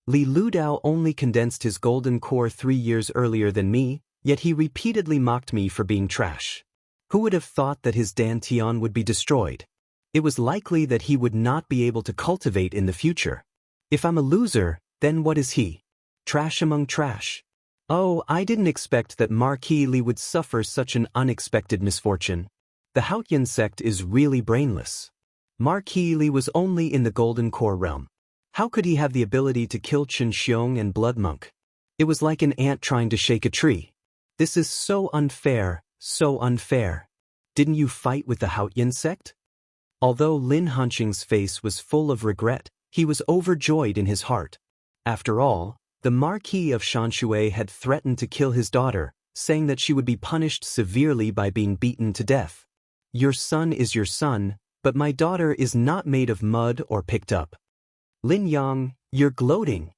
Li Ludao only condensed his golden core 3 years earlier than me, yet he repeatedly mocked me for being trash. Who would have thought that his dantian would be destroyed? It was likely that he would not be able to cultivate in the future. If I'm a loser, then what is he? Trash among trash. Oh, I didn't expect that Marquis Li would suffer such an unexpected misfortune. The Haotian sect is really brainless. Marquis Li was only in the Golden Core realm. How could he have the ability to kill Chen Xiong and Blood Monk? It was like an ant trying to shake a tree. This is so unfair, so unfair. Didn't you fight with the Haotian sect? Although Lin Hanqing's face was full of regret, He was overjoyed in his heart. After all, the Marquis of Shanshui had threatened to kill his daughter, saying that she would be punished severely by being beaten to death. Your son is your son, but my daughter is not made of mud or picked up. Lin Yang, you're gloating.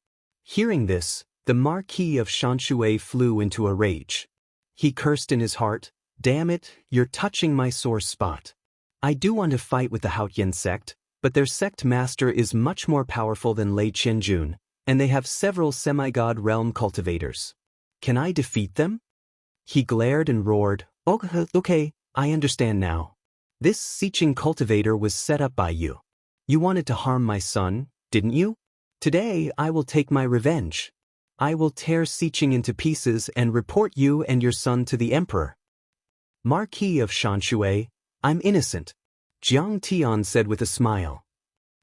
Hearing this, the Marquis of Shanshui flew into a rage. He cursed in his heart, damn it, you're touching my sore spot. I do want to fight with the Haotian sect, but their sect master is much more powerful than Lei Qianjun, and they have several semi-god realm cultivators. Can I defeat them? He glared and roared, okay, I understand now. This Siqing cultivator was set up by you. You wanted to harm my son, didn't you? Today I will take my revenge. I will tear Siqing into pieces and report you and your son to the emperor. Marquis of Shanshui, I'm innocent, Jiang Tian said with a smile.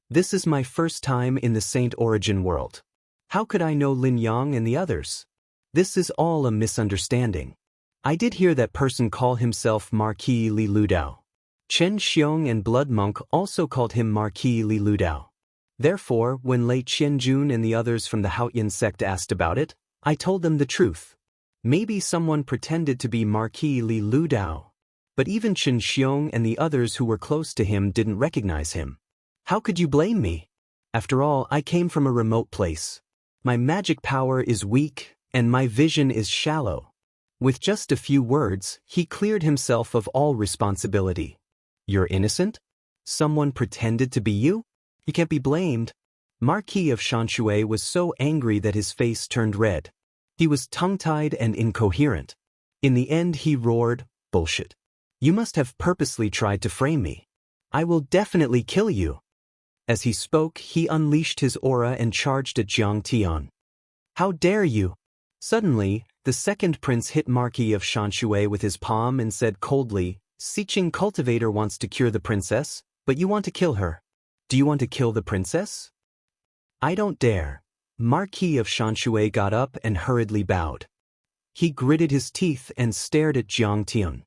This is my first time in the Saint Origin world. How could I know Lin Yang and the others? This is all a misunderstanding. I did hear that person call himself Marquis Li Ludao. Chen Xiong and Blood Monk also called him Marquis Li Ludao. Therefore, when Lei Qianjun and the others from the Haotian sect asked about it, I told them the truth. Maybe someone pretended to be Marquis Li Ludao. But even Chen Xiong and the others who were close to him didn't recognize him. How could you blame me? After all, I came from a remote place. My magic power is weak, and my vision is shallow. With just a few words, he cleared himself of all responsibility. You're innocent? Someone pretended to be you? You can't be blamed. Marquis of Shanshui was so angry that his face turned red. He was tongue-tied and incoherent. In the end he roared, bullshit. You must have purposely tried to frame me. I will definitely kill you. As he spoke, he unleashed his aura and charged at Jiang Tian. How dare you? Suddenly, the second prince hit Marquis of Shanshui with his palm and said coldly, Siqing Cultivator wants to cure the princess, but you want to kill her. Do you want to kill the princess? I don't dare. Marquis of Shanshui got up and hurriedly bowed. He gritted his teeth and stared at Jiang Tian.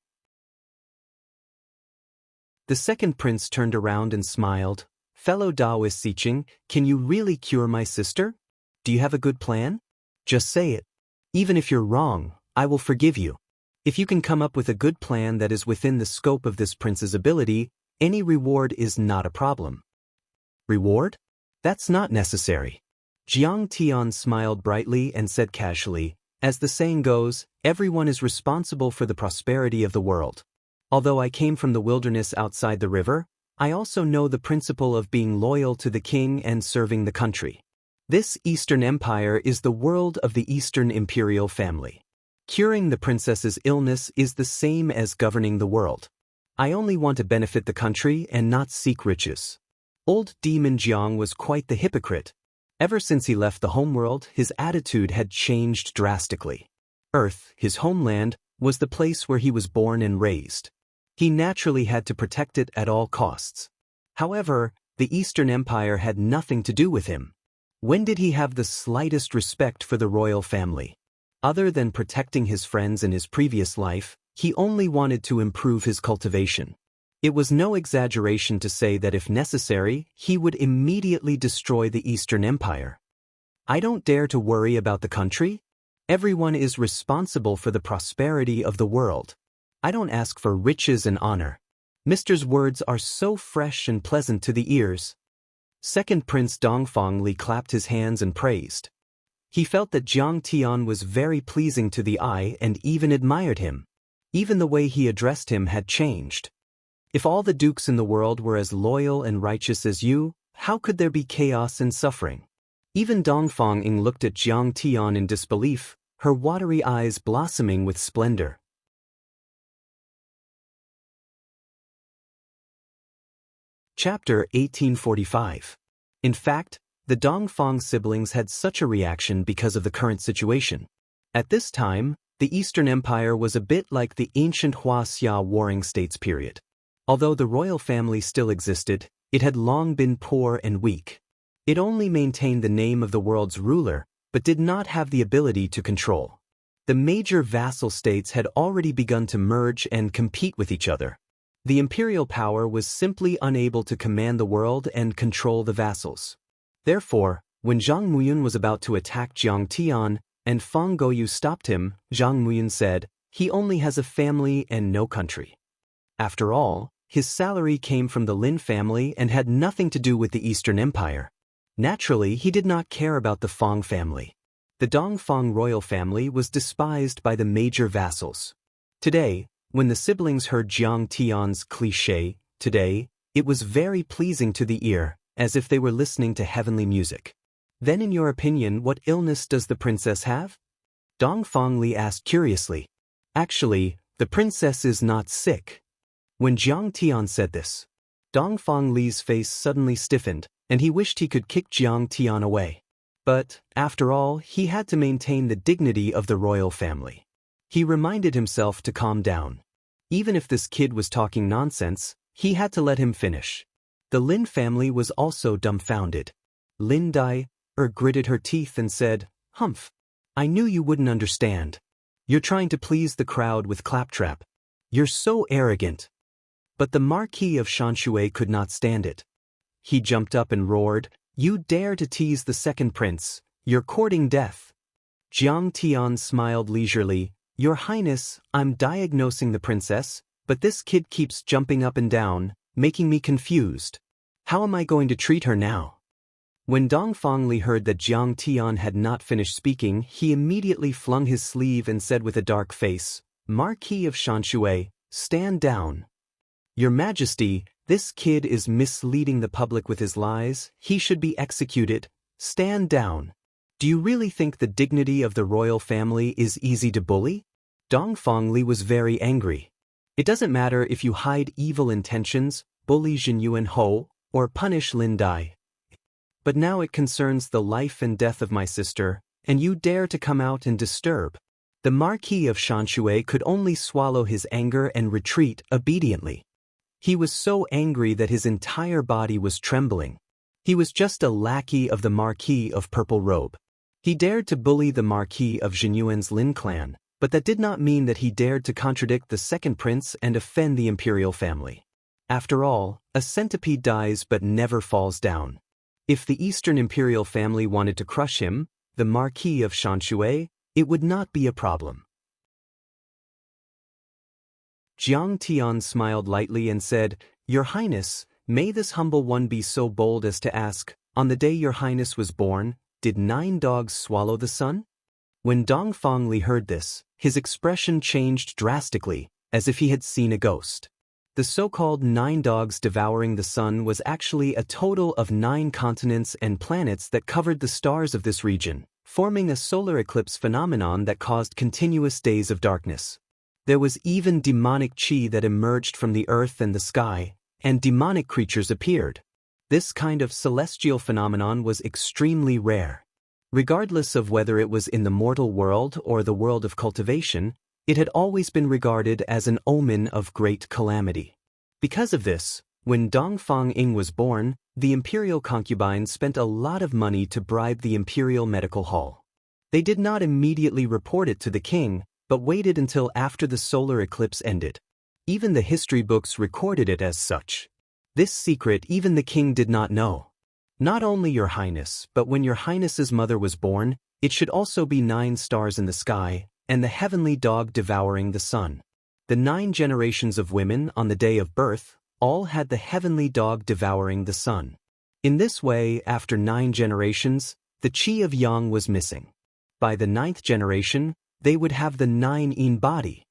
The second prince turned around and smiled. Fellow Taoist Siqing, can you really cure my sister? Do you have a good plan? Just say it. Even if you're wrong, I will forgive you. If you can come up with a good plan that is within the scope of this prince's ability, any reward is not a problem. Reward? That's not necessary. Jiang Tian smiled brightly and said casually, as the saying goes, everyone is responsible for the prosperity of the world. Although I came from the wilderness outside the river, I also know the principle of being loyal to the king and serving the country. This Eastern Empire is the world of the Eastern Imperial family. Curing the princess's illness is the same as governing the world. I only want to benefit the country and not seek riches. Old Demon Jiang was quite the hypocrite. Ever since he left the homeworld, his attitude had changed drastically. Earth, his homeland, was the place where he was born and raised. He naturally had to protect it at all costs. However, the Eastern Empire had nothing to do with him. When did he have the slightest respect for the royal family? Other than protecting his friends in his previous life, he only wanted to improve his cultivation. It was no exaggeration to say that if necessary, he would immediately destroy the Eastern Empire. I don't dare to worry about the country. Everyone is responsible for the prosperity of the world. I don't ask for riches and honor. Mister's words are so fresh and pleasant to the ears. Second Prince Dongfang Li clapped his hands and praised. He felt that Jiang Tian was very pleasing to the eye and even admired him. Even the way he addressed him had changed. If all the dukes in the world were as loyal and righteous as you, how could there be chaos and suffering? Even Dongfang Ying looked at Jiang Tian in disbelief, her watery eyes blossoming with splendor. Chapter 1845. In fact, the Dongfang siblings had such a reaction because of the current situation. At this time, the Eastern Empire was a bit like the ancient Huaxia warring states period. Although the royal family still existed, it had long been poor and weak. It only maintained the name of the world's ruler, but did not have the ability to control. The major vassal states had already begun to merge and compete with each other. The imperial power was simply unable to command the world and control the vassals. Therefore, when Zhang Muyun was about to attack Jiang Tian, and Feng Goyu stopped him, Zhang Muyun said, "He only has a family and no country." After all, his salary came from the Lin family and had nothing to do with the Eastern Empire. Naturally, he did not care about the Feng family. The Dongfang royal family was despised by the major vassals. Today, when the siblings heard Jiang Tian's cliché, "Today," it was very pleasing to the ear, as if they were listening to heavenly music. "Then in your opinion, what illness does the princess have?" Dongfang Li asked curiously. "Actually, the princess is not sick." When Jiang Tian said this, Dongfang Li's face suddenly stiffened, and he wished he could kick Jiang Tian away. But, after all, he had to maintain the dignity of the royal family. He reminded himself to calm down. Even if this kid was talking nonsense, he had to let him finish. The Lin family was also dumbfounded. Lin Dai gritted her teeth and said, "Humph. I knew you wouldn't understand. You're trying to please the crowd with claptrap. You're so arrogant." But the Marquis of Shanshui could not stand it. He jumped up and roared, "You dare to tease the second prince. You're courting death." Jiang Tian smiled leisurely, "Your Highness, I'm diagnosing the princess, but this kid keeps jumping up and down, making me confused. How am I going to treat her now?" When Dongfang Li heard that Jiang Tian had not finished speaking, he immediately flung his sleeve and said with a dark face, "Marquis of Shanshui, stand down. Your Majesty, this kid is misleading the public with his lies. He should be executed. Stand down. Do you really think the dignity of the royal family is easy to bully?" Dongfang Li was very angry. "It doesn't matter if you hide evil intentions, bully Jin Yuan Ho, or punish Lin Dai. But now it concerns the life and death of my sister, and you dare to come out and disturb." The Marquis of Shanshui could only swallow his anger and retreat obediently. He was so angry that his entire body was trembling. He was just a lackey of the Marquis of Purple Robe. He dared to bully the Marquis of Jinyuan's Lin clan, but that did not mean that he dared to contradict the second prince and offend the imperial family. After all, a centipede dies but never falls down. If the Eastern imperial family wanted to crush him, the Marquis of Shanshui, it would not be a problem. Jiang Tian smiled lightly and said, "Your Highness, may this humble one be so bold as to ask, on the day your Highness was born, did 9 dogs swallow the sun?" When Dongfang Li heard this, his expression changed drastically, as if he had seen a ghost. The so-called 9 dogs devouring the sun was actually a total of 9 continents and planets that covered the stars of this region, forming a solar eclipse phenomenon that caused continuous days of darkness. There was even demonic chi that emerged from the earth and the sky, and demonic creatures appeared. This kind of celestial phenomenon was extremely rare. Regardless of whether it was in the mortal world or the world of cultivation, it had always been regarded as an omen of great calamity. Because of this, when Dongfang Ing was born, the imperial concubines spent a lot of money to bribe the imperial medical hall. They did not immediately report it to the king, but waited until after the solar eclipse ended. Even the history books recorded it as such. This secret even the king did not know. Not only your Highness, but when your Highness's mother was born, it should also be 9 stars in the sky, and the heavenly dog devouring the sun. The 9 generations of women on the day of birth all had the heavenly dog devouring the sun. In this way, after 9 generations, the chi of yang was missing. By the 9th generation, they would have the 9-in body.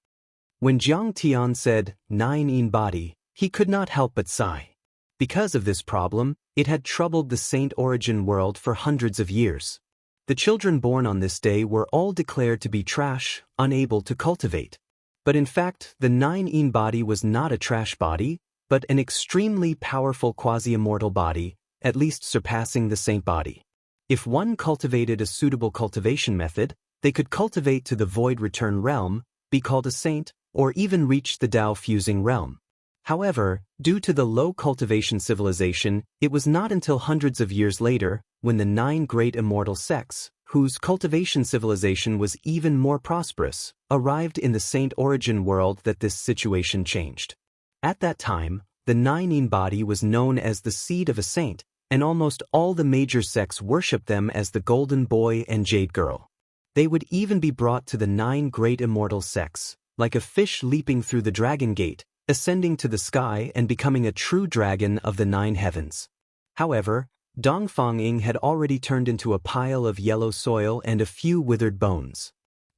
When Jiang Tian said 9-in body, he could not help but sigh. Because of this problem, it had troubled the Saint Origin world for hundreds of years. The children born on this day were all declared to be trash, unable to cultivate. But in fact, the 9-in body was not a trash body, but an extremely powerful quasi-immortal body, at least surpassing the saint body. If one cultivated a suitable cultivation method, they could cultivate to the void return realm, be called a saint, or even reach the Tao fusing realm. However, due to the low cultivation civilization, it was not until hundreds of years later, when the 9 great immortal sects, whose cultivation civilization was even more prosperous, arrived in the Saint Origin world that this situation changed. At that time, the 9-in body was known as the seed of a saint, and almost all the major sects worship them as the Golden Boy and Jade Girl. They would even be brought to the 9 great immortal sects, like a fish leaping through the dragon gate, ascending to the sky and becoming a true dragon of the 9 heavens. However, Dongfang Ying had already turned into a pile of yellow soil and a few withered bones.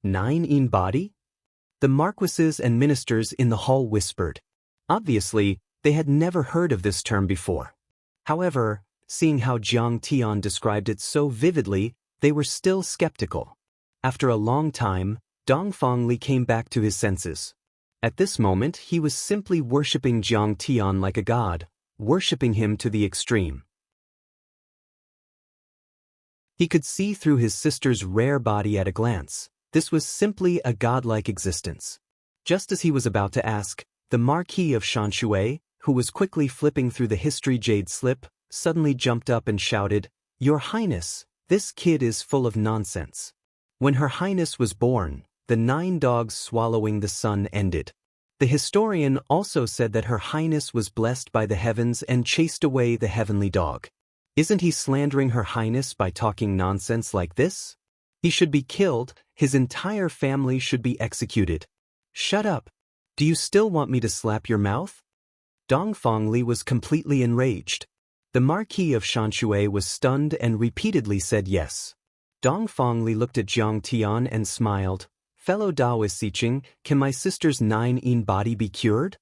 9 in body? The marquises and ministers in the hall whispered. Obviously, they had never heard of this term before. However, seeing how Jiang Tian described it so vividly, they were still skeptical. After a long time, Dongfang Li came back to his senses. At this moment, he was simply worshipping Jiang Tian like a god, worshipping him to the extreme. He could see through his sister's rare body at a glance. This was simply a godlike existence. Just as he was about to ask, the Marquis of Shanshui, who was quickly flipping through the history jade slip, suddenly jumped up and shouted, "Your Highness, this kid is full of nonsense." When Her Highness was born, the 9 dogs swallowing the sun ended. The historian also said that Her Highness was blessed by the heavens and chased away the heavenly dog. Isn't he slandering Her Highness by talking nonsense like this? He should be killed, his entire family should be executed. Shut up. Do you still want me to slap your mouth? Dongfang Li was completely enraged. The Marquis of Shanshui was stunned and repeatedly said yes. Dongfang Li looked at Jiang Tian and smiled. "Fellow Taoist Siqing, can my sister's 9 in body be cured?"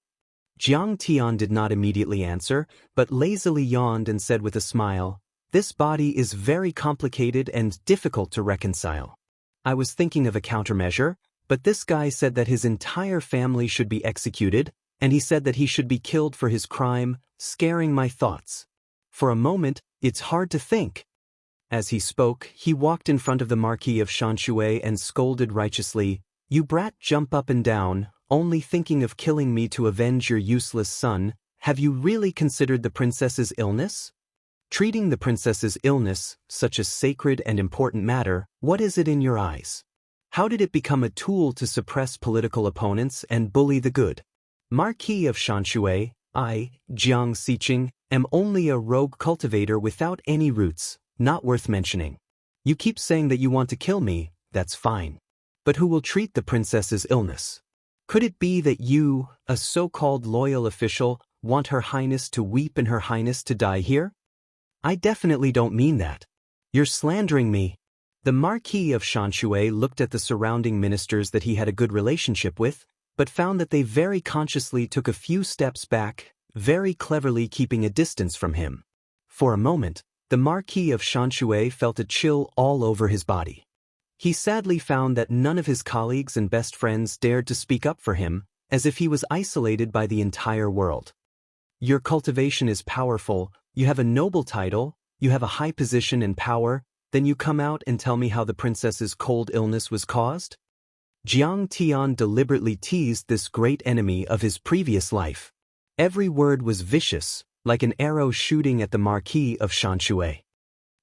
Jiang Tian did not immediately answer, but lazily yawned and said with a smile, "This body is very complicated and difficult to reconcile. I was thinking of a countermeasure, but this guy said that his entire family should be executed, and he said that he should be killed for his crime, scaring my thoughts. For a moment, it's hard to think." As he spoke, he walked in front of the Marquis of Shanshui and scolded righteously, "You brat, jump up and down, only thinking of killing me to avenge your useless son. Have you really considered the princess's illness? Treating the princess's illness, such a sacred and important matter, what is it in your eyes? How did it become a tool to suppress political opponents and bully the good? Marquis of Shanshui, I, Jiang Siqing, am only a rogue cultivator without any roots, not worth mentioning. You keep saying that you want to kill me, that's fine. But who will treat the princess's illness? Could it be that you, a so-called loyal official, want Her Highness to weep and Her Highness to die here? I definitely don't mean that. You're slandering me." The Marquis of Shanshui looked at the surrounding ministers that he had a good relationship with, but found that they very consciously took a few steps back, very cleverly keeping a distance from him. For a moment, the Marquis of Shanshui felt a chill all over his body. He sadly found that none of his colleagues and best friends dared to speak up for him, as if he was isolated by the entire world. "Your cultivation is powerful, you have a noble title, you have a high position and power, then you come out and tell me how the princess's cold illness was caused?" Jiang Tian deliberately teased this great enemy of his previous life. Every word was vicious, like an arrow shooting at the Marquis of Shanshui.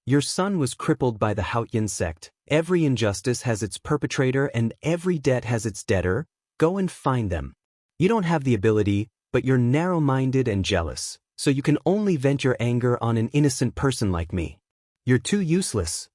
"Your son was crippled by the Haotian sect. Every injustice has its perpetrator and every debt has its debtor. Go and find them. You don't have the ability, but you're narrow-minded and jealous, so you can only vent your anger on an innocent person like me. You're too useless."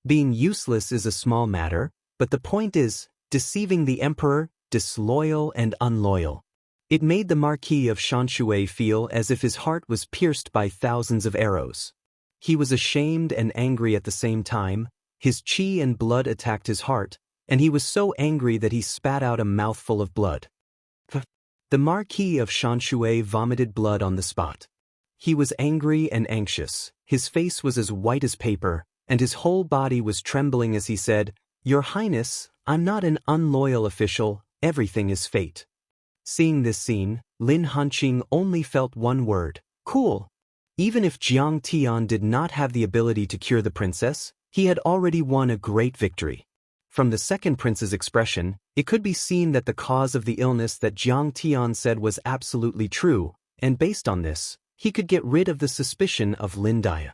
Being useless is a small matter, but the point is, deceiving the emperor, disloyal and unloyal. It made the Marquis of Shanshui feel as if his heart was pierced by thousands of arrows. He was ashamed and angry at the same time, his qi and blood attacked his heart, and he was so angry that he spat out a mouthful of blood. The Marquis of Shanshui vomited blood on the spot. He was angry and anxious, his face was as white as paper, and his whole body was trembling as he said, "Your Highness, I'm not an unloyal official, everything is fate." Seeing this scene, Lin Hanqing only felt one word, cool. Even if Jiang Tian did not have the ability to cure the princess, he had already won a great victory. From the second prince's expression, it could be seen that the cause of the illness that Jiang Tian said was absolutely true, and based on this, he could get rid of the suspicion of Lin Dia.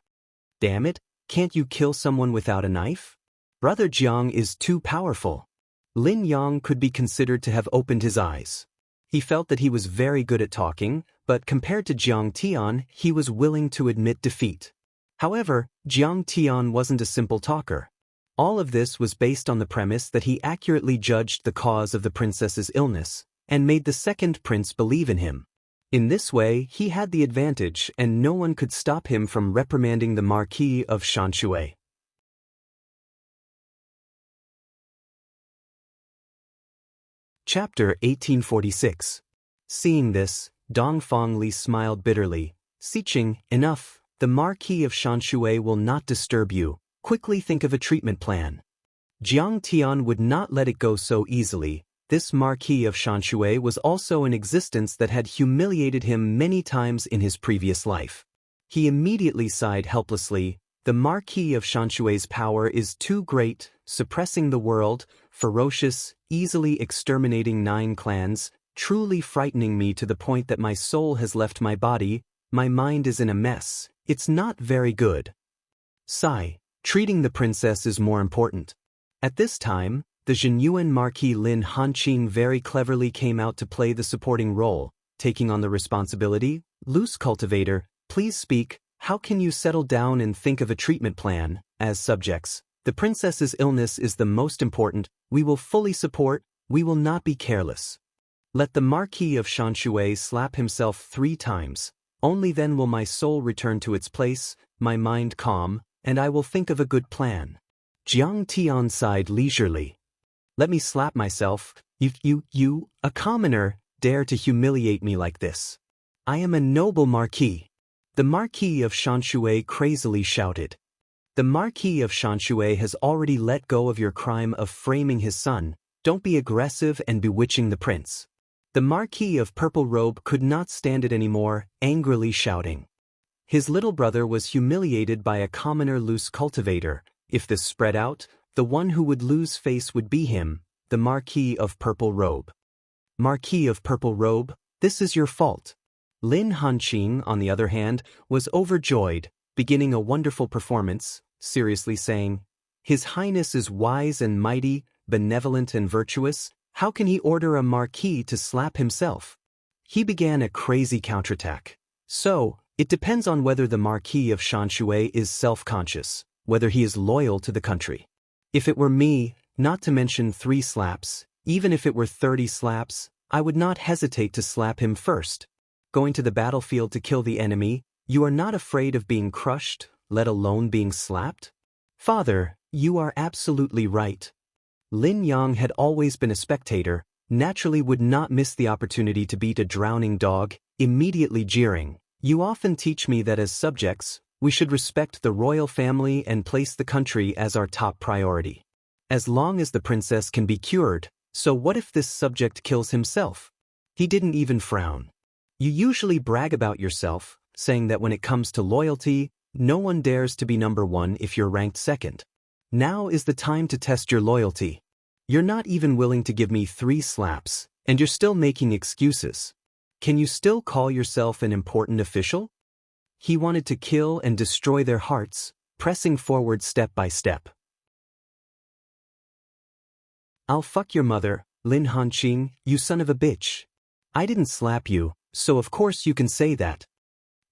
Damn it, can't you kill someone without a knife? Brother Jiang is too powerful. Lin Yang could be considered to have opened his eyes. He felt that he was very good at talking, but compared to Jiang Tian, he was willing to admit defeat. However, Jiang Tian wasn't a simple talker. All of this was based on the premise that he accurately judged the cause of the princess's illness, and made the second prince believe in him. In this way, he had the advantage, and no one could stop him from reprimanding the Marquis of Shanshui. Chapter 1846. Seeing this, Dong Fangli smiled bitterly. Siqing, enough, the Marquis of Shanshui will not disturb you. Quickly think of a treatment plan. Jiang Tian would not let it go so easily. This Marquis of Shanshui was also an existence that had humiliated him many times in his previous life. He immediately sighed helplessly. The Marquis of Shanshui's power is too great, suppressing the world, ferocious, easily exterminating 9 clans, truly frightening me to the point that my soul has left my body, my mind is in a mess, it's not very good. Sigh, treating the princess is more important. At this time, the Zhenyuan Marquis Lin Hanqing very cleverly came out to play the supporting role, taking on the responsibility. Loose Cultivator, please speak, how can you settle down and think of a treatment plan? As subjects, the princess's illness is the most important, we will fully support, we will not be careless. Let the Marquis of Shanshui slap himself 3 times, only then will my soul return to its place, my mind calm, and I will think of a good plan. Jiang Tian sighed leisurely. Let me slap myself, you, a commoner, dare to humiliate me like this. I am a noble marquis. The Marquis of Shanshui crazily shouted. The Marquis of Shanshui has already let go of your crime of framing his son, don't be aggressive and bewitching the prince. The Marquis of Purple Robe could not stand it anymore, angrily shouting. His little brother was humiliated by a commoner loose cultivator. If this spread out, the one who would lose face would be him, the Marquis of Purple Robe. Marquis of Purple Robe, this is your fault. Lin Hanqing, on the other hand, was overjoyed, beginning a wonderful performance, seriously saying, His Highness is wise and mighty, benevolent and virtuous, how can he order a marquis to slap himself? He began a crazy counterattack. So, it depends on whether the Marquis of Shanshui is self-conscious, whether he is loyal to the country. If it were me, not to mention 3 slaps, even if it were 30 slaps, I would not hesitate to slap him first. Going to the battlefield to kill the enemy, you are not afraid of being crushed, let alone being slapped? Father, you are absolutely right. Lin Yang had always been a spectator, naturally would not miss the opportunity to beat a drowning dog, immediately jeering. You often teach me that as subjects, we should respect the royal family and place the country as our top priority. As long as the princess can be cured, so what if this subject kills himself? He didn't even frown. You usually brag about yourself, saying that when it comes to loyalty, no one dares to be number 1 if you're ranked 2nd. Now is the time to test your loyalty. You're not even willing to give me 3 slaps, and you're still making excuses. Can you still call yourself an important official? He wanted to kill and destroy their hearts, pressing forward step by step. I'll fuck your mother, Lin Hanqing, you son of a bitch. I didn't slap you, so of course you can say that.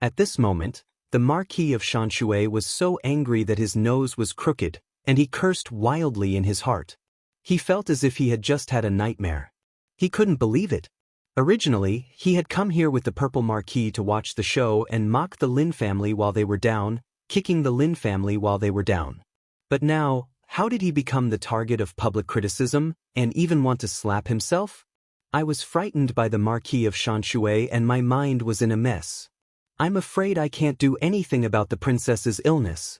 At this moment, the Marquis of Shanshui was so angry that his nose was crooked, and he cursed wildly in his heart. He felt as if he had just had a nightmare. He couldn't believe it. Originally, he had come here with the Purple Marquis to watch the show and mock the Lin family while they were down, kicking the Lin family while they were down. But now, how did he become the target of public criticism, and even want to slap himself? I was frightened by the Marquis of Shanshui and my mind was in a mess. I'm afraid I can't do anything about the princess's illness.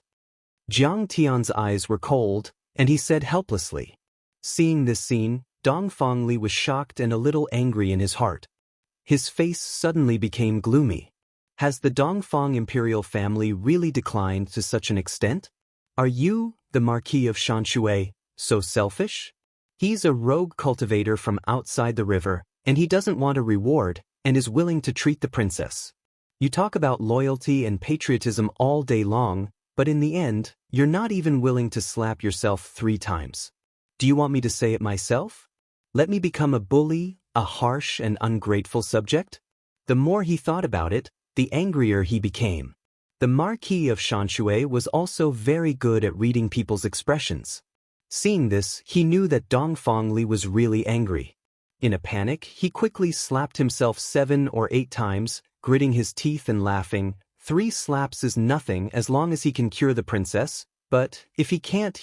Jiang Tian's eyes were cold, and he said helplessly. Seeing this scene, Dong Fangli was shocked and a little angry in his heart. His face suddenly became gloomy. Has the Dongfang imperial family really declined to such an extent? Are you, the Marquis of Shanshui, so selfish? He's a rogue cultivator from outside the river, and he doesn't want a reward, and is willing to treat the princess. You talk about loyalty and patriotism all day long, but in the end, you're not even willing to slap yourself 3 times. Do you want me to say it myself? Let me become a bully, A harsh and ungrateful subject? The more he thought about it, the angrier he became. The Marquis of Shanshui was also very good at reading people's expressions. Seeing this, he knew that Dongfang Li was really angry. In a panic, he quickly slapped himself 7 or 8 times, gritting his teeth and laughing. 3 slaps is nothing as long as he can cure the princess, but if he can't,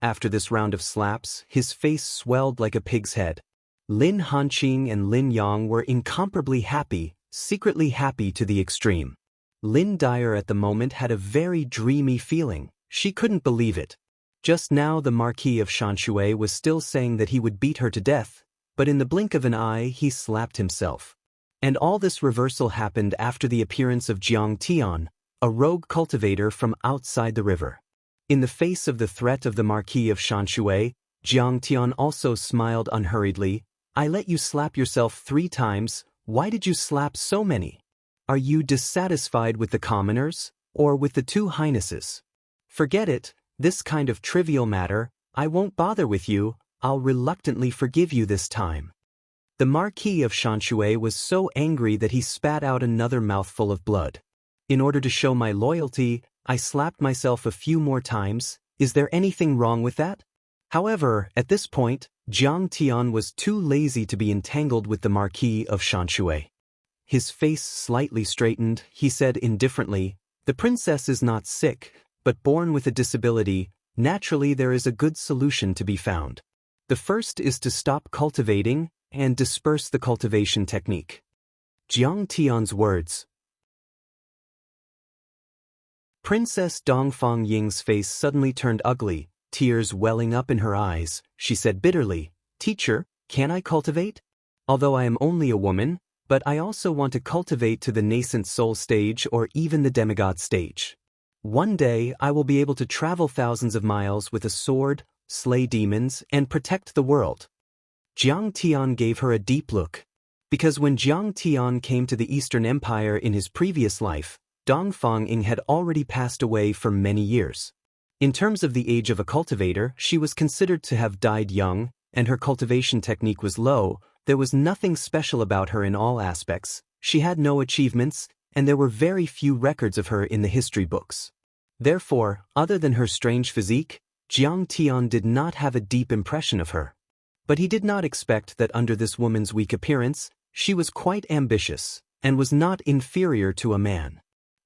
After this round of slaps, his face swelled like a pig's head. Lin Hanqing and Lin Yang were incomparably happy, secretly happy to the extreme. Lin Dyer at the moment had a very dreamy feeling. She couldn't believe it. Just now the Marquis of Shanshui was still saying that he would beat her to death, but in the blink of an eye he slapped himself. And all this reversal happened after the appearance of Jiang Tian, a rogue cultivator from outside the river. In the face of the threat of the Marquis of Shanshui, Jiang Tian also smiled unhurriedly. I let you slap yourself 3 times, why did you slap so many? Are you dissatisfied with the commoners, or with the 2 highnesses? Forget it, this kind of trivial matter, I won't bother with you, I'll reluctantly forgive you this time. The Marquis of Shanshui was so angry that he spat out another mouthful of blood. In order to show my loyalty, I slapped myself a few more times, is there anything wrong with that? However, at this point, Jiang Tian was too lazy to be entangled with the Marquis of Shanshui. His face slightly straightened, he said indifferently, the princess is not sick, but born with a disability. Naturally there is a good solution to be found. The first is to stop cultivating and disperse the cultivation technique. Jiang Tian's words. Princess Dongfang Ying's face suddenly turned ugly, tears welling up in her eyes. She said bitterly, Teacher, can I cultivate? Although I am only a woman, but I also want to cultivate to the nascent soul stage or even the demigod stage. One day I will be able to travel thousands of miles with a sword, slay demons, and protect the world. Jiang Tian gave her a deep look. Because when Jiang Tian came to the Eastern Empire in his previous life, Dongfang Ying had already passed away for many years. In terms of the age of a cultivator, she was considered to have died young, and her cultivation technique was low. There was nothing special about her in all aspects, she had no achievements, and there were very few records of her in the history books. Therefore, other than her strange physique, Jiang Tian did not have a deep impression of her. But he did not expect that under this woman's weak appearance, she was quite ambitious, and was not inferior to a man.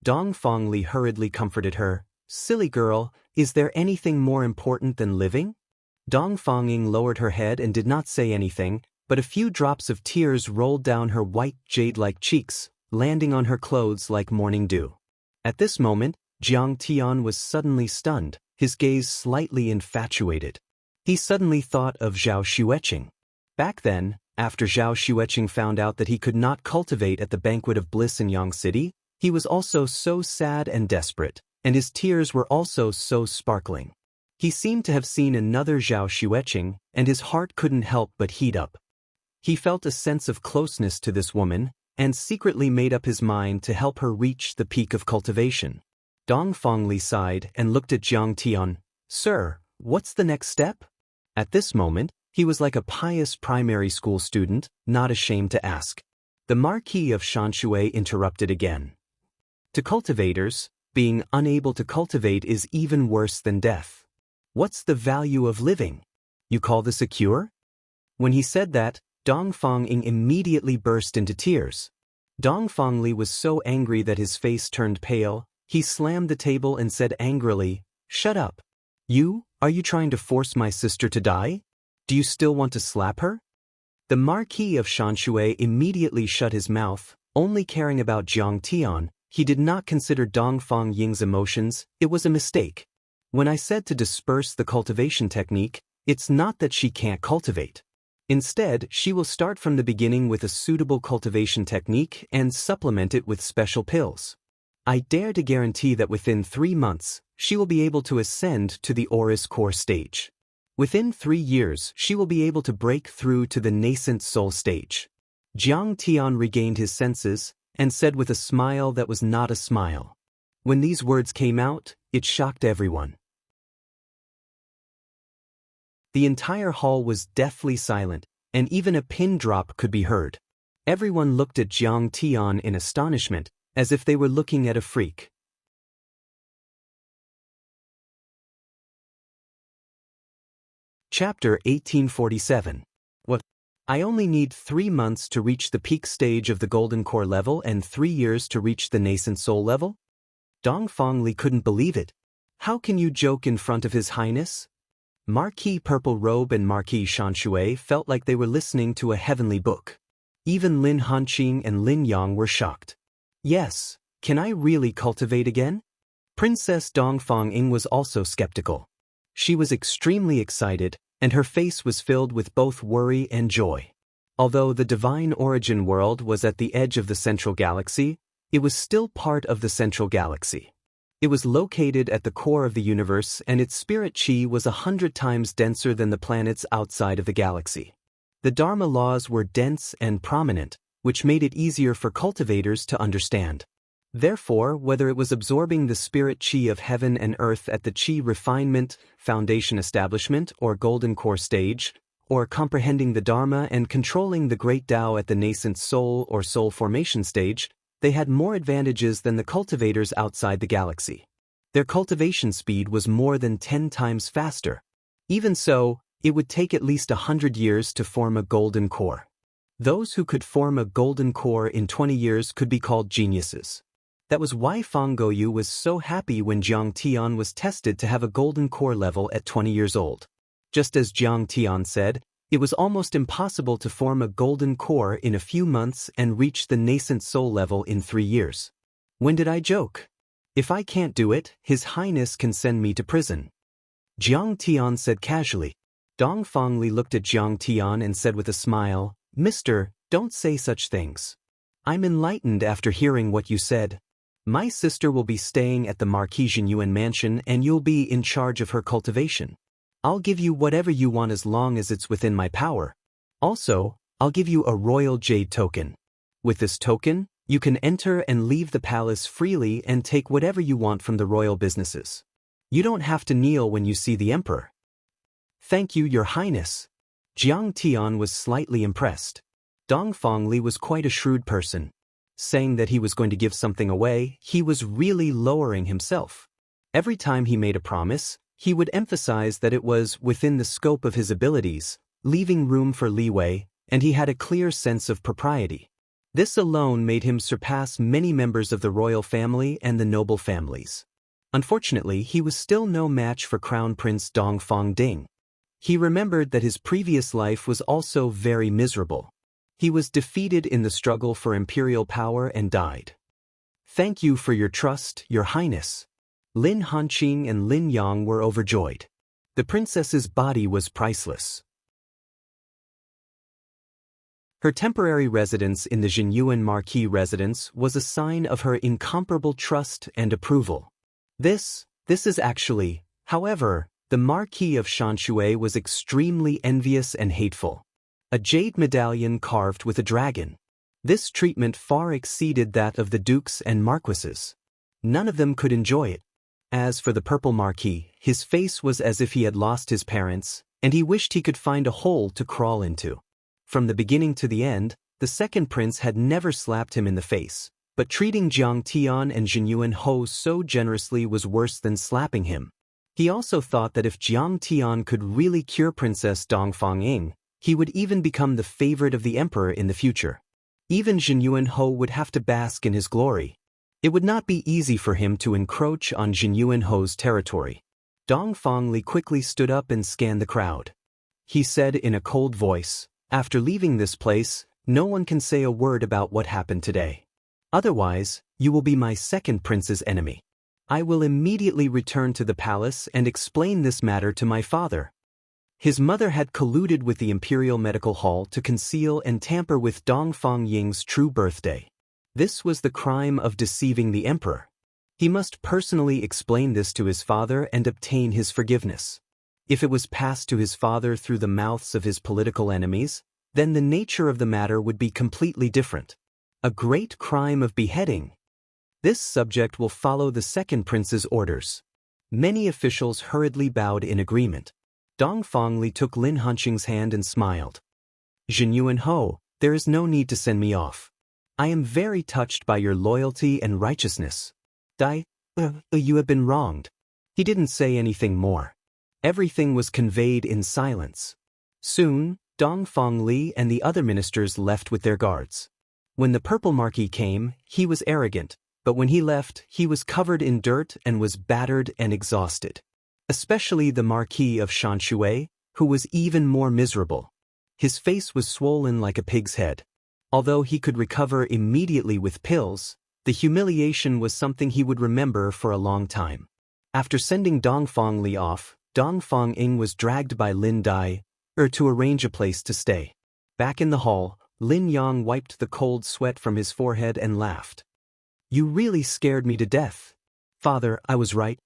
Dongfang Li hurriedly comforted her, Silly girl, is there anything more important than living? Dongfang Ying lowered her head and did not say anything, but a few drops of tears rolled down her white jade-like cheeks, landing on her clothes like morning dew. At this moment, Jiang Tian was suddenly stunned, his gaze slightly infatuated. He suddenly thought of Zhao Xueqing. Back then, after Zhao Xueqing found out that he could not cultivate at the Banquet of Bliss in Yang City, he was also so sad and desperate, and his tears were also so sparkling. He seemed to have seen another Zhao Xueqing, and his heart couldn't help but heat up. He felt a sense of closeness to this woman, and secretly made up his mind to help her reach the peak of cultivation. Dongfang Li sighed and looked at Jiang Tian. Sir, what's the next step? At this moment, he was like a pious primary school student, not ashamed to ask. The Marquis of Shanshui interrupted again. To cultivators, being unable to cultivate is even worse than death. What's the value of living? You call this a cure? When he said that, Dongfang Ying immediately burst into tears. Dongfang Li was so angry that his face turned pale. He slammed the table and said angrily, Shut up. Are you trying to force my sister to die? Do you still want to slap her? The Marquis of Shanshui immediately shut his mouth, only caring about Jiang Tian. He did not consider Dongfang Ying's emotions. It was a mistake. When I said to disperse the cultivation technique, it's not that she can't cultivate. Instead, she will start from the beginning with a suitable cultivation technique and supplement it with special pills. I dare to guarantee that within 3 months, she will be able to ascend to the Oris core stage. Within 3 years, she will be able to break through to the nascent soul stage. Jiang Tian regained his senses and said with a smile that was not a smile. When these words came out, it shocked everyone. The entire hall was deathly silent, and even a pin drop could be heard. Everyone looked at Jiang Tian in astonishment, as if they were looking at a freak. Chapter 1847. What? I only need 3 months to reach the peak stage of the Golden Core level and 3 years to reach the Nascent Soul level? Dong Fangli couldn't believe it. How can you joke in front of His Highness? Marquis Purple Robe and Marquis Shanshui felt like they were listening to a heavenly book. Even Lin Hanqing and Lin Yang were shocked. Yes, can I really cultivate again? Princess Dongfang Ying was also skeptical. She was extremely excited, and her face was filled with both worry and joy. Although the divine origin world was at the edge of the central galaxy, it was still part of the central galaxy. It was located at the core of the universe, and its spirit chi was 100 times denser than the planets outside of the galaxy. The Dharma laws were dense and prominent, which made it easier for cultivators to understand. Therefore, whether it was absorbing the spirit chi of heaven and earth at the chi refinement, foundation establishment, or golden core stage, or comprehending the Dharma and controlling the great Tao at the nascent soul or soul formation stage, they had more advantages than the cultivators outside the galaxy. Their cultivation speed was more than 10 times faster. Even so, it would take at least 100 years to form a golden core. Those who could form a golden core in 20 years could be called geniuses. That was why Fang Goyu was so happy when Jiang Tian was tested to have a golden core level at 20 years old. Just as Jiang Tian said, it was almost impossible to form a golden core in a few months and reach the nascent soul level in 3 years. When did I joke? If I can't do it, His Highness can send me to prison. Jiang Tian said casually. Dong Fangli looked at Jiang Tian and said with a smile, "Mister, don't say such things. I'm enlightened after hearing what you said. My sister will be staying at the Marquis Yuan mansion and you'll be in charge of her cultivation. I'll give you whatever you want as long as it's within my power. Also, I'll give you a royal jade token. With this token, you can enter and leave the palace freely and take whatever you want from the royal businesses. You don't have to kneel when you see the emperor." "Thank you, Your Highness." Jiang Tian was slightly impressed. Dong Fangli was quite a shrewd person. Saying that he was going to give something away, he was really lowering himself. Every time he made a promise, he would emphasize that it was within the scope of his abilities, leaving room for leeway, and he had a clear sense of propriety. This alone made him surpass many members of the royal family and the noble families. Unfortunately, he was still no match for Crown Prince Dongfang Ding. He remembered that his previous life was also very miserable. He was defeated in the struggle for imperial power and died. "Thank you for your trust, Your Highness." Lin Hanqing and Lin Yang were overjoyed. The princess's body was priceless. Her temporary residence in the Jinyuan Marquis residence was a sign of her incomparable trust and approval. This is actually, however, the Marquis of Shanshui was extremely envious and hateful. A jade medallion carved with a dragon. This treatment far exceeded that of the dukes and marquises. None of them could enjoy it. As for the purple marquis, his face was as if he had lost his parents, and he wished he could find a hole to crawl into. From the beginning to the end, the second prince had never slapped him in the face, but treating Jiang Tian and Jinyuan Ho so generously was worse than slapping him. He also thought that if Jiang Tian could really cure Princess Dongfang Ying, he would even become the favorite of the emperor in the future. Even Jinyuan Ho would have to bask in his glory. It would not be easy for him to encroach on Jinyuan Ho's territory. Dong Fangli quickly stood up and scanned the crowd. He said in a cold voice, "After leaving this place, no one can say a word about what happened today. Otherwise, you will be my second prince's enemy. I will immediately return to the palace and explain this matter to my father." His mother had colluded with the Imperial Medical Hall to conceal and tamper with Dongfang Ying's true birthday. This was the crime of deceiving the emperor. He must personally explain this to his father and obtain his forgiveness. If it was passed to his father through the mouths of his political enemies, then the nature of the matter would be completely different. A great crime of beheading. This subject will follow the second prince's orders. Many officials hurriedly bowed in agreement. Dong Fangli took Lin Hanqing's hand and smiled. Jin Yuan Ho, there is no need to send me off. I am very touched by your loyalty and righteousness. You have been wronged. He didn't say anything more. Everything was conveyed in silence. Soon, Dongfang Li and the other ministers left with their guards. When the purple marquis came, he was arrogant, but when he left, he was covered in dirt and was battered and exhausted. Especially the Marquis of Shanshui, who was even more miserable. His face was swollen like a pig's head. Although he could recover immediately with pills, the humiliation was something he would remember for a long time. After sending Dongfang Li off, Dongfang Ing was dragged by Lin Dai to arrange a place to stay. Back in the hall, Lin Yang wiped the cold sweat from his forehead and laughed. You really scared me to death. Father, I was right.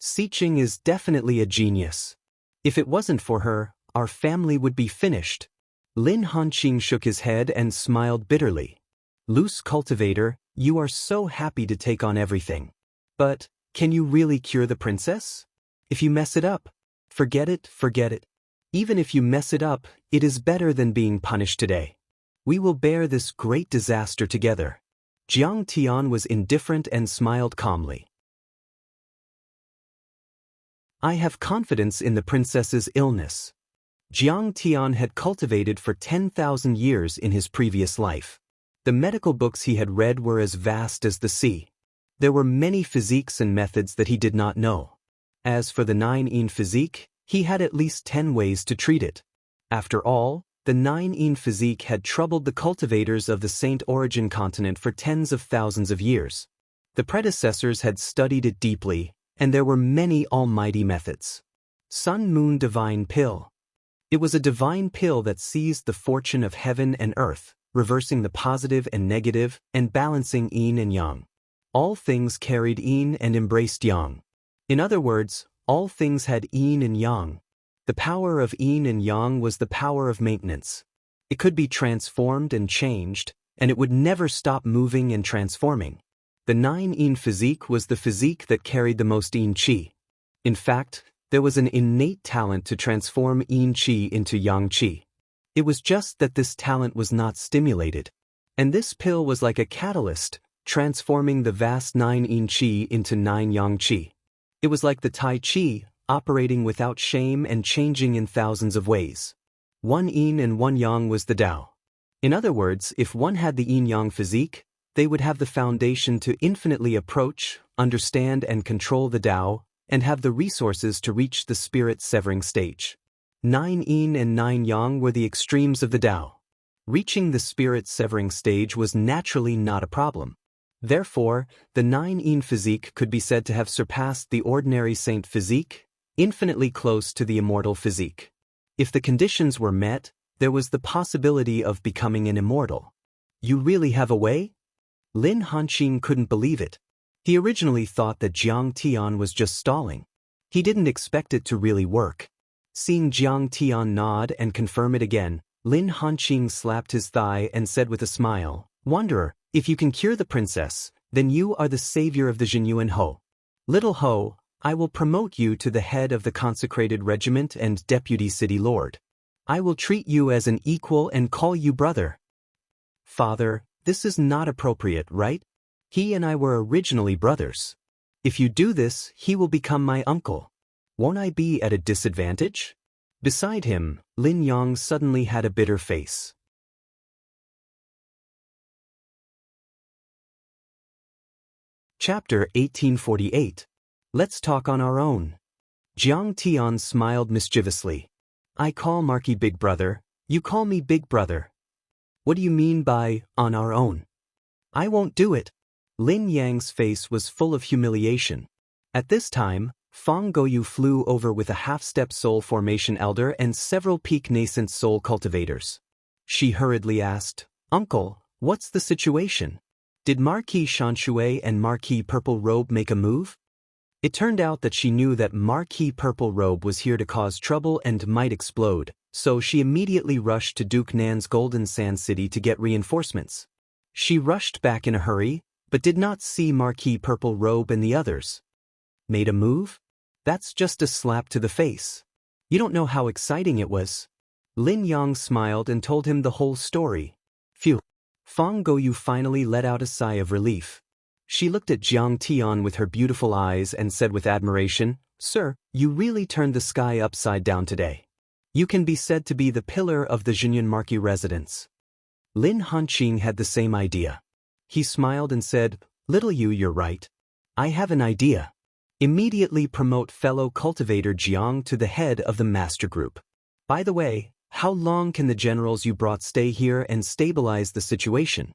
Siqing is definitely a genius. If it wasn't for her, our family would be finished. Lin Hanqing shook his head and smiled bitterly. Loose Cultivator, you are so happy to take on everything. But, can you really cure the princess? If you mess it up, forget it. Even if you mess it up, it is better than being punished today. We will bear this great disaster together. Jiang Tian was indifferent and smiled calmly. I have confidence in the princess's illness. Jiang Tian had cultivated for 10,000 years in his previous life. The medical books he had read were as vast as the sea. There were many physiques and methods that he did not know. As for the 9-yin physique, he had at least 10 ways to treat it. After all, the 9-yin physique had troubled the cultivators of the Saint Origin continent for tens of thousands of years. The predecessors had studied it deeply, and there were many almighty methods. Sun Moon Divine Pill. It was a divine pill that seized the fortune of heaven and earth, reversing the positive and negative, and balancing yin and yang. All things carried yin and embraced yang. In other words, all things had yin and yang. The power of yin and yang was the power of maintenance. It could be transformed and changed, and it would never stop moving and transforming. The 9-yin physique was the physique that carried the most yin qi. In fact, there was an innate talent to transform yin qi into yang qi. It was just that this talent was not stimulated. And this pill was like a catalyst, transforming the vast 9-yin qi into 9 yang qi. It was like the Tai Chi, operating without shame and changing in thousands of ways. 1 yin and 1 yang was the Tao. In other words, if one had the yin-yang physique, they would have the foundation to infinitely approach, understand and control the Tao, and have the resources to reach the spirit-severing stage. 9 yin and 9 yang were the extremes of the Tao. Reaching the spirit-severing stage was naturally not a problem. Therefore, the 9-yin physique could be said to have surpassed the ordinary saint physique, infinitely close to the immortal physique. If the conditions were met, there was the possibility of becoming an immortal. You really have a way? Lin Hanqing couldn't believe it. He originally thought that Jiang Tian was just stalling. He didn't expect it to really work. Seeing Jiang Tian nod and confirm it again, Lin Hanqing slapped his thigh and said with a smile, Wanderer, if you can cure the princess, then you are the savior of the Jin Yuan Ho. Little Ho, I will promote you to the head of the consecrated regiment and deputy city lord. I will treat you as an equal and call you brother. Father, this is not appropriate, right? He and I were originally brothers. If you do this, he will become my uncle. Won't I be at a disadvantage? Beside him, Lin Yang suddenly had a bitter face. Chapter 1848. Let's talk on our own. Jiang Tian smiled mischievously. I call Marquis Big Brother, you call me Big Brother. What do you mean by, on our own? I won't do it. Lin Yang's face was full of humiliation. At this time, Fang Goyu flew over with a half-step soul formation elder and several peak nascent soul cultivators. She hurriedly asked, Uncle, what's the situation? Did Marquis Shanshui and Marquis Purple Robe make a move? It turned out that she knew that Marquis Purple Robe was here to cause trouble and might explode, so she immediately rushed to Duke Nan's Golden Sand City to get reinforcements. She rushed back in a hurry, but did not see Marquis Purple Robe and the others. Made a move? That's just a slap to the face. You don't know how exciting it was. Lin Yang smiled and told him the whole story. Phew. Fang Goyu finally let out a sigh of relief. She looked at Jiang Tian with her beautiful eyes and said with admiration, "Sir, you really turned the sky upside down today. You can be said to be the pillar of the Jinyun Marquis residence." Lin Hanqing had the same idea. He smiled and said, "Little you, you're right. I have an idea. Immediately promote fellow cultivator Jiang to the head of the master group. By the way, how long can the generals you brought stay here and stabilize the situation?"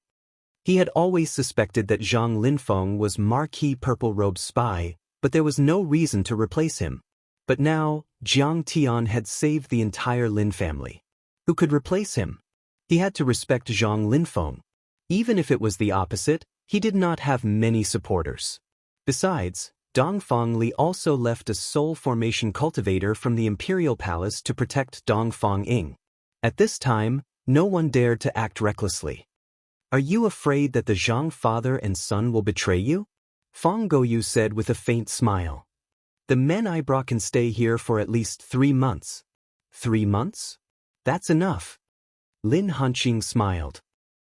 He had always suspected that Zhang Linfeng was Marquis Purple Robe's spy, but there was no reason to replace him. But now, Jiang Tian had saved the entire Lin family. Who could replace him? He had to respect Zhang Linfeng. Even if it was the opposite, he did not have many supporters. Besides, Dongfang Li also left a soul formation cultivator from the imperial palace to protect Dongfang Ying. At this time, no one dared to act recklessly. "Are you afraid that the Zhang father and son will betray you?" Fang Goyu said with a faint smile. "The men I brought can stay here for at least 3 months. 3 months? That's enough." Lin Hanqing smiled.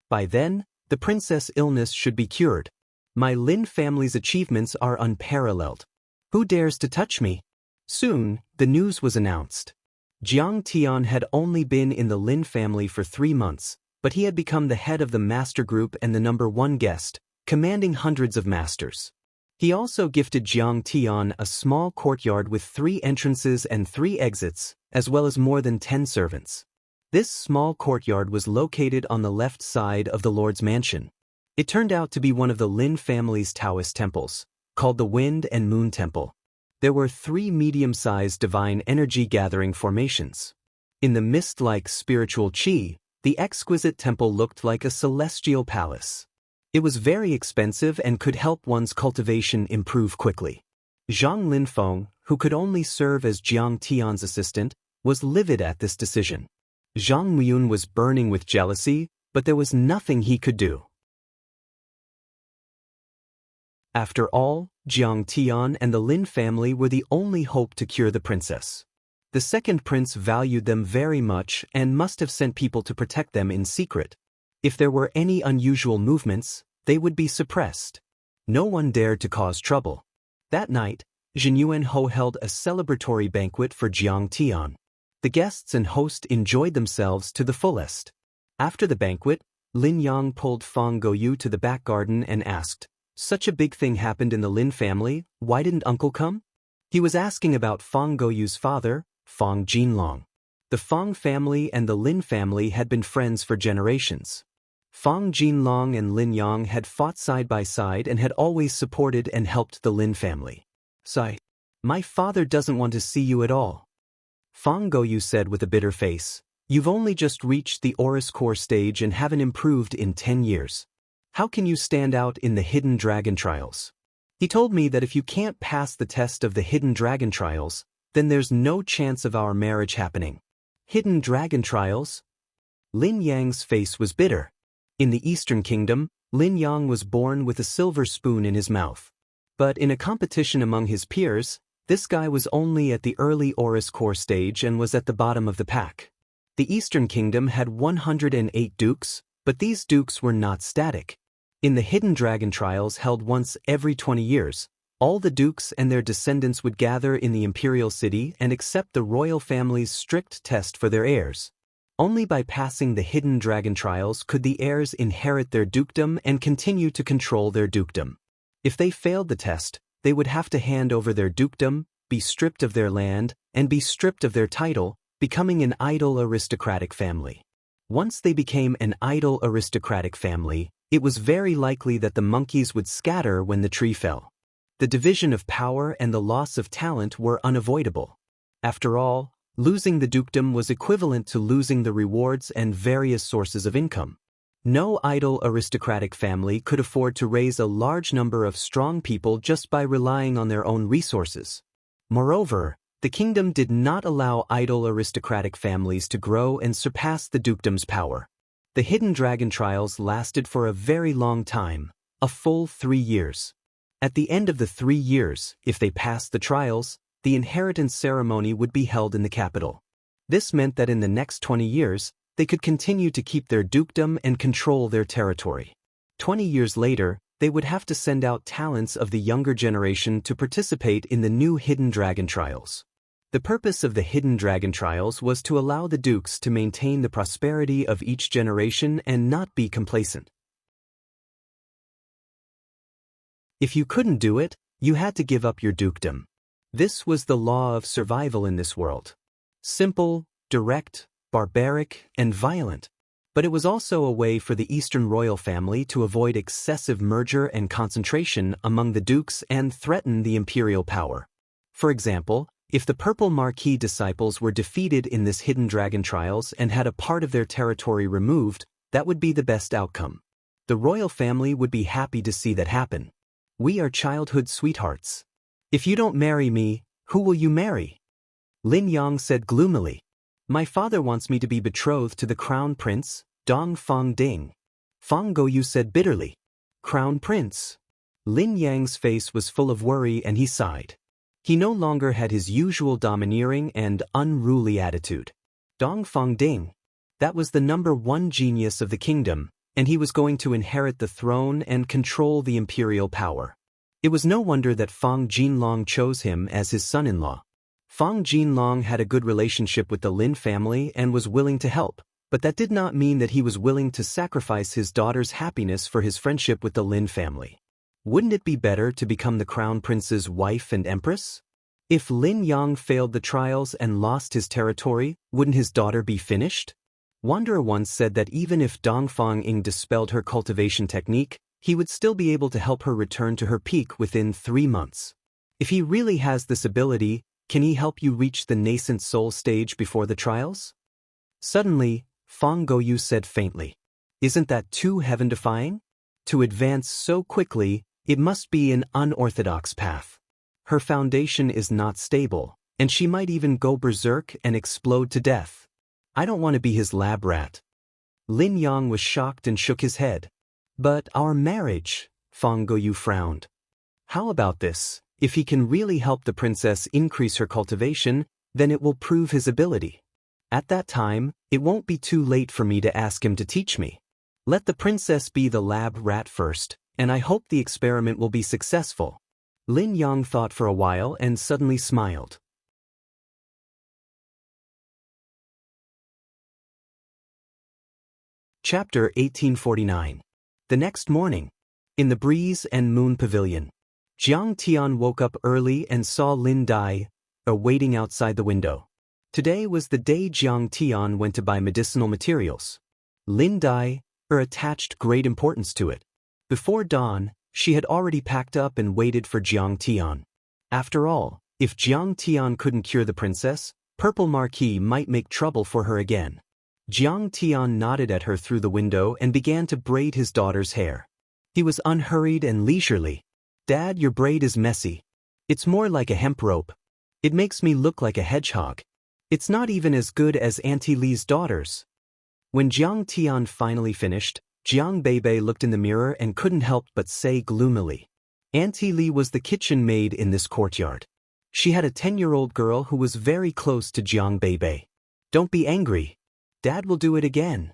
"By then, the princess' illness should be cured. My Lin family's achievements are unparalleled. Who dares to touch me?" Soon, the news was announced. Jiang Tian had only been in the Lin family for 3 months, but he had become the head of the master group and the #1 guest, commanding hundreds of masters. He also gifted Jiang Tian a small courtyard with 3 entrances and 3 exits, as well as more than 10 servants. This small courtyard was located on the left side of the Lord's mansion. It turned out to be one of the Lin family's Taoist temples, called the Wind and Moon Temple. There were 3 medium-sized divine energy-gathering formations. In the mist-like spiritual qi, the exquisite temple looked like a celestial palace. It was very expensive and could help one's cultivation improve quickly. Zhang Linfeng, who could only serve as Jiang Tian's assistant, was livid at this decision. Zhang Muyun was burning with jealousy, but there was nothing he could do. After all, Jiang Tian and the Lin family were the only hope to cure the princess. The second prince valued them very much and must have sent people to protect them in secret. If there were any unusual movements, they would be suppressed. No one dared to cause trouble. That night, Jin Yuanho held a celebratory banquet for Jiang Tian. The guests and host enjoyed themselves to the fullest. After the banquet, Lin Yang pulled Fang Goyu to the back garden and asked, "Such a big thing happened in the Lin family, why didn't uncle come?" He was asking about Fang Goyu's father, Fang Jinlong. The Fang family and the Lin family had been friends for generations. Fang Jinlong and Lin Yang had fought side by side and had always supported and helped the Lin family. "Sigh. My father doesn't want to see you at all." Fang Goyu said with a bitter face, "You've only just reached the Aurus Core stage and haven't improved in 10 years. How can you stand out in the Hidden Dragon Trials? He told me that if you can't pass the test of the Hidden Dragon Trials, then there's no chance of our marriage happening." Hidden Dragon Trials? Lin Yang's face was bitter. In the Eastern Kingdom, Lin Yang was born with a silver spoon in his mouth. But in a competition among his peers, this guy was only at the early Aurus Core stage and was at the bottom of the pack. The Eastern Kingdom had 108 dukes, but these dukes were not static. In the Hidden Dragon Trials held once every 20 years, all the dukes and their descendants would gather in the imperial city and accept the royal family's strict test for their heirs. Only by passing the Hidden Dragon Trials could the heirs inherit their dukedom and continue to control their dukedom. If they failed the test, they would have to hand over their dukedom, be stripped of their land, and be stripped of their title, becoming an idle aristocratic family. Once they became an idle aristocratic family, it was very likely that the monkeys would scatter when the tree fell. The division of power and the loss of talent were unavoidable. After all, losing the dukedom was equivalent to losing the rewards and various sources of income. No idle aristocratic family could afford to raise a large number of strong people just by relying on their own resources. Moreover, the kingdom did not allow idle aristocratic families to grow and surpass the dukedom's power. The Hidden Dragon Trials lasted for a very long time, a full 3 years. At the end of the 3 years, if they passed the trials, the inheritance ceremony would be held in the capital. This meant that in the next 20 years, they could continue to keep their dukedom and control their territory. 20 years later, they would have to send out talents of the younger generation to participate in the new Hidden Dragon Trials. The purpose of the Hidden Dragon Trials was to allow the dukes to maintain the prosperity of each generation and not be complacent. If you couldn't do it, you had to give up your dukedom. This was the law of survival in this world. Simple, direct, barbaric, and violent. But it was also a way for the Eastern royal family to avoid excessive merger and concentration among the dukes and threaten the imperial power. For example, if the Purple Marquis disciples were defeated in this Hidden Dragon Trials and had a part of their territory removed, that would be the best outcome. The royal family would be happy to see that happen. We are childhood sweethearts. If you don't marry me, who will you marry? Lin Yang said gloomily. My father wants me to be betrothed to the crown prince, Dong Fong Ding. Fong Goyu said bitterly. Crown prince. Lin Yang's face was full of worry and he sighed. He no longer had his usual domineering and unruly attitude. Dong Fong Ding. That was the #1 genius of the kingdom, and he was going to inherit the throne and control the imperial power. It was no wonder that Fong Jinlong chose him as his son-in-law. Fong Jinlong had a good relationship with the Lin family and was willing to help, but that did not mean that he was willing to sacrifice his daughter's happiness for his friendship with the Lin family. Wouldn't it be better to become the crown prince's wife and empress? If Lin Yang failed the trials and lost his territory, wouldn't his daughter be finished? Wanderer once said that even if Dong Fong Ying dispelled her cultivation technique, he would still be able to help her return to her peak within 3 months. If he really has this ability, can he help you reach the nascent soul stage before the trials? Suddenly, Fong Goyu said faintly. Isn't that too heaven-defying? To advance so quickly, it must be an unorthodox path. Her foundation is not stable, and she might even go berserk and explode to death. I don't want to be his lab rat. Lin Yang was shocked and shook his head. But our marriage, Fong Goyu frowned. How about this? If he can really help the princess increase her cultivation, then it will prove his ability. At that time, it won't be too late for me to ask him to teach me. Let the princess be the lab rat first, and I hope the experiment will be successful. Lin Yang thought for a while and suddenly smiled. Chapter 1849. The next morning, in the Breeze and Moon Pavilion, Jiang Tian woke up early and saw Lin Dai waiting outside the window. Today was the day Jiang Tian went to buy medicinal materials. Lin Dai attached great importance to it. Before dawn, she had already packed up and waited for Jiang Tian. After all, if Jiang Tian couldn't cure the princess, Purple Marquis might make trouble for her again. Jiang Tian nodded at her through the window and began to braid his daughter's hair. He was unhurried and leisurely. Dad, your braid is messy. It's more like a hemp rope. It makes me look like a hedgehog. It's not even as good as Auntie Li's daughter's. When Jiang Tian finally finished, Jiang Beibei looked in the mirror and couldn't help but say gloomily. Auntie Li was the kitchen maid in this courtyard. She had a 10-year-old girl who was very close to Jiang Beibei. Don't be angry. Dad will do it again.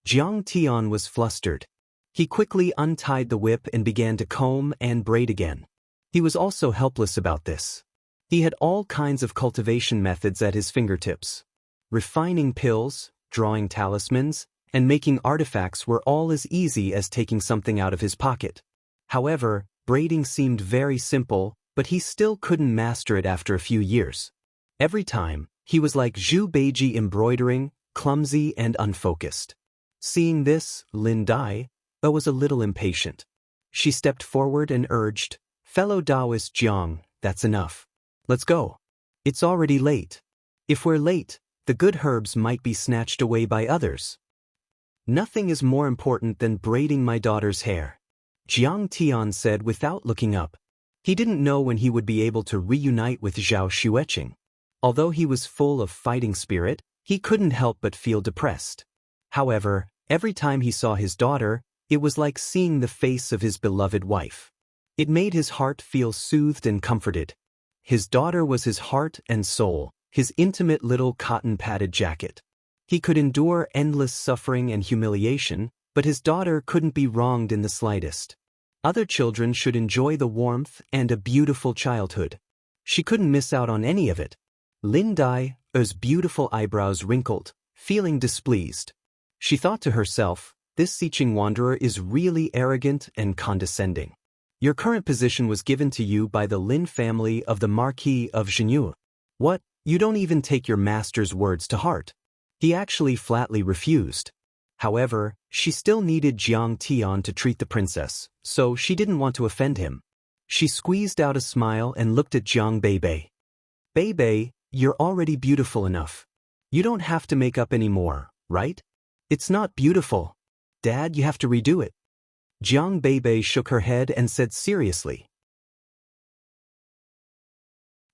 Jiang Tian was flustered. He quickly untied the whip and began to comb and braid again. He was also helpless about this. He had all kinds of cultivation methods at his fingertips. Refining pills, drawing talismans, and making artifacts were all as easy as taking something out of his pocket. However, braiding seemed very simple, but he still couldn't master it after a few years. Every time, he was like Zhu Beiji embroidering, clumsy and unfocused. Seeing this, Lin Dai was a little impatient. She stepped forward and urged, Fellow Taoist Jiang, that's enough. Let's go. It's already late. If we're late, the good herbs might be snatched away by others. Nothing is more important than braiding my daughter's hair, Jiang Tian said without looking up. He didn't know when he would be able to reunite with Zhao Xueqing. Although he was full of fighting spirit, he couldn't help but feel depressed. However, every time he saw his daughter, it was like seeing the face of his beloved wife. It made his heart feel soothed and comforted. His daughter was his heart and soul, his intimate little cotton-padded jacket. He could endure endless suffering and humiliation, but his daughter couldn't be wronged in the slightest. Other children should enjoy the warmth and a beautiful childhood. She couldn't miss out on any of it. Lin Dai's beautiful eyebrows wrinkled, feeling displeased. She thought to herself, this Siqing wanderer is really arrogant and condescending. Your current position was given to you by the Lin family of the Marquis of Zhenyu. What, you don't even take your master's words to heart? He actually flatly refused. However, she still needed Jiang Tian to treat the princess, so she didn't want to offend him. She squeezed out a smile and looked at Jiang Beibei. Beibei, you're already beautiful enough. You don't have to make up any more, right? It's not beautiful. Dad, you have to redo it. Jiang Beibei shook her head and said seriously.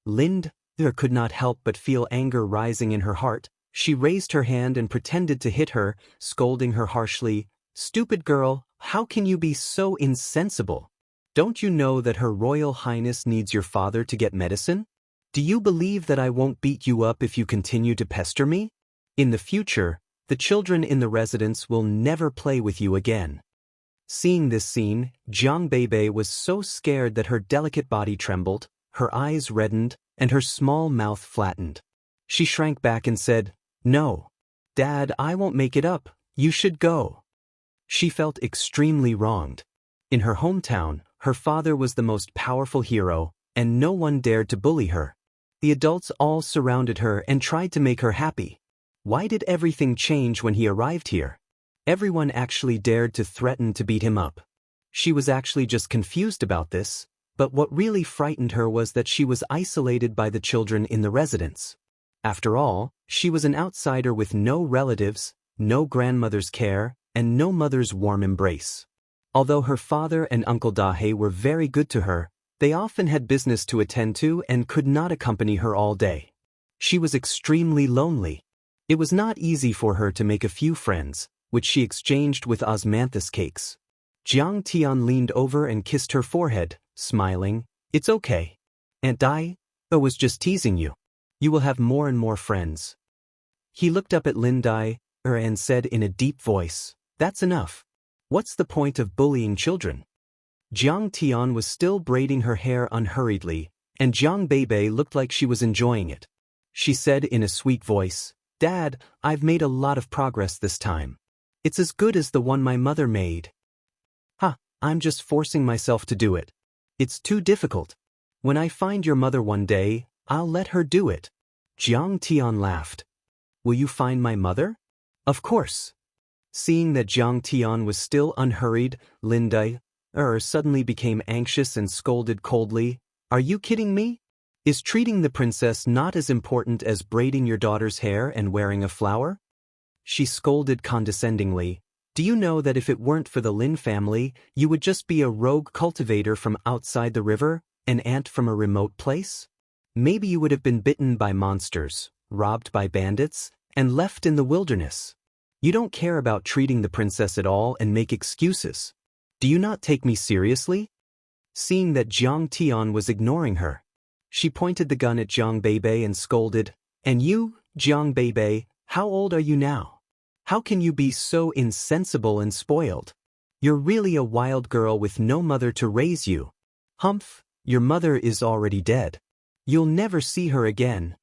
Lin Dai could not help but feel anger rising in her heart. She raised her hand and pretended to hit her, scolding her harshly. Stupid girl, how can you be so insensible? Don't you know that Her Royal Highness needs your father to get medicine? Do you believe that I won't beat you up if you continue to pester me? In the future, the children in the residence will never play with you again. Seeing this scene, Jiang Beibei was so scared that her delicate body trembled, her eyes reddened, and her small mouth flattened. She shrank back and said, No. Dad, I won't make it up. You should go. She felt extremely wronged. In her hometown, her father was the most powerful hero, and no one dared to bully her. The adults all surrounded her and tried to make her happy. Why did everything change when he arrived here? Everyone actually dared to threaten to beat him up. She was actually just confused about this, but what really frightened her was that she was isolated by the children in the residence. After all, she was an outsider with no relatives, no grandmother's care, and no mother's warm embrace. Although her father and Uncle Dahe were very good to her, they often had business to attend to and could not accompany her all day. She was extremely lonely. It was not easy for her to make a few friends, which she exchanged with osmanthus cakes. Jiang Tian leaned over and kissed her forehead, smiling. It's okay. Aunt Dai was just teasing you. You will have more and more friends. He looked up at Lin Dai and said in a deep voice, That's enough. What's the point of bullying children? Jiang Tian was still braiding her hair unhurriedly, and Jiang Beibei looked like she was enjoying it. She said in a sweet voice, Dad, I've made a lot of progress this time. It's as good as the one my mother made. I'm just forcing myself to do it. It's too difficult. When I find your mother one day, I'll let her do it. Jiang Tian laughed. Will you find my mother? Of course. Seeing that Jiang Tian was still unhurried, Lin Dai suddenly became anxious and scolded coldly. Are you kidding me? Is treating the princess not as important as braiding your daughter's hair and wearing a flower? She scolded condescendingly. Do you know that if it weren't for the Lin family, you would just be a rogue cultivator from outside the river, an ant from a remote place? Maybe you would have been bitten by monsters, robbed by bandits, and left in the wilderness. You don't care about treating the princess at all and make excuses. Do you not take me seriously? Seeing that Jiang Tian was ignoring her, she pointed the gun at Jiang Beibei and scolded, And you, Jiang Beibei, how old are you now? How can you be so insensible and spoiled? You're really a wild girl with no mother to raise you. Humph, your mother is already dead. You'll never see her again.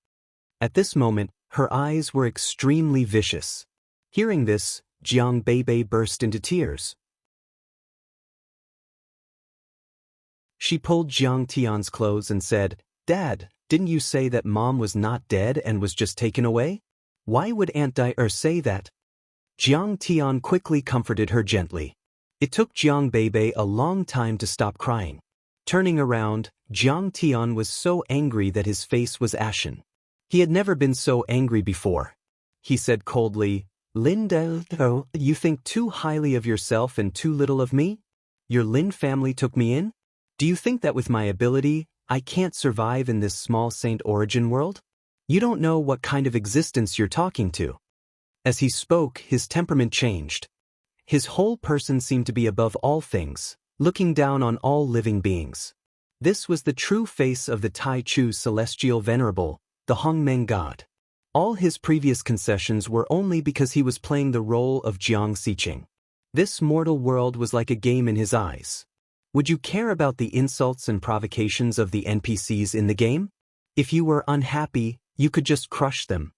At this moment, her eyes were extremely vicious. Hearing this, Jiang Beibei burst into tears. She pulled Jiang Tian's clothes and said, Dad, didn't you say that Mom was not dead and was just taken away? Why would Aunt Dai say that? Jiang Tian quickly comforted her gently. It took Jiang Beibei a long time to stop crying. Turning around, Jiang Tian was so angry that his face was ashen. He had never been so angry before. He said coldly, Lin Dai, you think too highly of yourself and too little of me? Your Lin family took me in? Do you think that with my ability, I can't survive in this small Saint origin world? You don't know what kind of existence you're talking to. As he spoke, his temperament changed. His whole person seemed to be above all things, looking down on all living beings. This was the true face of the Tai Chu celestial venerable, the Hongmeng god. All his previous concessions were only because he was playing the role of Jiang Xiqing. This mortal world was like a game in his eyes. Would you care about the insults and provocations of the NPCs in the game? If you were unhappy, you could just crush them.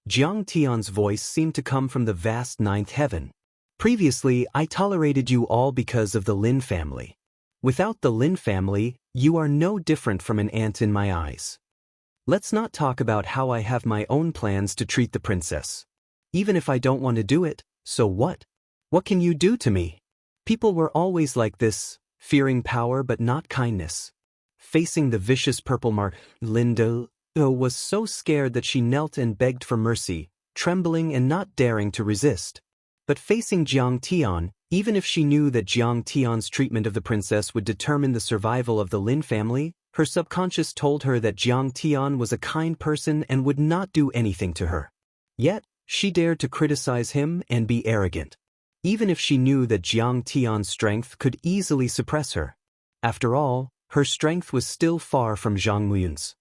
Jiang Tian's voice seemed to come from the vast ninth heaven. Previously, I tolerated you all because of the Lin family. Without the Lin family, you are no different from an ant in my eyes. Let's not talk about how I have my own plans to treat the princess. Even if I don't want to do it, so what? What can you do to me? People were always like this, fearing power but not kindness. Facing the vicious purple mark, Linda was so scared that she knelt and begged for mercy, trembling and not daring to resist. But facing Jiang Tian, even if she knew that Jiang Tian's treatment of the princess would determine the survival of the Lin family, her subconscious told her that Jiang Tian was a kind person and would not do anything to her. Yet, she dared to criticize him and be arrogant, even if she knew that Jiang Tian's strength could easily suppress her. After all, her strength was still far from Zhang Muyun's.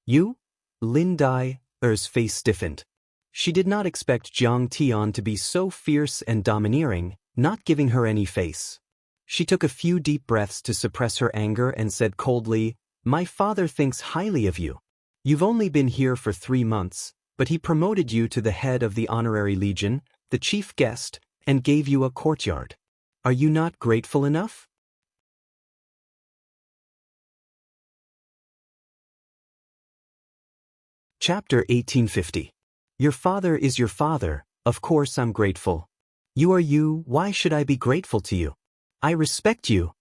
You? Lin Dai's face stiffened. She did not expect Jiang Tian to be so fierce and domineering, not giving her any face. She took a few deep breaths to suppress her anger and said coldly, "My father thinks highly of you. You've only been here for 3 months, but he promoted you to the head of the Honorary Legion, the chief guest, and gave you a courtyard. Are you not grateful enough?" Chapter 1850. Your father is your father, of course I'm grateful. You are you, why should I be grateful to you? I respect you.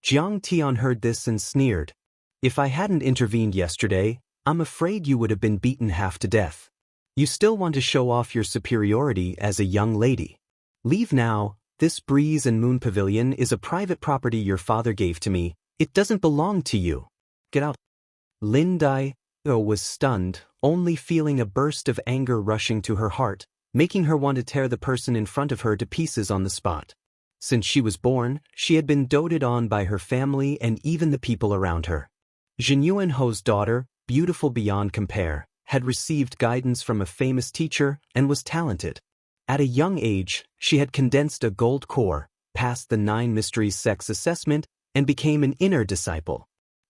Jiang Tian heard this and sneered. If I hadn't intervened yesterday, I'm afraid you would have been beaten half to death. You still want to show off your superiority as a young lady. Leave now, this Breeze and Moon Pavilion is a private property your father gave to me, it doesn't belong to you. Get out. Lin Dai was stunned, only feeling a burst of anger rushing to her heart, making her want to tear the person in front of her to pieces on the spot. Since she was born, she had been doted on by her family and even the people around her. Zhen Yuanho's daughter, beautiful beyond compare, had received guidance from a famous teacher and was talented. At a young age, she had condensed a gold core, passed the 9 Mysteries sex assessment, and became an inner disciple.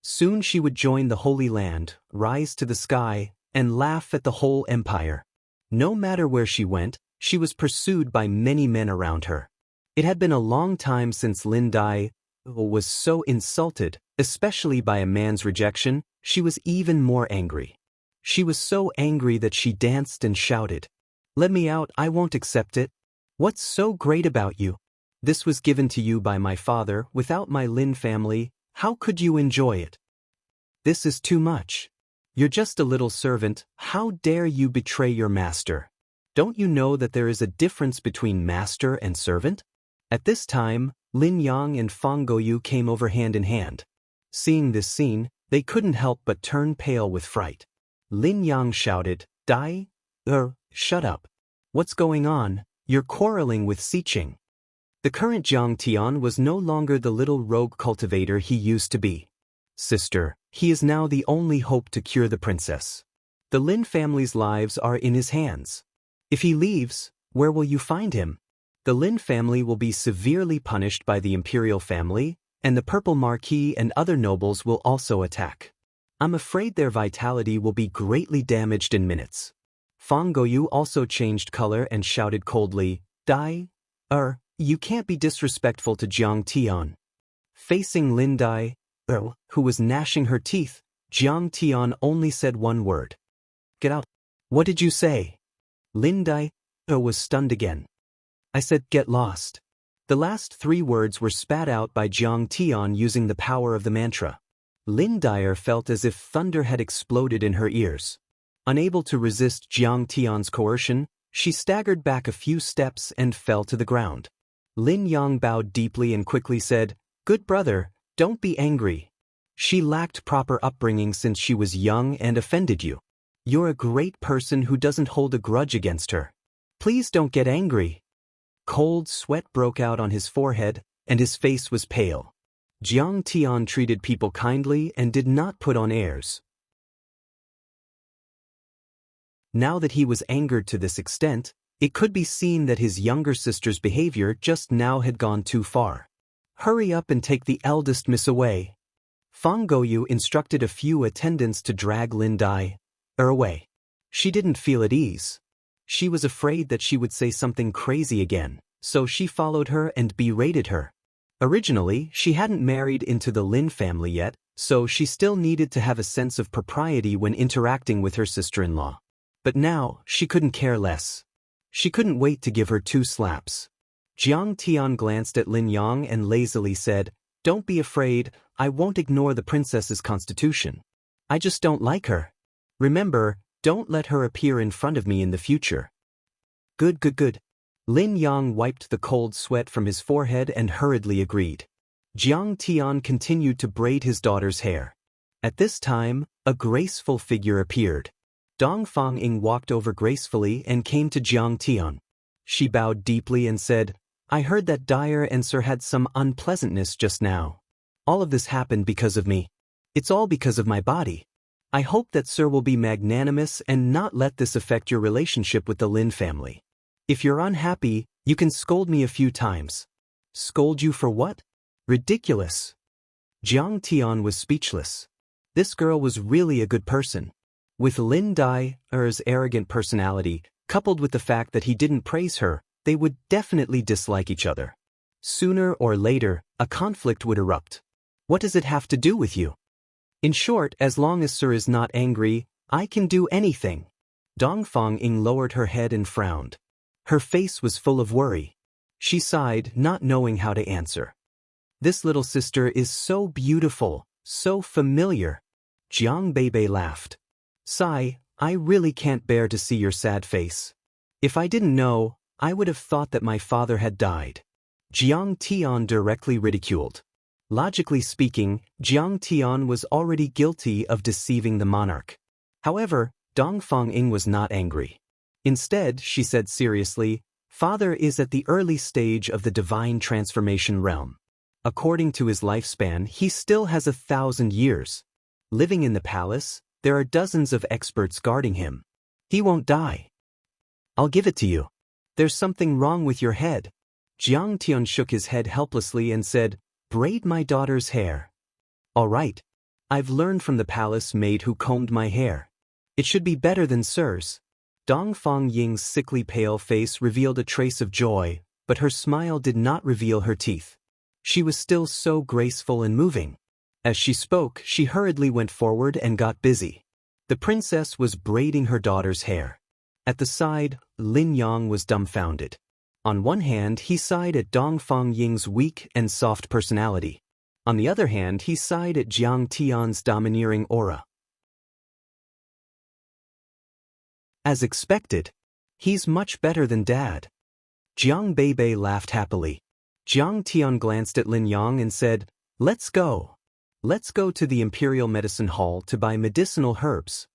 Soon she would join the Holy Land, rise to the sky, and laugh at the whole empire. No matter where she went, she was pursued by many men around her. It had been a long time since Lin Dai was so insulted, especially by a man's rejection. She was even more angry. She was so angry that she danced and shouted, "Let me out, I won't accept it. What's so great about you? This was given to you by my father, without my Lin family. How could you enjoy it? This is too much. You're just a little servant, how dare you betray your master? Don't you know that there is a difference between master and servant?" At this time, Lin Yang and Fang Goyu came over hand in hand. Seeing this scene, they couldn't help but turn pale with fright. Lin Yang shouted, "Dai, shut up. What's going on? You're quarreling with Xiqing." The current Jiang Tian was no longer the little rogue cultivator he used to be. "Sister, he is now the only hope to cure the princess. The Lin family's lives are in his hands. If he leaves, where will you find him? The Lin family will be severely punished by the imperial family, and the Purple Marquis and other nobles will also attack. I'm afraid their vitality will be greatly damaged in minutes." Fang Goyu also changed color and shouted coldly, "Dai, you can't be disrespectful to Jiang Tian." Facing Lin Dai, who was gnashing her teeth, Jiang Tian only said one word. "Get out." "What did you say?" Lin Dai was stunned again. "I said get lost." The last 3 words were spat out by Jiang Tian using the power of the mantra. Lin Dai felt as if thunder had exploded in her ears. Unable to resist Jiang Tian's coercion, she staggered back a few steps and fell to the ground. Lin Yang bowed deeply and quickly said, "Good brother, don't be angry. She lacked proper upbringing since she was young and offended you. You're a great person who doesn't hold a grudge against her. Please don't get angry." Cold sweat broke out on his forehead, and his face was pale. Jiang Tian treated people kindly and did not put on airs. Now that he was angered to this extent, it could be seen that his younger sister's behavior just now had gone too far. Hurry up and take the eldest miss away. Fang Goyu instructed a few attendants to drag Lin Dai away. She didn't feel at ease. She was afraid that she would say something crazy again, so she followed her and berated her. Originally, she hadn't married into the Lin family yet, so she still needed to have a sense of propriety when interacting with her sister-in-law. But now, she couldn't care less. She couldn't wait to give her 2 slaps. Jiang Tian glanced at Lin Yang and lazily said, "Don't be afraid, I won't ignore the princess's constitution. I just don't like her. Remember, don't let her appear in front of me in the future." Good. Lin Yang wiped the cold sweat from his forehead and hurriedly agreed. Jiang Tian continued to braid his daughter's hair. At this time, a graceful figure appeared. Dong Fangying walked over gracefully and came to Jiang Tian. She bowed deeply and said, "I heard that Dyer and Sir had some unpleasantness just now. All of this happened because of me. It's all because of my body. I hope that Sir will be magnanimous and not let this affect your relationship with the Lin family. If you're unhappy, you can scold me a few times." "Scold you for what? Ridiculous." Jiang Tian was speechless. This girl was really a good person. With Lin Dai's arrogant personality, coupled with the fact that he didn't praise her, they would definitely dislike each other. Sooner or later, a conflict would erupt. What does it have to do with you? In short, as long as Sir is not angry, I can do anything. Dong Fangying lowered her head and frowned. Her face was full of worry. She sighed, not knowing how to answer. This little sister is so beautiful, so familiar. Jiang Beibei laughed. "Sigh, I really can't bear to see your sad face. If I didn't know, I would have thought that my father had died." Jiang Tian directly ridiculed. Logically speaking, Jiang Tian was already guilty of deceiving the monarch. However, Dong Fangying was not angry. Instead, she said seriously, "Father is at the early stage of the divine transformation realm. According to his lifespan, he still has 1,000 years. Living in the palace, there are dozens of experts guarding him. He won't die. I'll give it to you. There's something wrong with your head." Jiang Tian shook his head helplessly and said, "Braid my daughter's hair." "All right. I've learned from the palace maid who combed my hair. It should be better than Sir's." Dong Fangying's sickly pale face revealed a trace of joy, but her smile did not reveal her teeth. She was still so graceful and moving. As she spoke, she hurriedly went forward and got busy. The princess was braiding her daughter's hair. At the side, Lin Yang was dumbfounded. On one hand, he sighed at Dong Fangying's weak and soft personality. On the other hand, he sighed at Jiang Tian's domineering aura. As expected, he's much better than Dad. Jiang Beibei laughed happily. Jiang Tian glanced at Lin Yang and said, "Let's go. Let's go to the Imperial Medicine Hall to buy medicinal herbs."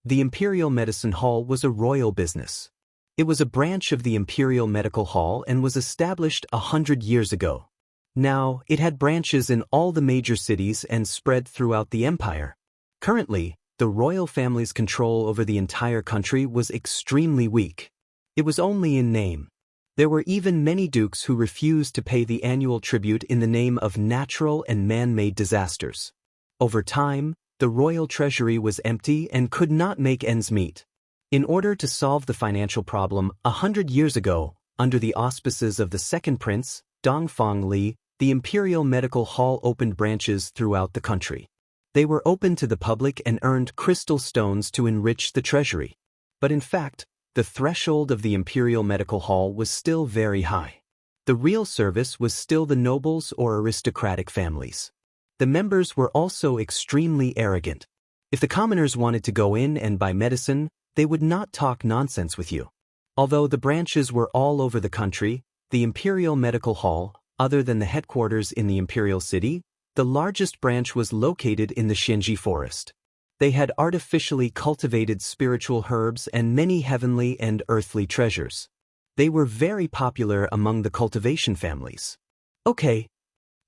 The Imperial Medicine Hall was a royal business. It was a branch of the Imperial Medical Hall and was established 100 years ago. Now, it had branches in all the major cities and spread throughout the empire. Currently, the royal family's control over the entire country was extremely weak. It was only in name. There were even many dukes who refused to pay the annual tribute in the name of natural and man-made disasters. Over time, the royal treasury was empty and could not make ends meet. In order to solve the financial problem 100 years ago, under the auspices of the second prince, Dong Fangli, the Imperial Medical Hall opened branches throughout the country. They were open to the public and earned crystal stones to enrich the treasury. But in fact, the threshold of the Imperial Medical Hall was still very high. The real service was still the nobles or aristocratic families. The members were also extremely arrogant. If the commoners wanted to go in and buy medicine, they would not talk nonsense with you. Although the branches were all over the country, the Imperial Medical Hall, other than the headquarters in the Imperial City, the largest branch was located in the Shenji Forest. They had artificially cultivated spiritual herbs and many heavenly and earthly treasures. They were very popular among the cultivation families. "Okay."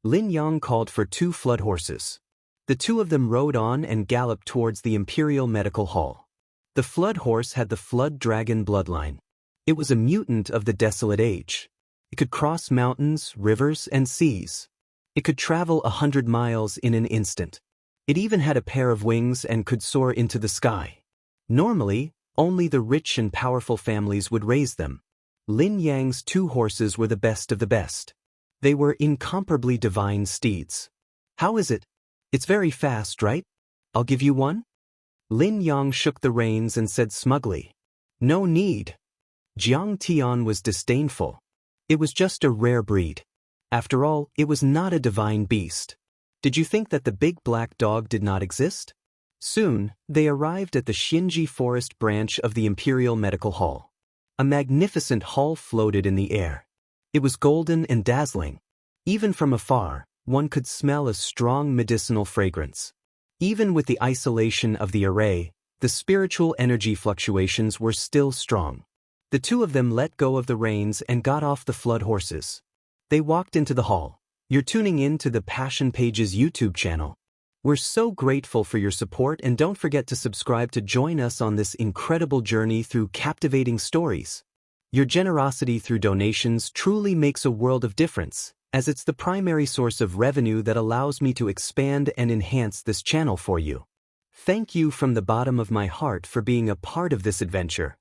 Lin Yang called for 2 flood horses. The 2 of them rode on and galloped towards the Imperial Medical Hall. The flood horse had the flood dragon bloodline. It was a mutant of the desolate age. It could cross mountains, rivers, and seas. It could travel 100 miles in an instant. It even had a pair of wings and could soar into the sky. Normally, only the rich and powerful families would raise them. Lin Yang's 2 horses were the best of the best. They were incomparably divine steeds. How is it? It's very fast, right? I'll give you one? Lin Yang shook the reins and said smugly. No need. Jiang Tian was disdainful. It was just a rare breed. After all, it was not a divine beast. Did you think that the big black dog did not exist? Soon, they arrived at the Xinji Forest branch of the Imperial Medical Hall. A magnificent hall floated in the air. It was golden and dazzling. Even from afar, one could smell a strong medicinal fragrance. Even with the isolation of the array, the spiritual energy fluctuations were still strong. The 2 of them let go of the reins and got off the flood horses. They walked into the hall. You're tuning in to the Passion Pages YouTube channel. We're so grateful for your support, and don't forget to subscribe to join us on this incredible journey through captivating stories. Your generosity through donations truly makes a world of difference, as it's the primary source of revenue that allows me to expand and enhance this channel for you. Thank you from the bottom of my heart for being a part of this adventure.